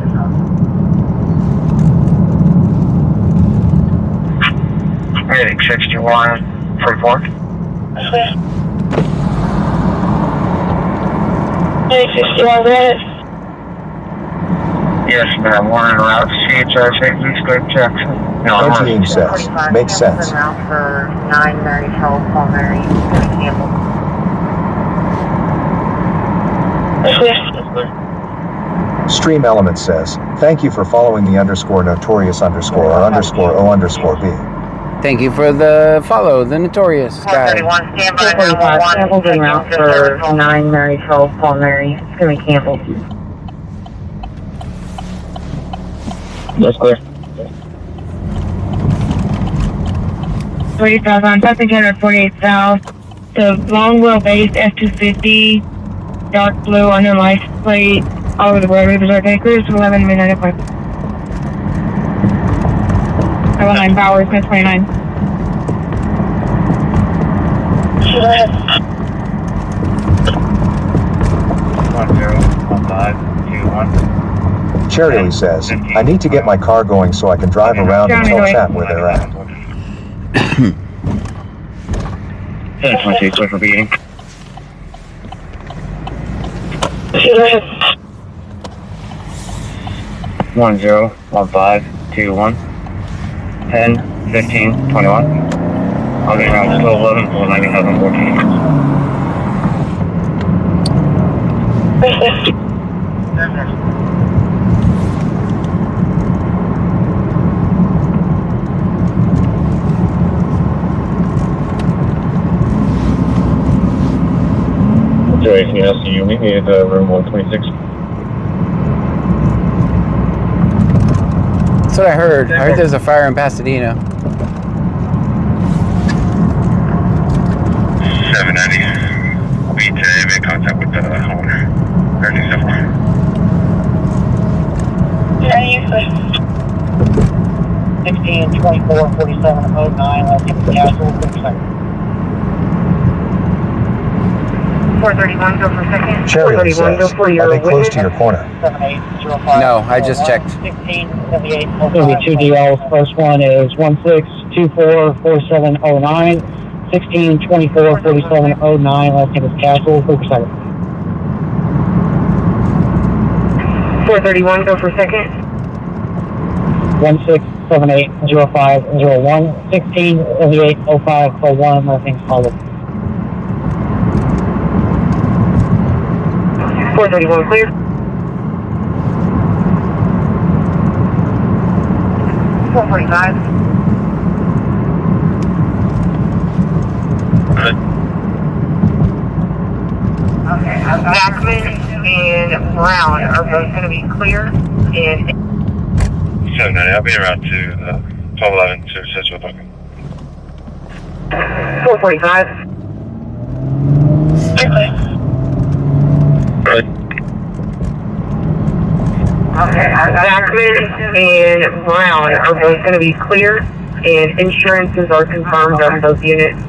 Heading 61. Report. Clear. Hey, 61, go ahead. Yes, ma'am. We're en route to CHR St. Louis, Lake Jackson. No, And team emergency. says, makes sense. Route for 9 Mary Charles, Paul Mary, Campbell. Clear. That's clear. Stream Element says, thank you for following the _notorious_R_O_B. Thank you for the follow, the notorious guy. 431, stand by 911. Campbell's en route for 9 Mary Charles, Paul Mary. It's going to be Campbell. That's clear. 30,000, passing at 48 South. The long wheelbase F-250, dark blue on the license plate, all over the road. Reserve Acres, 11 midnight at 5. 519 Bowers, 1029. Go ahead. 101521. Charity says, I need to get my car going so I can drive around and tell chat where they're at. 1026, sorry for beating. Go ahead. 101521. 101521. I'll get around 1211 for 9014. Joey, anything else you need me at room 126? That's what I heard. I heard there's a fire in Pasadena. 790. I'll be today, make contact with the owner. Everything's so far. Yeah, you 16, 24, 47, 09, I'll give the casual 431, go for second. Cherry says, are they close to your corner? No, I just checked. 16, 78. It's going to be 2 DLs. First one is 16244709. 16244709. Last name is Castle. Go for second. 431, go for second. 16780501. 16780501. Last name is Hollow. 431 clear. .45. Okay, Backman and Brown are both going to be clear. And 790, I'll be around to 1211 to Central Park. 445. Okay, Backman and Brown are both going to be clear, and insurances are confirmed on both units.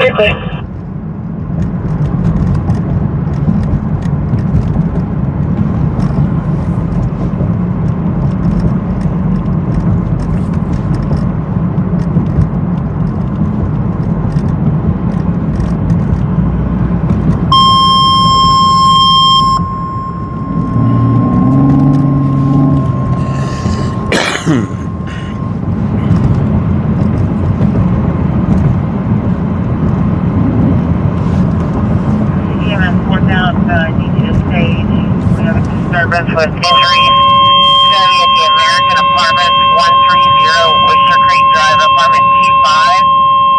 Okay. Disturbance with injuries. Study at the American Apartments, 130 Oyster Creek Drive, apartment 25.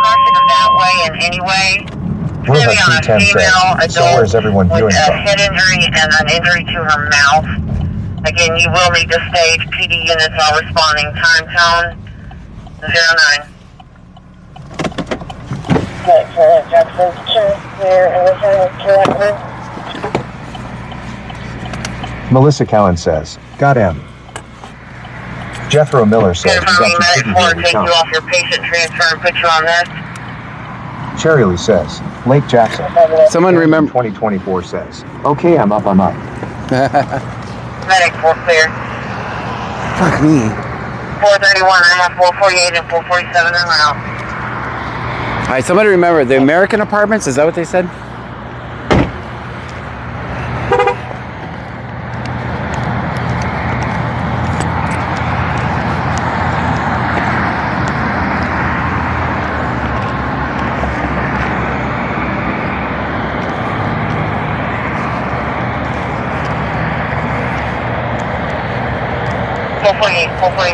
Crossing it that way and anyway. Bruja 210 says, so where's everyone viewing with a from? head injury and an injury to her mouth. Again, you will need to stage. PD units are responding. Time tone 09. Jackson, here, and Melissa Cowan says, got him. Jethro Miller says, we got your kidney here, we take you come. off your patient transfer and put you on this. Cherry Lee says, Lake Jackson. Someone remember. 2024 says, okay, I'm up. Medic 4 clear. Fuck me. 431 and a half, 448 and 447 and out. All right, somebody remember the American Apartments. Is that what they said?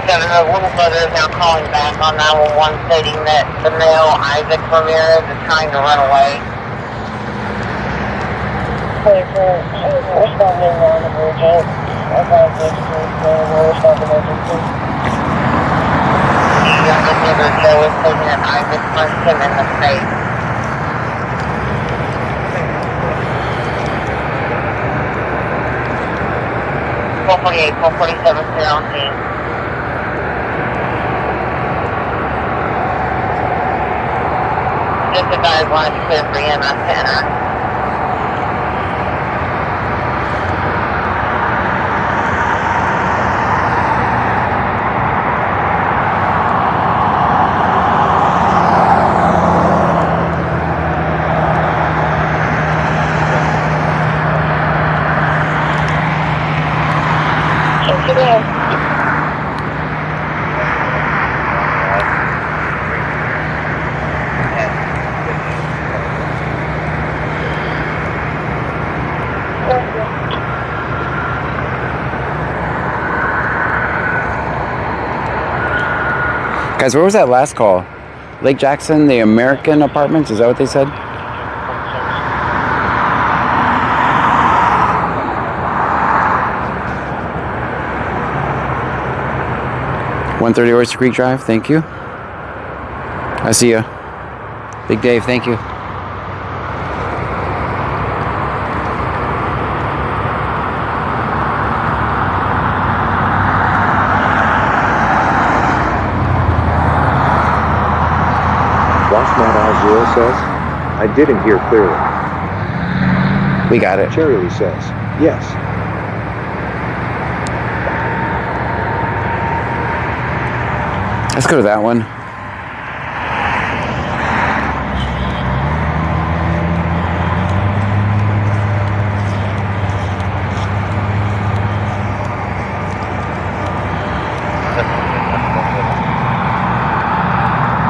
The little brother is now calling back on 911 stating that the male, Isaac Ramirez, is trying to run away. Responding non-emergent. Responding. The youngest neighbor, Joe, is stating that Isaac punched him in the face. .448, 447, clear on scene. Just advise one is clear for EMS to enter. Guys, where was that last call? Lake Jackson, the American Apartments? Is that what they said? 130 Oyster Creek Drive, thank you. I see you. Big Dave, thank you. Al0 says, I didn't hear clearly. We got it. Cherry Lee says, yes. Let's go to that one.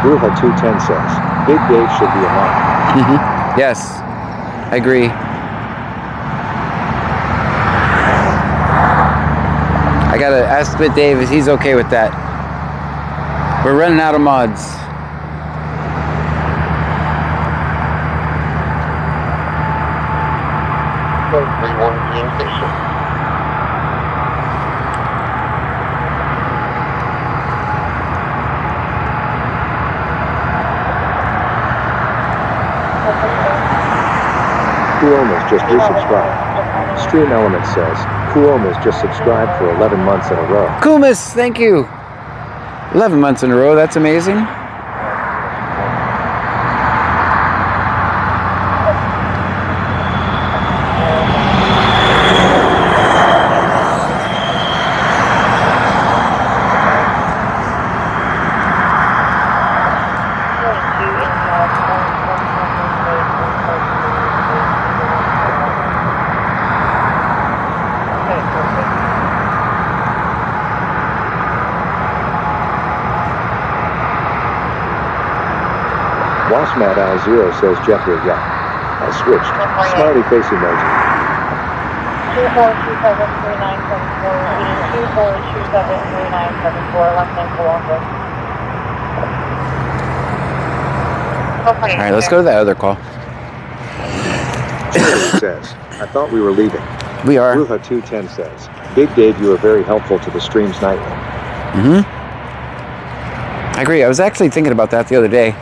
Bruja 210 says, Big Dave should be a mom. Yes, I agree. I gotta ask Big Dave if he's okay with that. We're running out of mods. Kuoma's just resubscribed. Stream Element says, Kuoma's just subscribed for 11 months in a row. Kumas, thank you. 11 months in a row, that's amazing. Wasmat Al0 says Jeffrey, yeah. I switched. Smiley face emoji. 24273974, 24273974, left name Columbus. Alright, let's go to that other call. Cherry says, I thought we were leaving. We are. Bruja 210 says, Big Dave, you are very helpful to the streams nightly. I agree. I was actually thinking about that the other day.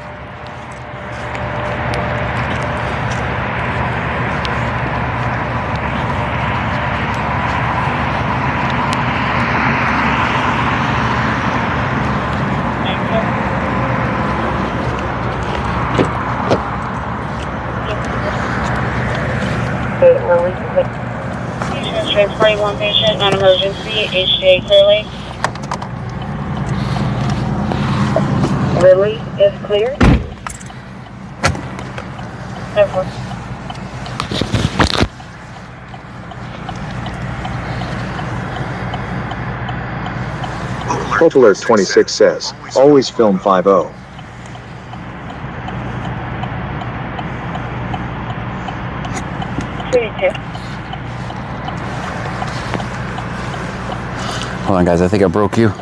Transporting one patient, non-emergency, HCA clearly. Lily is clear. Hope Alert 26 says, always film 5-0. Hold on, guys. I think I broke you. You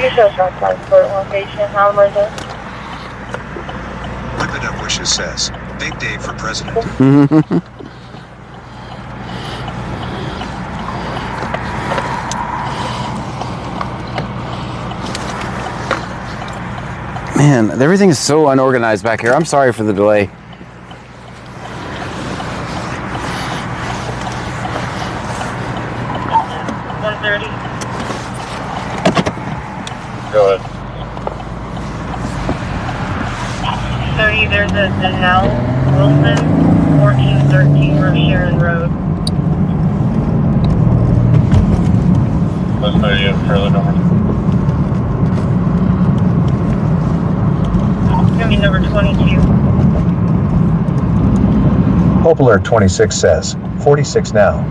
can show transport one patient, non-emergency. Whippet Up Wishes says, Big Dave for president. Man, everything is so unorganized back here. I'm sorry for the delay. Go ahead. 30, there's a Janelle Wilson, 1413 North Sharon Road. Let's say you have trailer number. It's gonna be number 22. Hope Alert 26 says, 46 now.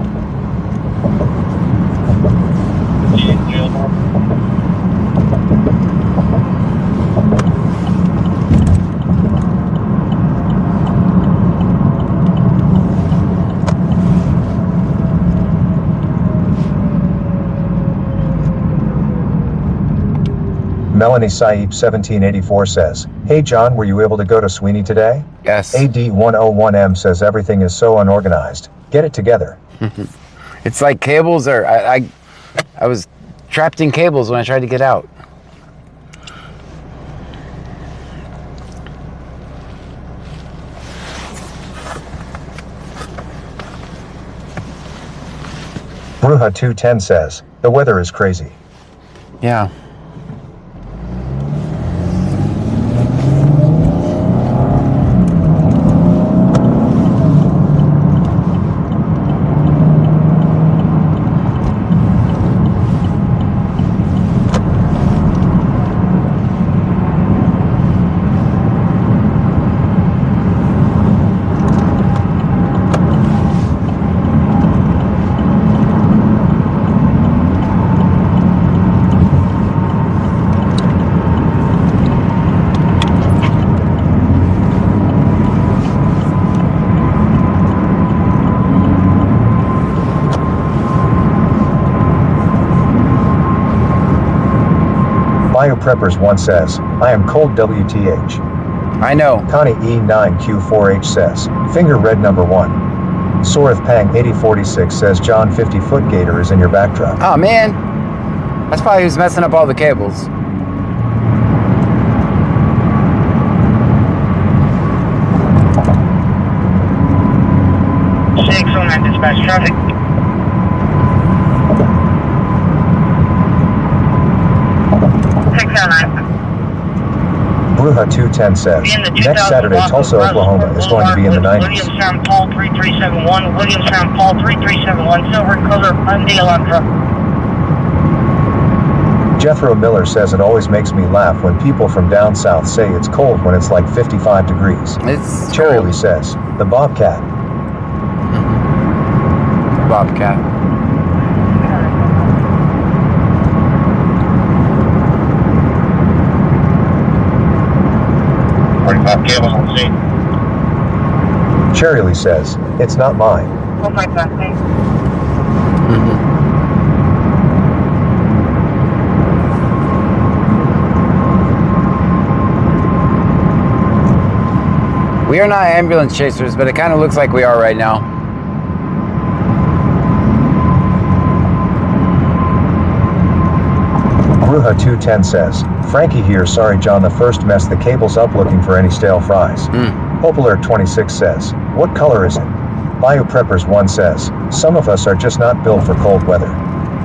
Melanie Saib 1784 says, "Hey John, were you able to go to Sweeney today?" Yes. AD101M says everything is so unorganized. Get it together. It's like cables are. I was trapped in cables when I tried to get out. Bruja 210 says, "The weather is crazy." Yeah. BioPreppers 1 says, "I am cold WTH." I know. Connie E9Q4H says, "Finger red number 1." Sorith Pang 8046 says, "John 50-foot gator is in your back truck." Oh man, that's probably who's messing up all the cables. Dispatch traffic. Bruja 210 says, "Next Saturday, Tulsa, Oklahoma is going to be in the 90s." Williamstown, Paul 3371. Williamstown, Paul 3371. Silver color Hyundai Elantra. Jethro Miller says, "It always makes me laugh when people from down south say it's cold when it's like 55 degrees. It's Cherry cold. Lee says, "The Bobcat." Bobcat. Cables on scene. Cherry Lee says, "It's not mine." Oh my God, thanks. We are not ambulance chasers, but it kind of looks like we are right now. Bruja 210 says, "Frankie here, sorry John, the first messed the cables up looking for any stale fries." Hope Alert 26 says, "What color is it?" BioPreppers 1 says, "Some of us are just not built for cold weather."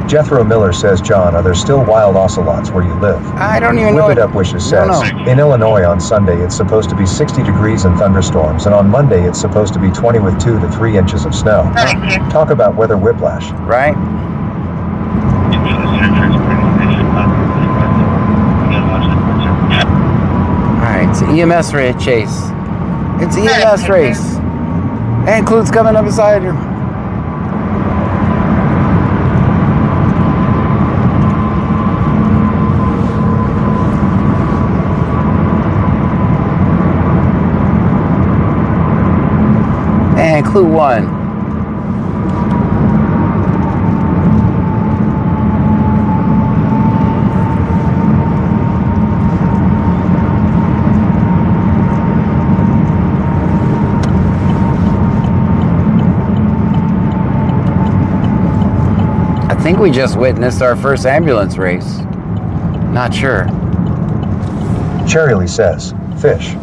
Jethro Miller says, "John, are there still wild ocelots where you live?" I don't even know. Whip It Up Wishes says, No. "In Illinois on Sunday it's supposed to be 60 degrees and thunderstorms, and on Monday it's supposed to be 20 with 2 to 3 inches of snow." Talk about weather whiplash. Right? Alright, it's an EMS race chase. It's an EMS race. And Clute's coming up beside you. And Clute won. I think we just witnessed our first ambulance race. Not sure. Cherry Lee says, "Fish."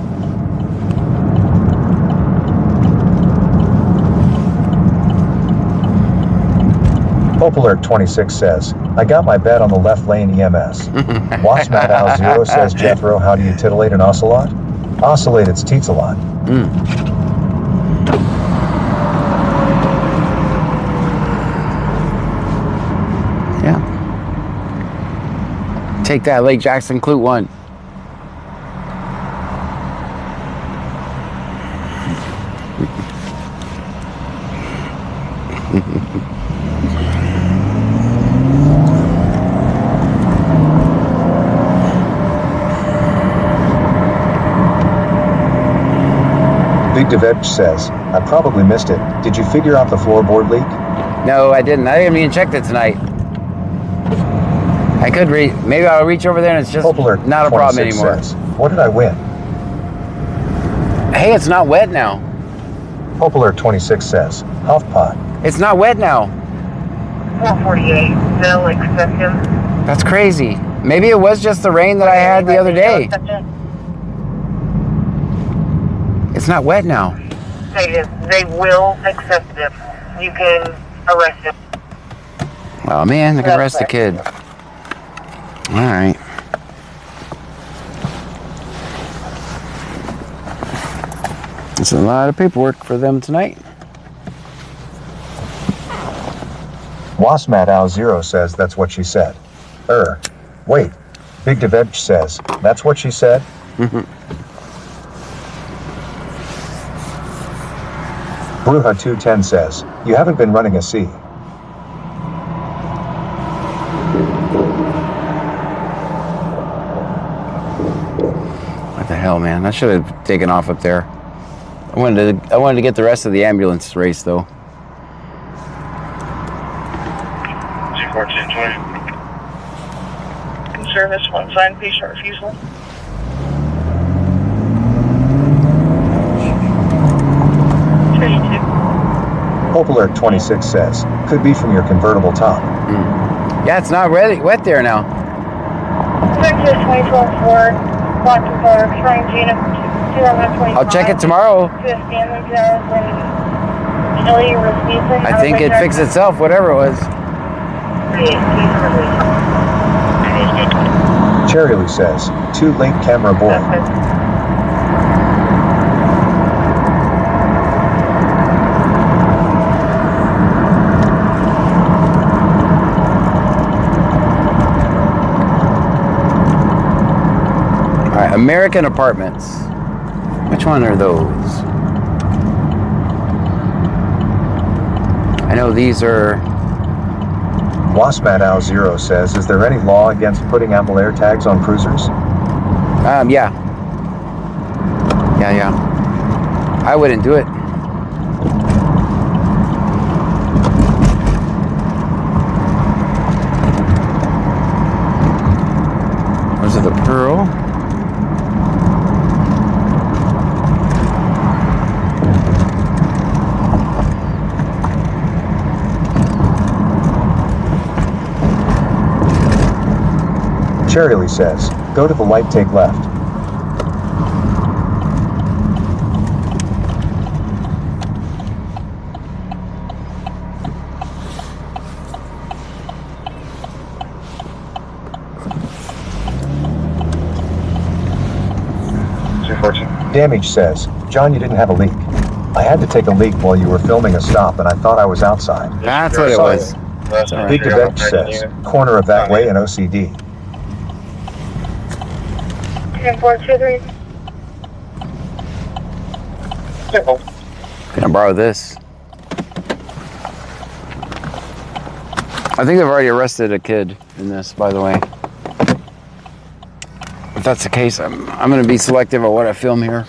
Hope Alert 26 says, "I got my bet on the left lane EMS." Wasp Matt Al 0 says, "Jethro, how do you titillate an ocelot?" Oscillate its teats a lot. Yeah. Take that, Lake Jackson, Clute 1. Big Devetch says, "I probably missed it. Did you figure out the floorboard leak?" No, I didn't. I didn't even check it tonight. I could reach. Maybe I'll reach over there and it's just Poplar not a problem 26 anymore. Says, what did I win? Hey, it's not wet now. Poplar 26 says, Huffpot. It's not wet now. 448, no excessive. That's crazy. Maybe it was just the rain that I had the other day. It's not wet now. They will accept it. You can arrest him. Oh man, I can arrest the kid. All right. It's a lot of paperwork for them tonight. Wasmat Al Zero says that's what she said. Wait. Big Deveg says, that's what she said? Bruja 210 says, you haven't been running a C. What the hell, man? I should have taken off up there. I wanted to get the rest of the ambulance race though. 1420. Service, one sign, patient refusal. Poplar 26 says, could be from your convertible top. Yeah, it's not really wet there now. I'll check it tomorrow. I think it fixed itself, whatever it was. Cherryly says, too late camera boy. Alright, American Apartments. Which one are those? I know these are... Wasmat Al Zero says, is there any law against putting Apple AirTags on cruisers? Yeah. Yeah. I wouldn't do it. Was it the Pearl? Cherryly says, go to the light, take left. Damage says, John, you didn't have a leak. I had to take a leak while you were filming a stop and I thought I was outside. That's what it was. Big Deveg says, corner of that way in OCD. 10-4-2-3. Can I borrow this? I think they've already arrested a kid in this, by the way. If that's the case, I'm going to be selective of what I film here.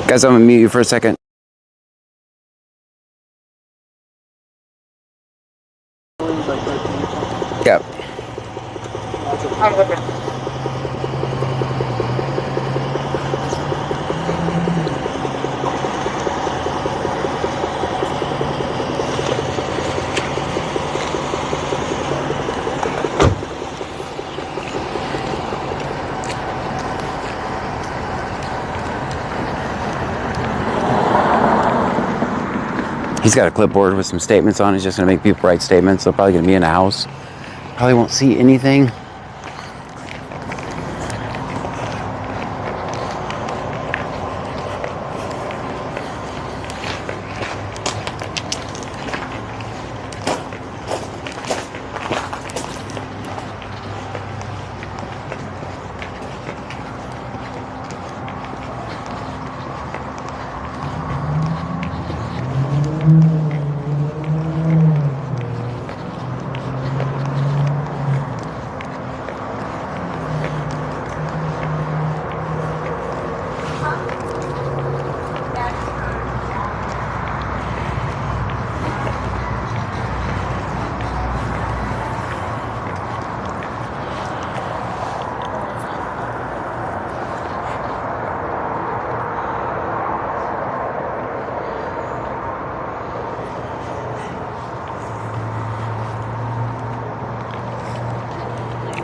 Guys, I'm gonna mute you for a second. Yep. I'm looking. He's got a clipboard with some statements on it. He's just gonna make people write statements. They're probably gonna be in a house. Probably won't see anything.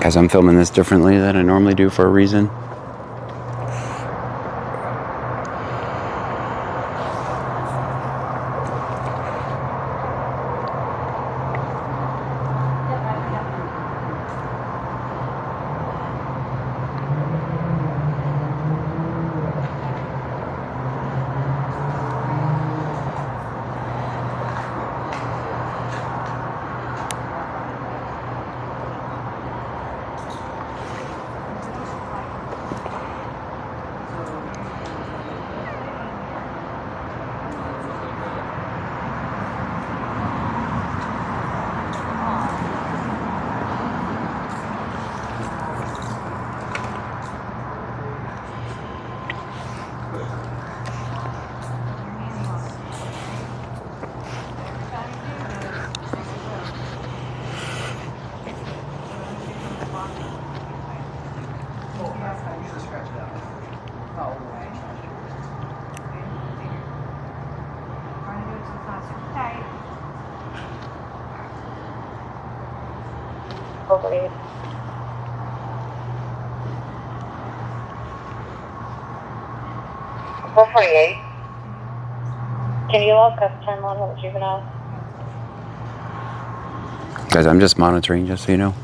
Guys, I'm filming this differently than I normally do for a reason. Okay. 448. Can you log up 10-1 with Juvenile? Guys, I'm just monitoring, just so you know.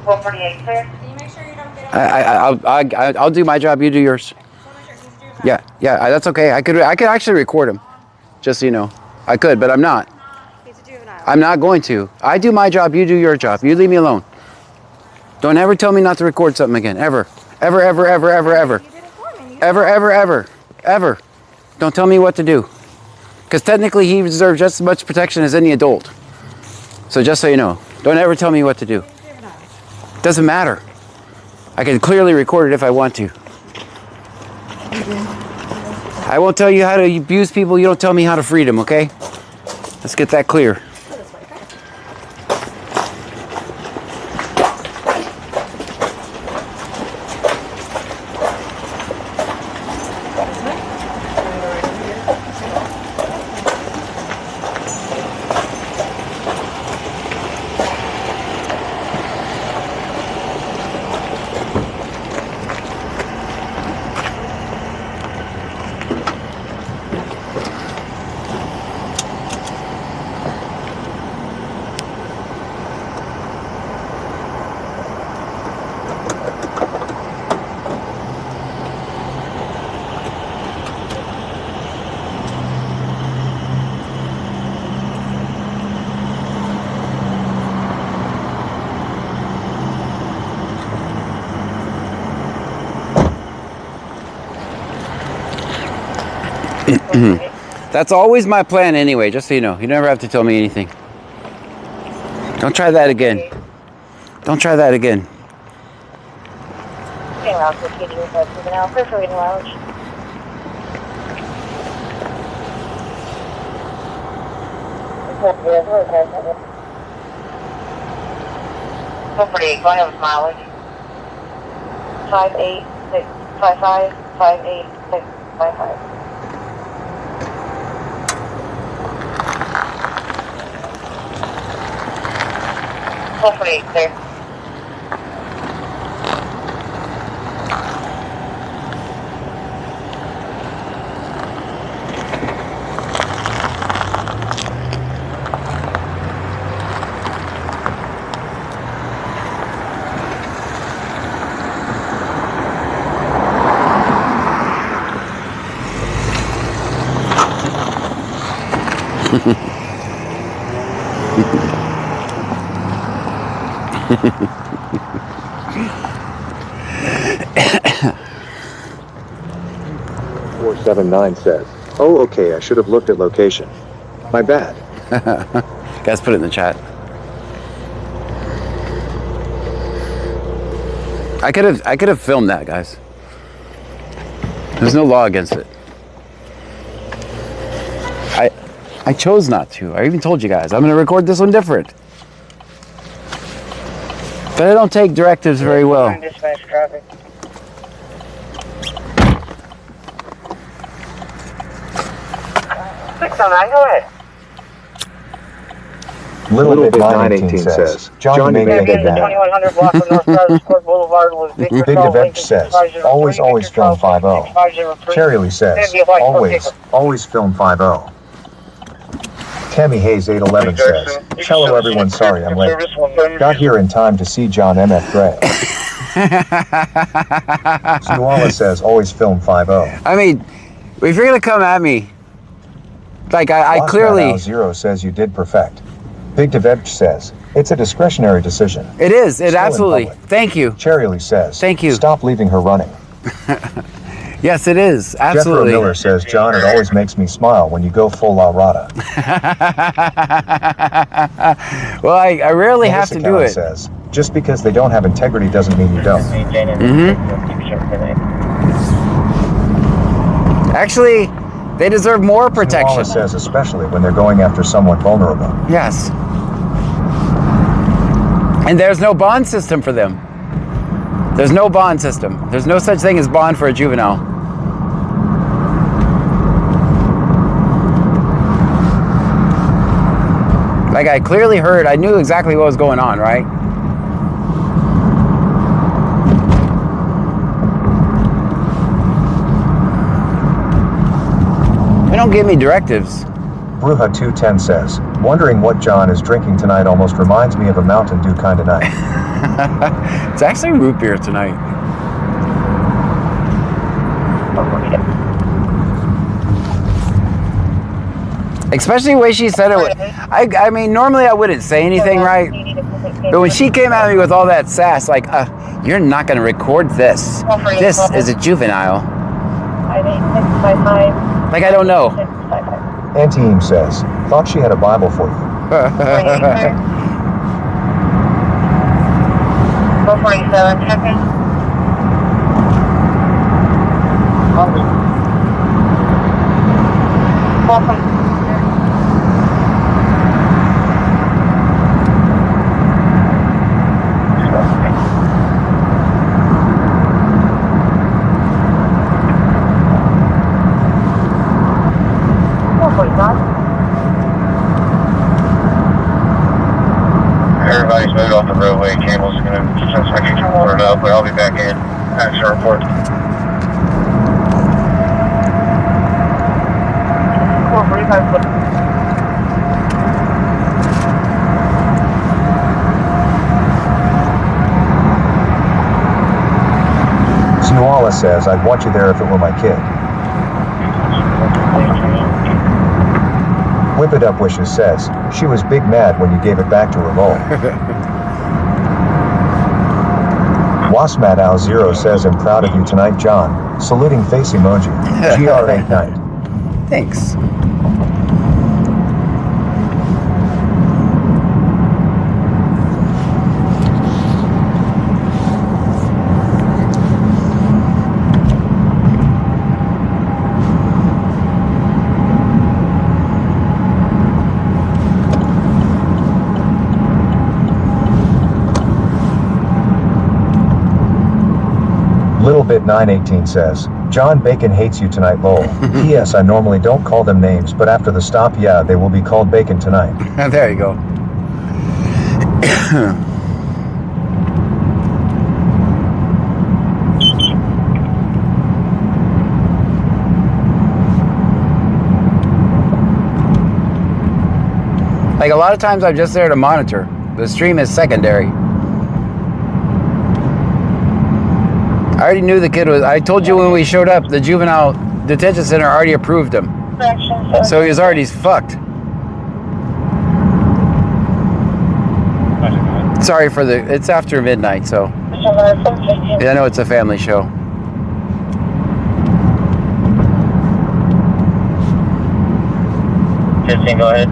448, sir. Can you make sure you don't get I'll do my job. You do yours. Yeah, that's okay. I could actually record him, just so you know. I could, but I'm not. He's a juvenile. I'm not going to. I do my job. You do your job. You leave me alone. Don't ever tell me not to record something again. Ever. Ever, ever, ever, ever, ever. You did it for me. Ever, ever, ever, ever. Don't tell me what to do. Because technically he deserves just as much protection as any adult. So just so you know, don't ever tell me what to do. Doesn't matter. I can clearly record it if I want to. I won't tell you how to abuse people. You don't tell me how to free them, okay? Let's get that clear. That's always my plan anyway, just so you know. You never have to tell me anything. Don't try that again. Don't try that again. Hopefully, go ahead with mileage. 58655, 58655. Hopefully, sir. .479 says, oh, okay, I should have looked at location. My bad. Guys, put it in the chat. I could have filmed that, guys. There's no law against it. I chose not to. I even told you guys I'm going to record this one different. But I don't take directives very well. Dispatch traffic. Go ahead. Little bit 918 says, John may get it bad. 2100 block of North Court Boulevard was Big Devech says, always film 5-0. Cherry Lee says, always film 5-0. Tammy Hayes 811 says, hello everyone, sorry I'm late. Got here in time to see John M.F. Gray. Suala says, always film 5-0. I mean, if you're going to come at me, like I clearly... Zero says you did perfect. Big Devech says, it's a discretionary decision. It is, it absolutely. Thank you. Cherry Lee says, thank you. Stop leaving her running. Yes, it is. Absolutely. Jeffrey Miller says, John, it always makes me smile when you go full La Rada. Well, I rarely have to do it. Says, just because they don't have integrity doesn't mean you don't. Actually, they deserve more protection. Says, especially when they're going after someone vulnerable. Yes. And there's no bond system for them. There's no bond system. There's no such thing as bond for a juvenile. Like I clearly heard, I knew exactly what was going on, right? They don't give me directives. Bruja 210 says, wondering what John is drinking tonight almost reminds me of a Mountain Dew kind of night. It's actually root beer tonight. Especially the way she said it. I mean, normally I wouldn't say anything, right? But when she came at me with all that sass, like, you're not going to record this. This is a juvenile. Like, I don't know. Auntie Eam says, thought she had a Bible for you. 447, checking. Welcome. Everybody's moved off the roadway. Campbell's going to, since I get your water up, but I'll be back in. Action report. Suala says, I'd want you there if it were my kid. Whip It Up Wishes says, she was big mad when you gave it back to Revolt. Wasmat Al Zero says, I'm proud of you tonight, John. Saluting face emoji. GR8 night. Thanks. Little Bit 918 says, John Bacon hates you tonight, lol. P.S. I normally don't call them names, but after the stop, yeah, they will be called Bacon tonight. There you go. Like a lot of times I'm just there to monitor. The stream is secondary. I already knew the kid was, I told you when we showed up, the juvenile detention center already approved him. So he was already fucked. Sorry for the. It's after midnight, so. Yeah, I know it's a family show. Go ahead.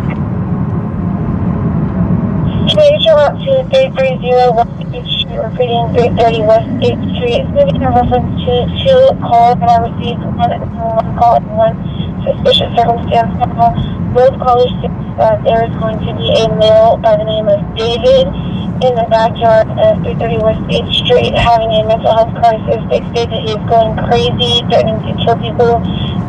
Major up to 330 West 8th Street, repeating 330 West 8th Street. It's moving in reference to two calls that I received, one call and one suspicious circumstance. Both callers say that there is going to be a male by the name of David in the backyard of 330 West 8th Street having a mental health crisis. They state that he is going crazy, threatening to kill people.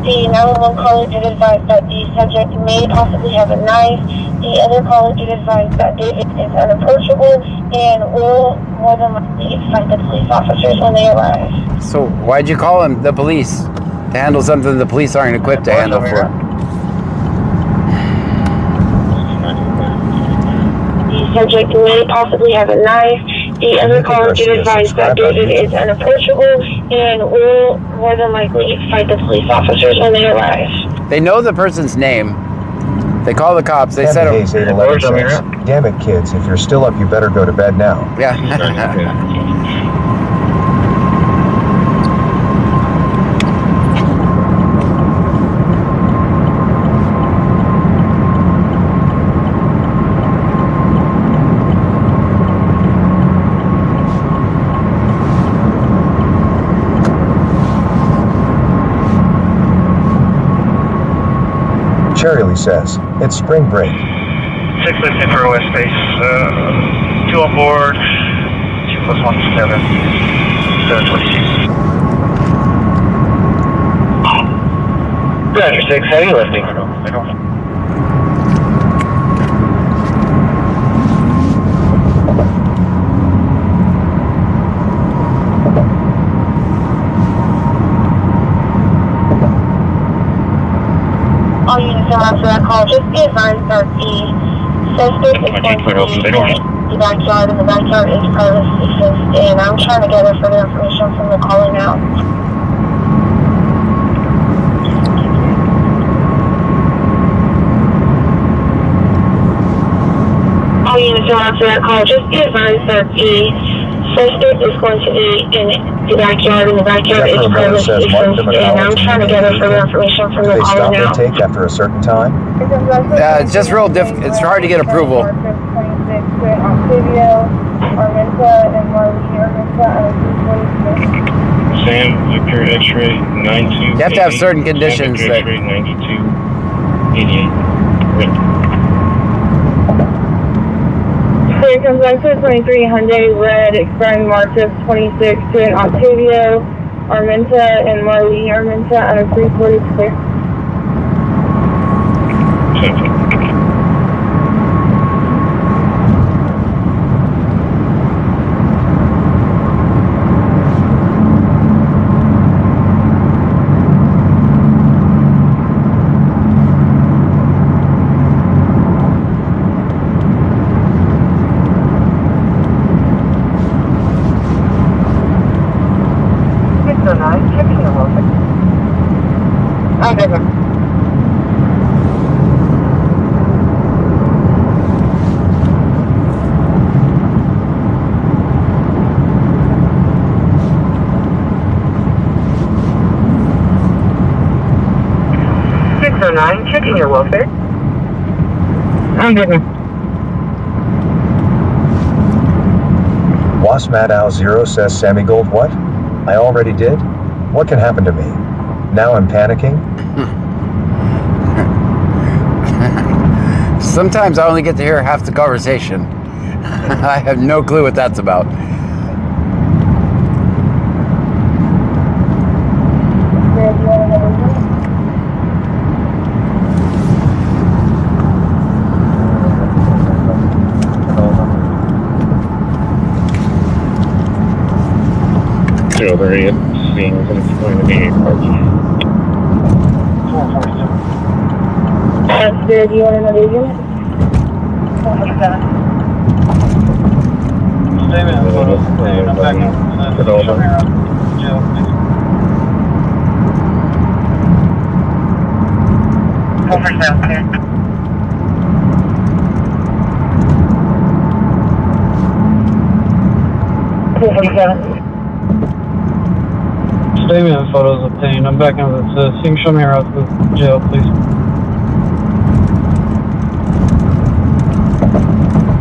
The 911 caller did advise that the subject may possibly have a knife. The other caller did advise that David is unapproachable and will more than likely fight the police officers when they arrive. So why'd you call him the police to handle something the police aren't equipped to handle for? The subject may possibly have a knife. The other caller did advise that David is unapproachable and will more than likely fight the police officers when they arrive. They know the person's name. They call the cops. They said, Hayes 811 says, damn it, kids, if you're still up, you better go to bed now. Yeah. Cherry Lee says, it's spring break. 615 for West Space. 2 on board. 2 plus 1 is 7. 726. Roger, 6. Heavy lifting. All units are after that call. Just be advised that the suspect is going to be in the backyard, and the backyard is privacy fenced in. I'm trying to gather further information from the caller now. All units are after that call. Just be advised that the suspect is going to be in the backyard, and the backyard is privacy fenced in. I'm trying to gather further information from the caller now. They stop intake after a certain time? It's just real difficult. It's hard to get approval. Sam, Victor, X-ray, 92. You have to have certain conditions Sam, Victor, that. X-ray, 92, 88. Red. Here comes on 223 Hyundai Red, expiring March of 26 to an Octavio, Armenta, and Marley Armenta on a 340 clear. Checking your welfare. I'm good. Wasmat Al Zero says, Sammy Gold, what? I already did? What can happen to me? Now I'm panicking? Sometimes I only get to hear half the conversation. I have no clue what that's about. 038, seeing it's going to be parking. 447. That's good. Do you want another unit? 447. Statement. 247. Statement and photos obtained. I'm back on this. You can show me around to the jail, please.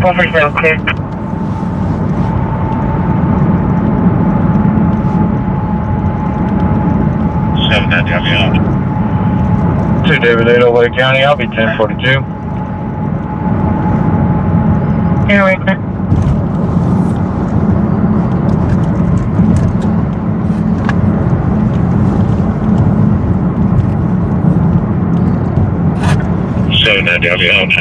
447 clear. To David 808 County, I'll be 1042. Here we go. I'll be out.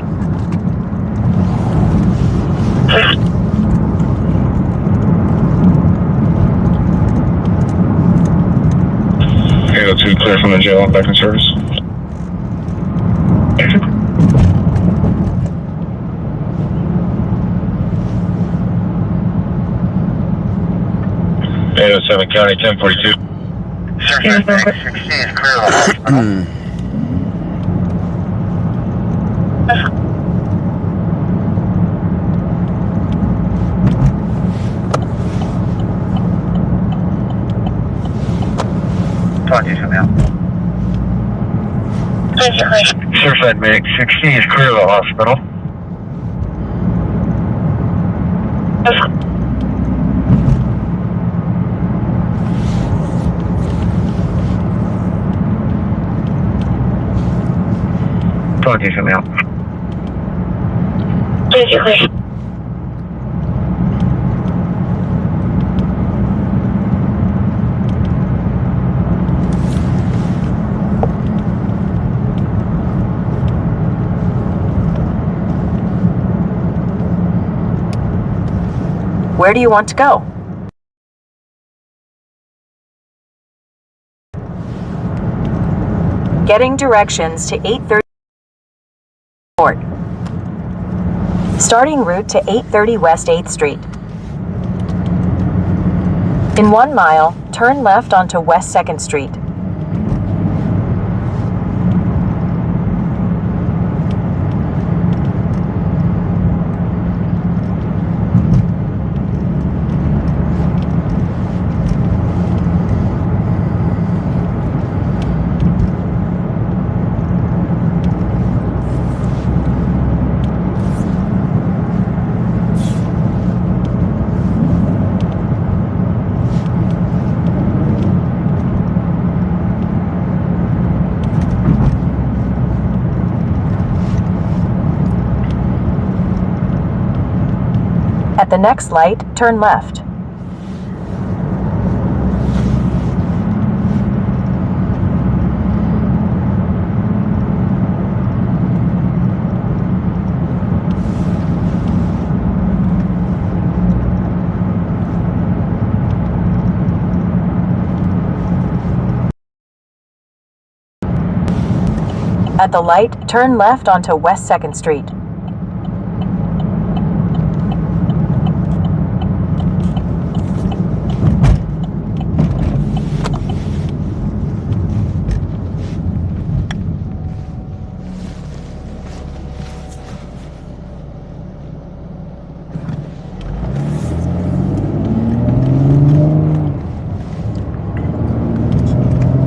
Halo 2 clear from the jail. I'm back in service. Halo 7 County 1042. Surface Bank 16 is clear of the hospital. Talk to you from now. Surfside Bank 16 is clear of the hospital. Talk to you from now. Where do you want to go? Getting directions to 830 Port. Starting route to 830 West 8th Street. In 1 mile, turn left onto West 2nd Street. At the next light, turn left. At the light, turn left onto West 2nd Street.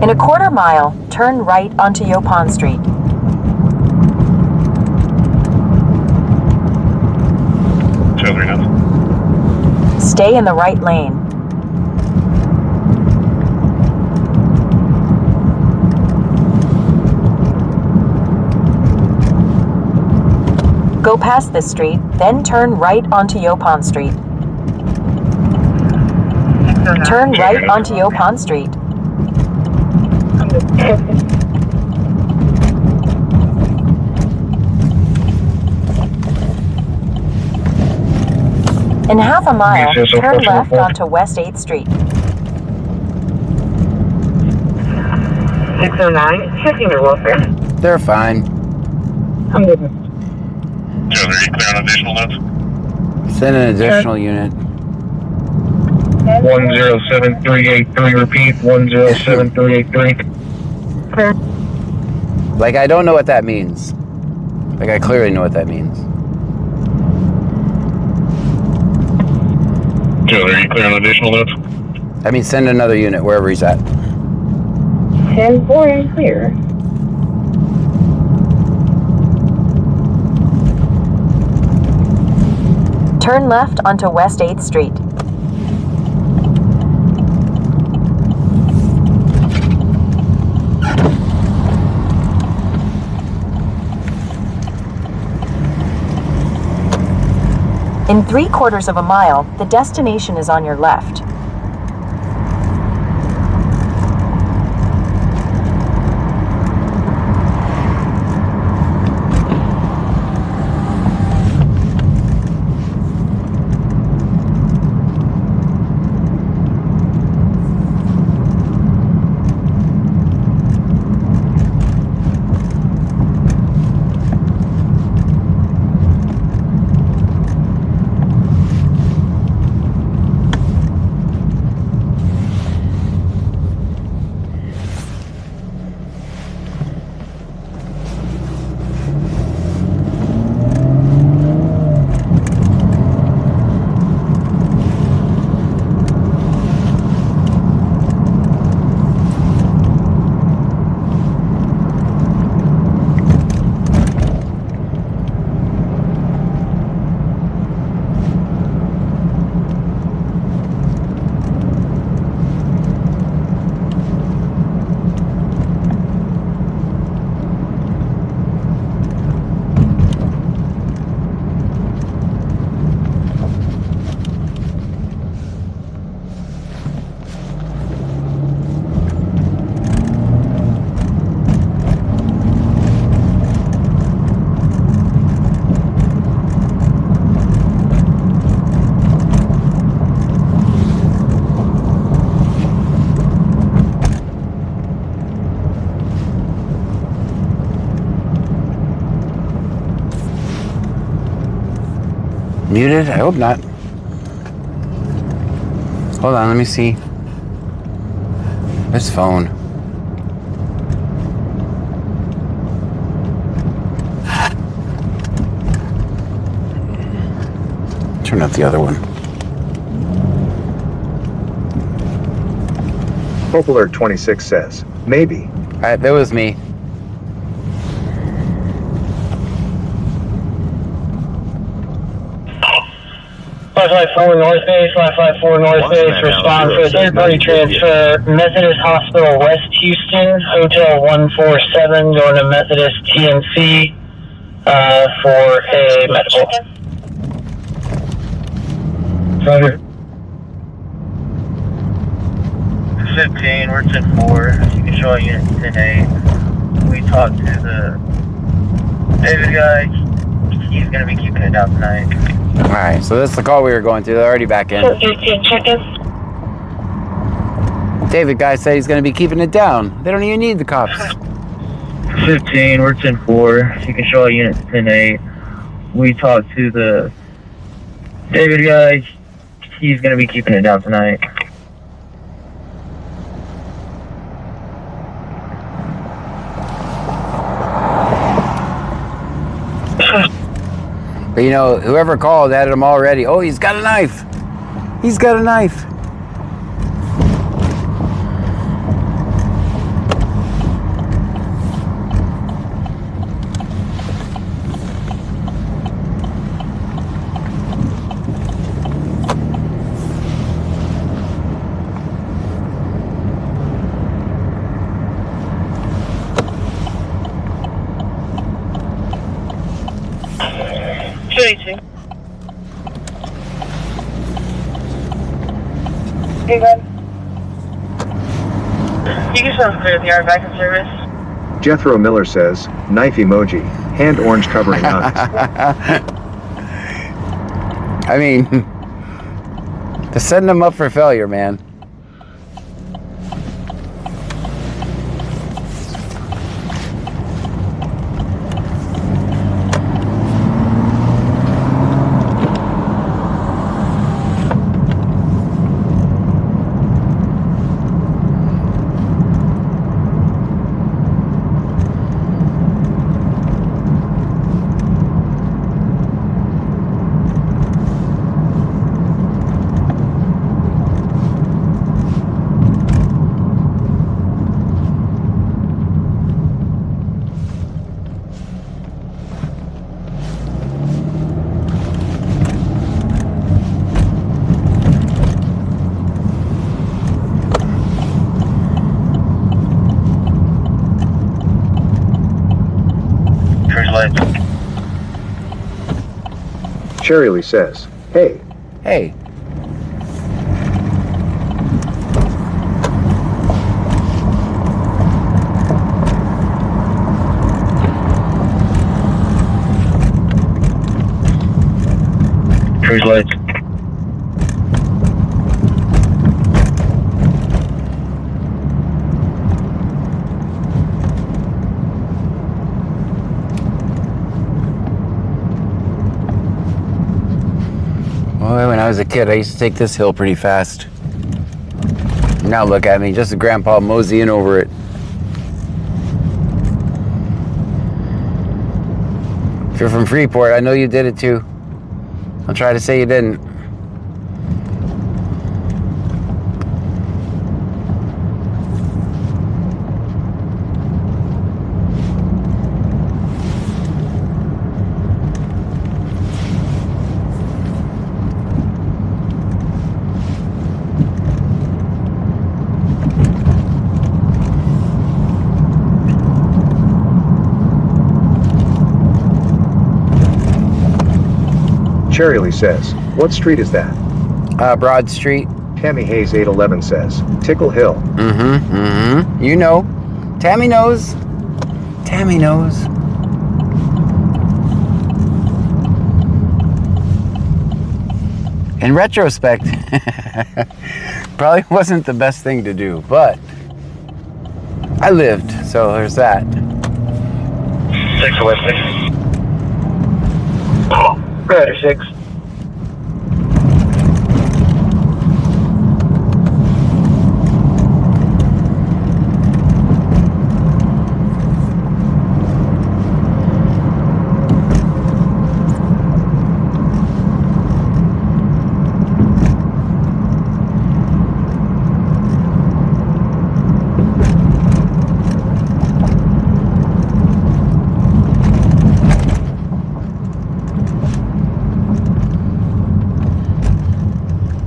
In a quarter mile, turn right onto Yopon Street. Stay in the right lane. Go past this street, then turn right onto Yopon Street. Turn right onto Yopon Street. In half a mile, turn left onto West 8th Street. 609, checking your welfare. They're fine. I'm good. Joe, are you clear on additional notes? Send an additional unit. 107383, repeat, 107383. Like, I don't know what that means. Like, I clearly know what that means. 203, you clear on additional notes? I mean, send another unit wherever he's at. 10-4 and clear. Turn left onto West 8th Street. In 3/4 of a mile, the destination is on your left. Muted? I hope not. Hold on, let me see. This phone. Turn up the other one. Hope Alert 26 says, maybe. Alright, that was me. North Base, 554 North Base, respond for a third-party transfer, Methodist Hospital, West Houston, Hotel 147, going to Methodist TNC for a medical. Roger. 15, we're 10-4. You can show a unit 10-8. We talked to the David guy. He's going to be keeping it down tonight. Alright, so that's the call we were going to. They're already back in. 15, check-in. David guy said he's going to be keeping it down. They don't even need the cops. 15, we're 10-4. You can show a unit 10-8. We talked to the David guy. He's going to be keeping it down tonight. But you know, whoever called had him already. Oh, he's got a knife. He's got a knife. You good? You can show us clear the yard back in service. Jethro Miller says, knife emoji, hand orange covering eyes. I mean, they're setting them up for failure, man. Cherry Lee says, hey. Hey. Cruise lights. Boy, when I was a kid, I used to take this hill pretty fast. Now look at me, just a grandpa moseying over it. If you're from Freeport, I know you did it too. I'll try to say you didn't. Cherry Lee says, what street is that? Broad Street. Tammy Hayes 811 says, Tickle Hill. You know. Tammy knows. Tammy knows. In retrospect, probably wasn't the best thing to do, but I lived, so there's that. 606. Rider 6.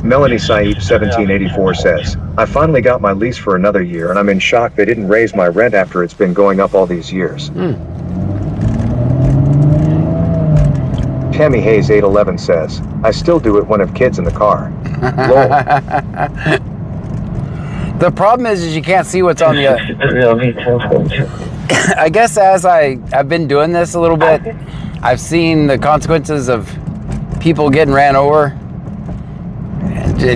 Melanie Saeed 1784 says, I finally got my lease for another year and I'm in shock they didn't raise my rent after it's been going up all these years. Tammy Hayes 811 says, I still do it when I have kids in the car. Lol. The problem is you can't see what's on the other. I guess as I've been doing this a little bit, I've seen the consequences of people getting ran over.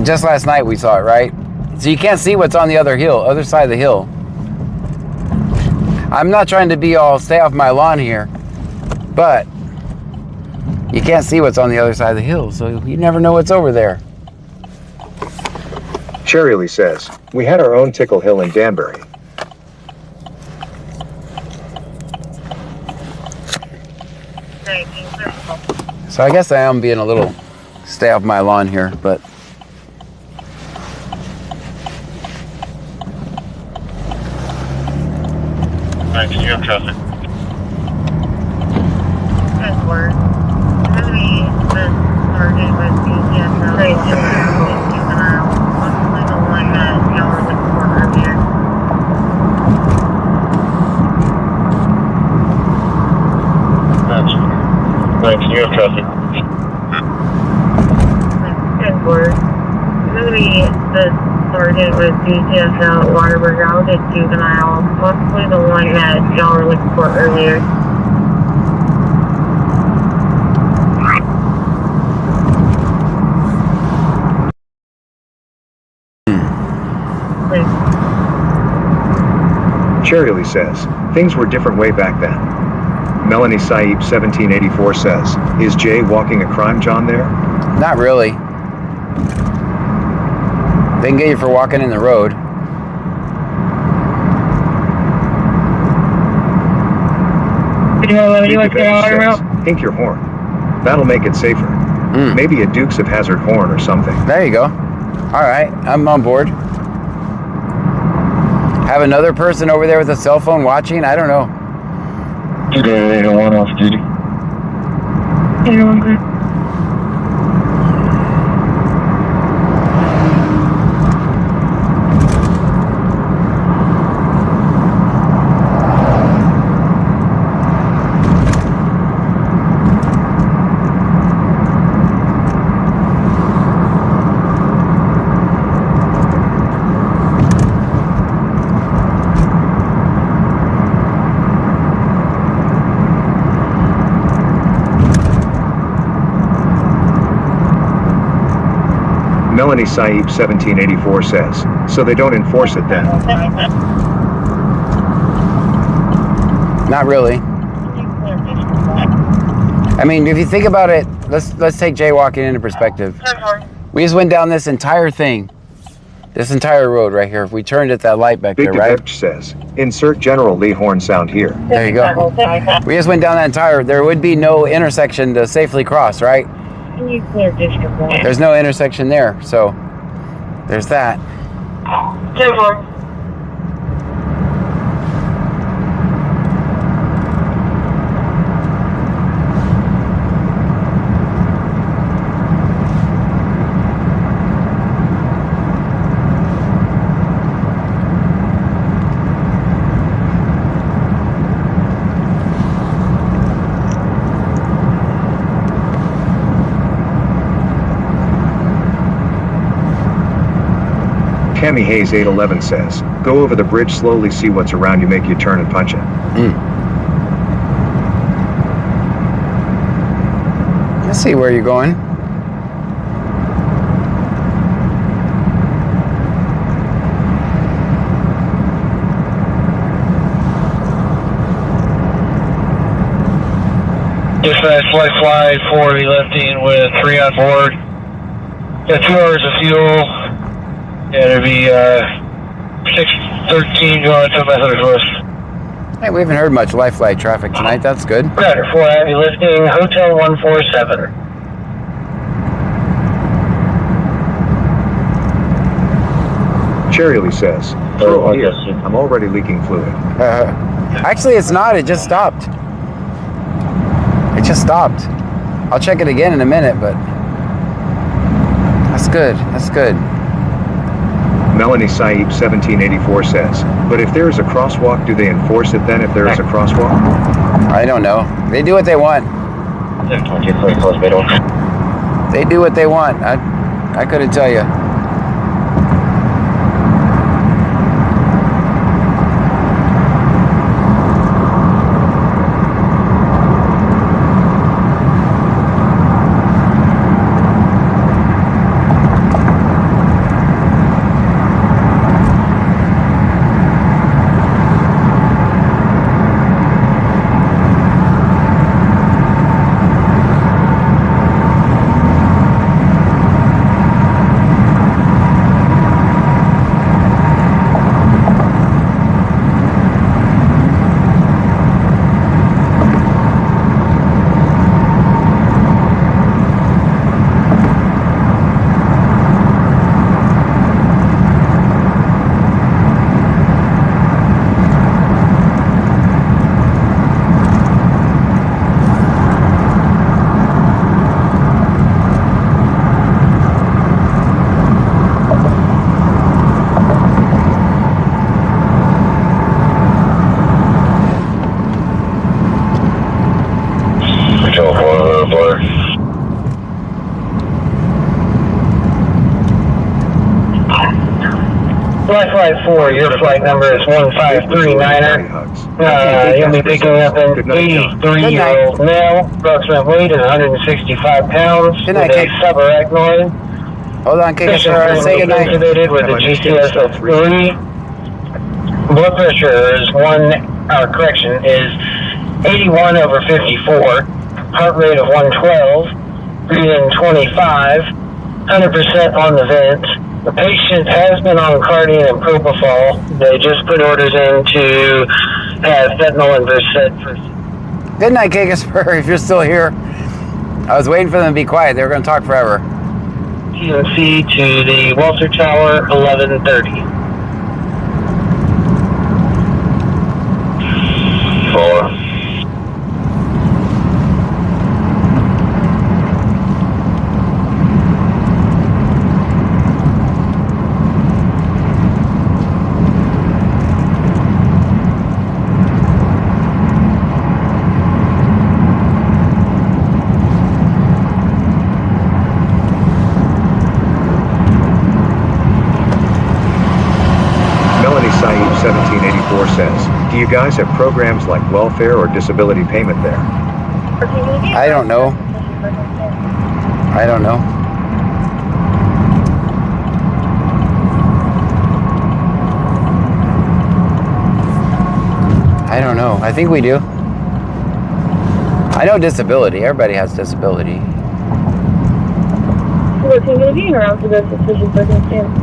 Just last night we saw it, right? So you can't see what's on the other side of the hill. I'm not trying to be all stay off my lawn here, but you can't see what's on the other side of the hill, so you never know what's over there. Cherry Lee says, we had our own Tickle Hill in Danbury. So I guess I am being a little stay off my lawn here, but Thanks, you have traffic. Good word. Maybe the target was DTSL. Right, juvenile. Possibly the one that y'all were looking for earlier. Thanks, you have traffic. Good word. Maybe the target was DTSL Waterberg Routed Juvenile. Possibly the one that y'all were looking for earlier. Cherry Lee says, things were different way back then. Melanie Saeed 1784 says, is Jay walking a crime John there? not really. They can get you for walking in the road. Ink your horn. That'll make it safer. Maybe a Dukes of Hazzard horn or something. There you go. All right, I'm on board. Have another person over there with a cell phone watching? I don't know. 801 off duty. 801 good. Melanie Saib 1784 says, so they don't enforce it then? Not really. I mean, if you think about it, let's take jaywalking into perspective. We just went down this entire thing, this entire road right here. If we turned at that light back Big there, right? Detect says, insert General Lee horn sound here. There you go. We just went down that entire, there would be no intersection to safely cross, right? There's no intersection there, so there's that. Cami Hayes 811 says, go over the bridge slowly, see what's around you, make you turn and punch it. I see where you're going. Dispatch flight 40 lifting with 3 on board. Got 2 hours of fuel. Yeah, it'll be 613 going to Methodist West. Hey, we haven't heard much life flight traffic tonight. That's good. Roger, 4 heavy lifting, Hotel 147. Cherry Lee says, oh yes, I'm already leaking fluid. Actually, it's not. It just stopped. It just stopped. I'll check it again in a minute, but that's good. That's good. Melanie Saib 1784 says, but if there is a crosswalk, do they enforce it then if there is a crosswalk? I don't know. They do what they want. They do what they want. I couldn't tell you. Flight 4, your flight number is 1539er. You'll be picking up an 83-year-old male, approximate weight is 165 pounds, with a subarachnoid. Hold on, Kate. Say goodnight. Intubated with a GCS of 3. Blood pressure is is 81/54. Heart rate of 112. Breathing 25. 100% on the vent. The patient has been on Cardian and propofol. They just put orders in to have fentanyl and Versed for... Good night, Kagasper, if you're still here. I was waiting for them to be quiet. They were going to talk forever. TNC to the Walter Tower, 1130. 4. Says, do you guys have programs like welfare or disability payment there? I don't know. I don't know. I don't know. I think we do. I know disability. Everybody has disability. What's going to be around for this suspicious circumstance?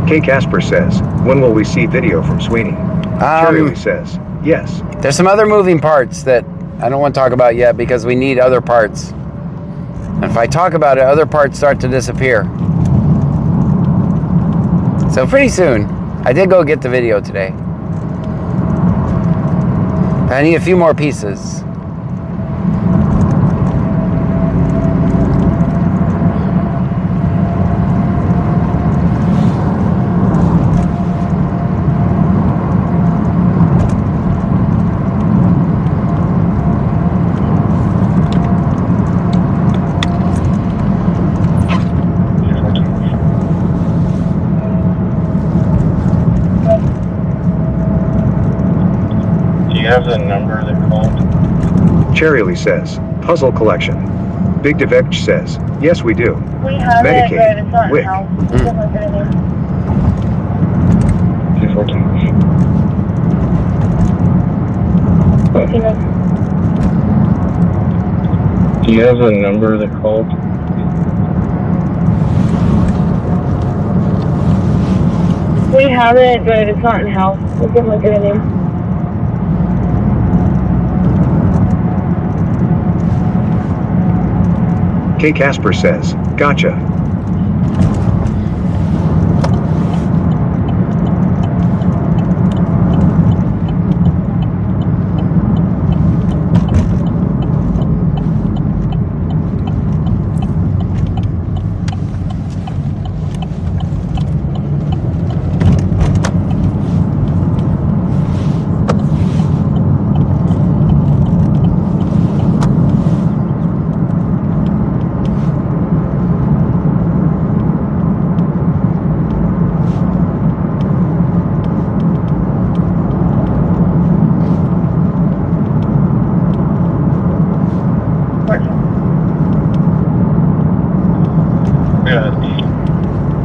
K. Casper says, when will we see video from Sweeney? Cherry says, yes. There's some other moving parts that I don't want to talk about yet because we need other parts. And if I talk about it, other parts start to disappear. So pretty soon. I did go get the video today. I need a few more pieces. Have the number they called? Cherry says, puzzle collection. Big Devech says, yes we do. We have Medicaid. it, but it's not Wick. in-house. It's not going to be. 214. Do you have the number they called? We have it, but it's not in-house. We can look at it in. K. Casper says, gotcha.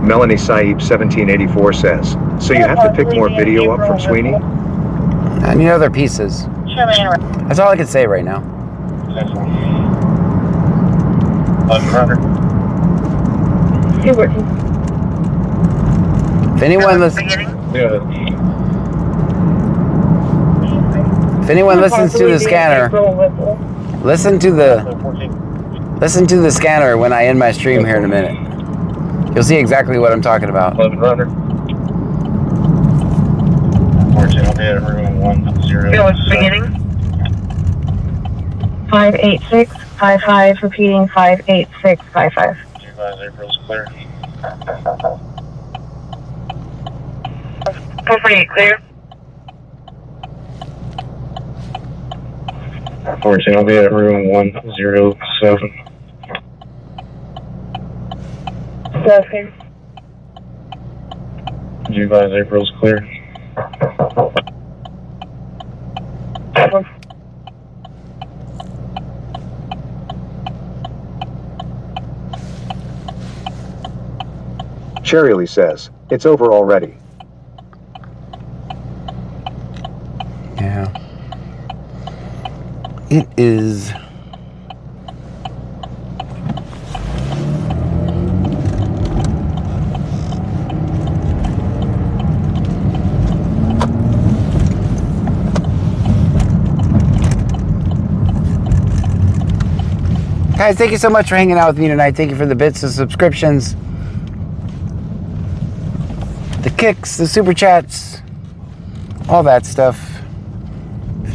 Melanie Saib 1784 says, so you have to pick more video up from Sweeney? I need other pieces. That's all I can say right now. If anyone listens to the scanner, listen to the scanner when I end my stream here in a minute. You'll see exactly what I'm talking about. 1100. Unfortunately, I'll be at room 10. Beginning. 58655, repeating 58655. April's clear. 448 clear. Unfortunately, I'll be at room 107. Okay. Did you advise April's clear? Cherry says, it's over already. Yeah. It is. Guys, thank you so much for hanging out with me tonight. Thank you for the bits, the subscriptions, the kicks, the super chats, all that stuff.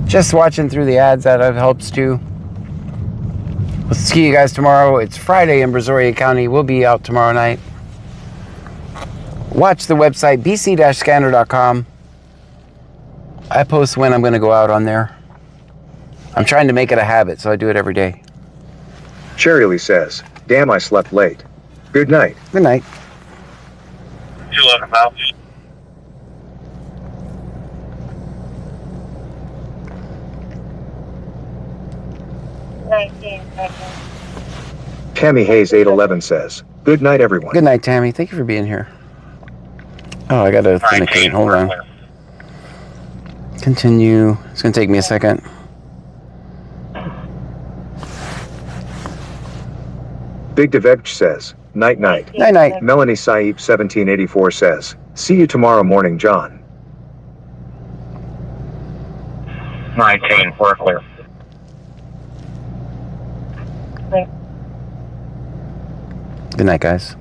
Just watching through the ads, that helps too. We'll see you guys tomorrow. It's Friday in Brazoria County. We'll be out tomorrow night. Watch the website, bc-scanner.com. I post when I'm going to go out on there. I'm trying to make it a habit, so I do it every day. Cherry says, damn, I slept late. Good night. Good night. 211 pal. Tammy Hayes 811 says, good night, everyone. Good night, Tammy. Thank you for being here. Oh, I got to authenticate. Hold on. Continue. It's going to take me a second. Big Deveg says, night night. Night night. Melanie Saip 1784 says, see you tomorrow morning, John. 19, we're clear. Good night, guys.